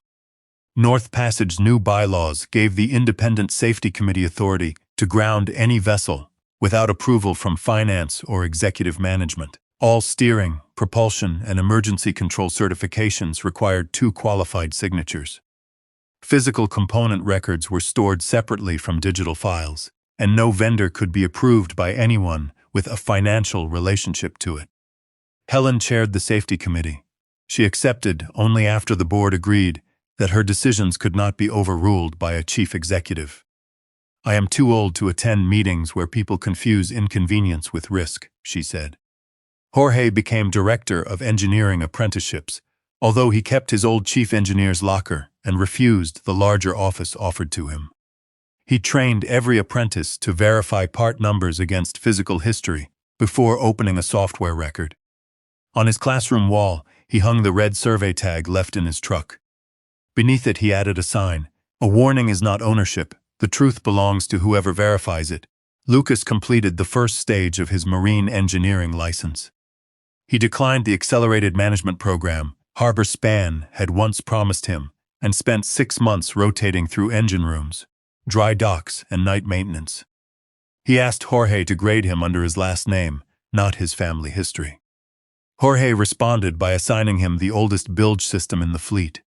North Passage's new bylaws gave the Independent Safety Committee authority to ground any vessel without approval from finance or executive management. All steering, propulsion, and emergency control certifications required 2 qualified signatures. Physical component records were stored separately from digital files, and no vendor could be approved by anyone with a financial relationship to it. Helen chaired the safety committee. She accepted only after the board agreed that her decisions could not be overruled by a chief executive. I am too old to attend meetings where people confuse inconvenience with risk, she said. Jorge became director of engineering apprenticeships, although he kept his old chief engineer's locker and refused the larger office offered to him. He trained every apprentice to verify part numbers against physical history before opening a software record. On his classroom wall, he hung the red survey tag left in his truck. Beneath it, he added a sign: "A warning is not ownership. The truth belongs to whoever verifies it." Lucas completed the first stage of his marine engineering license. He declined the accelerated management program Harbor Span had once promised him, and spent 6 months rotating through engine rooms, dry docks, and night maintenance. He asked Jorge to grade him under his last name, not his family history. Jorge responded by assigning him the oldest bilge system in the fleet.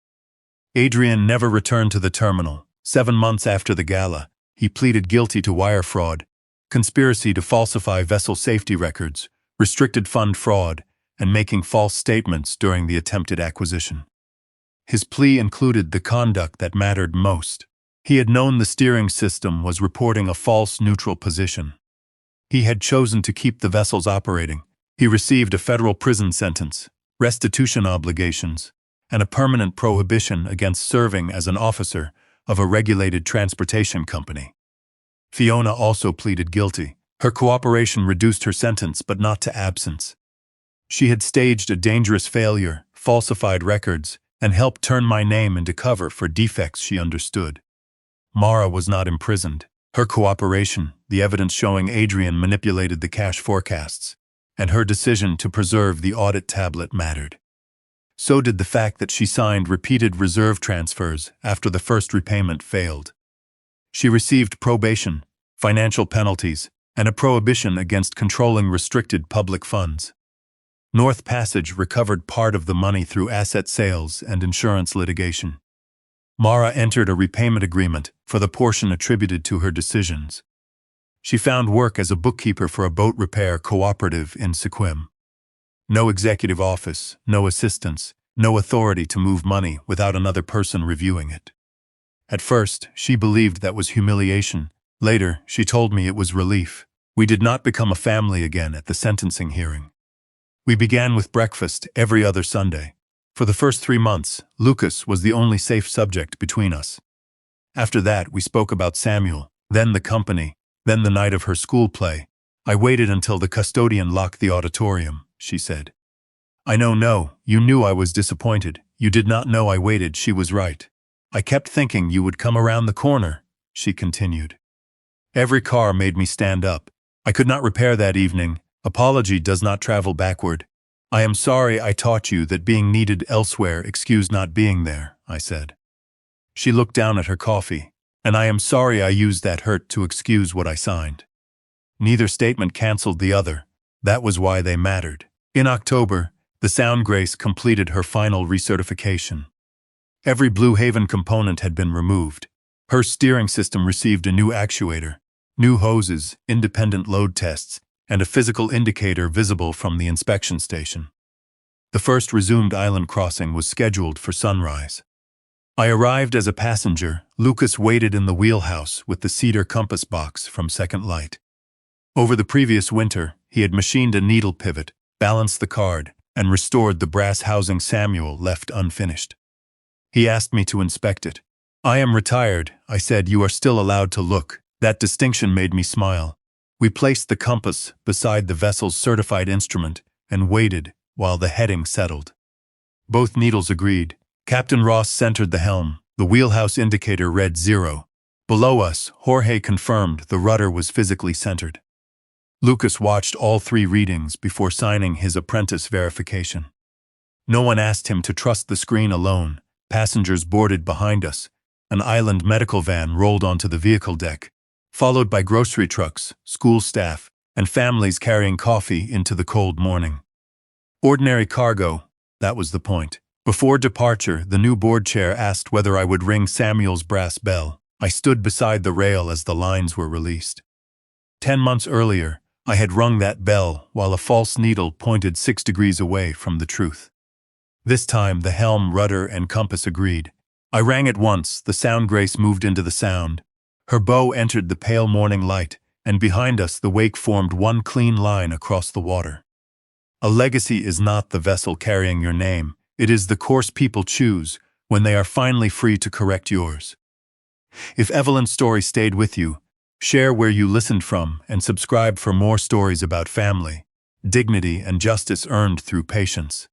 Adrian never returned to the terminal. 7 months after the gala, he pleaded guilty to wire fraud, conspiracy to falsify vessel safety records, restricted fund fraud, and making false statements during the attempted acquisition. His plea included the conduct that mattered most. He had known the steering system was reporting a false neutral position. He had chosen to keep the vessels operating. He received a federal prison sentence, restitution obligations, and a permanent prohibition against serving as an officer of a regulated transportation company. Fiona also pleaded guilty. Her cooperation reduced her sentence, but not to absence. She had staged a dangerous failure, falsified records, and helped turn my name into cover for defects she understood. Mara was not imprisoned. Her cooperation, the evidence showing Adrian manipulated the cash forecasts, and her decision to preserve the audit tablet mattered. So did the fact that she signed repeated reserve transfers after the first repayment failed. She received probation, financial penalties, and a prohibition against controlling restricted public funds. North Passage recovered part of the money through asset sales and insurance litigation. Mara entered a repayment agreement for the portion attributed to her decisions. She found work as a bookkeeper for a boat repair cooperative in Sequim. No executive office, no assistants, no authority to move money without another person reviewing it. At first, she believed that was humiliation. Later, she told me it was relief. We did not become a family again at the sentencing hearing. We began with breakfast every other Sunday. For the first 3 months, Lucas was the only safe subject between us. After that, we spoke about Samuel, then the company, then the night of her school play. I waited until the custodian locked the auditorium, she said. No, you knew I was disappointed. You did not know I waited. She was right. I kept thinking you would come around the corner, she continued. Every car made me stand up. I could not repair that evening. Apology does not travel backward. I am sorry I taught you that being needed elsewhere excused not being there, I said. She looked down at her coffee, and I am sorry I used that hurt to excuse what I signed. Neither statement canceled the other. That was why they mattered. In October, the Sound Grace completed her final recertification. Every Blue Haven component had been removed. Her steering system received a new actuator, new hoses, independent load tests, and a physical indicator visible from the inspection station. The first resumed island crossing was scheduled for sunrise. I arrived as a passenger. Lucas waited in the wheelhouse with the cedar compass box from Second Light. Over the previous winter, he had machined a needle pivot, balanced the card, and restored the brass housing Samuel left unfinished. He asked me to inspect it. I am retired, I said. You are still allowed to look. That distinction made me smile. We placed the compass beside the vessel's certified instrument and waited while the heading settled. Both needles agreed. Captain Ross centered the helm. The wheelhouse indicator read 0. Below us, Jorge confirmed the rudder was physically centered. Lucas watched all 3 readings before signing his apprentice verification. No one asked him to trust the screen alone. Passengers boarded behind us. An island medical van rolled onto the vehicle deck, followed by grocery trucks, school staff, and families carrying coffee into the cold morning. Ordinary cargo, that was the point. Before departure, the new board chair asked whether I would ring Samuel's brass bell. I stood beside the rail as the lines were released. 10 months earlier, I had rung that bell while a false needle pointed 6 degrees away from the truth. This time, the helm, rudder, and compass agreed. I rang at once. The Sound Grace moved into the Sound. Her bow entered the pale morning light, and behind us the wake formed one clean line across the water. A legacy is not the vessel carrying your name. It is the course people choose when they are finally free to correct yours. If Evelyn's story stayed with you, share where you listened from and subscribe for more stories about family, dignity, and justice earned through patience.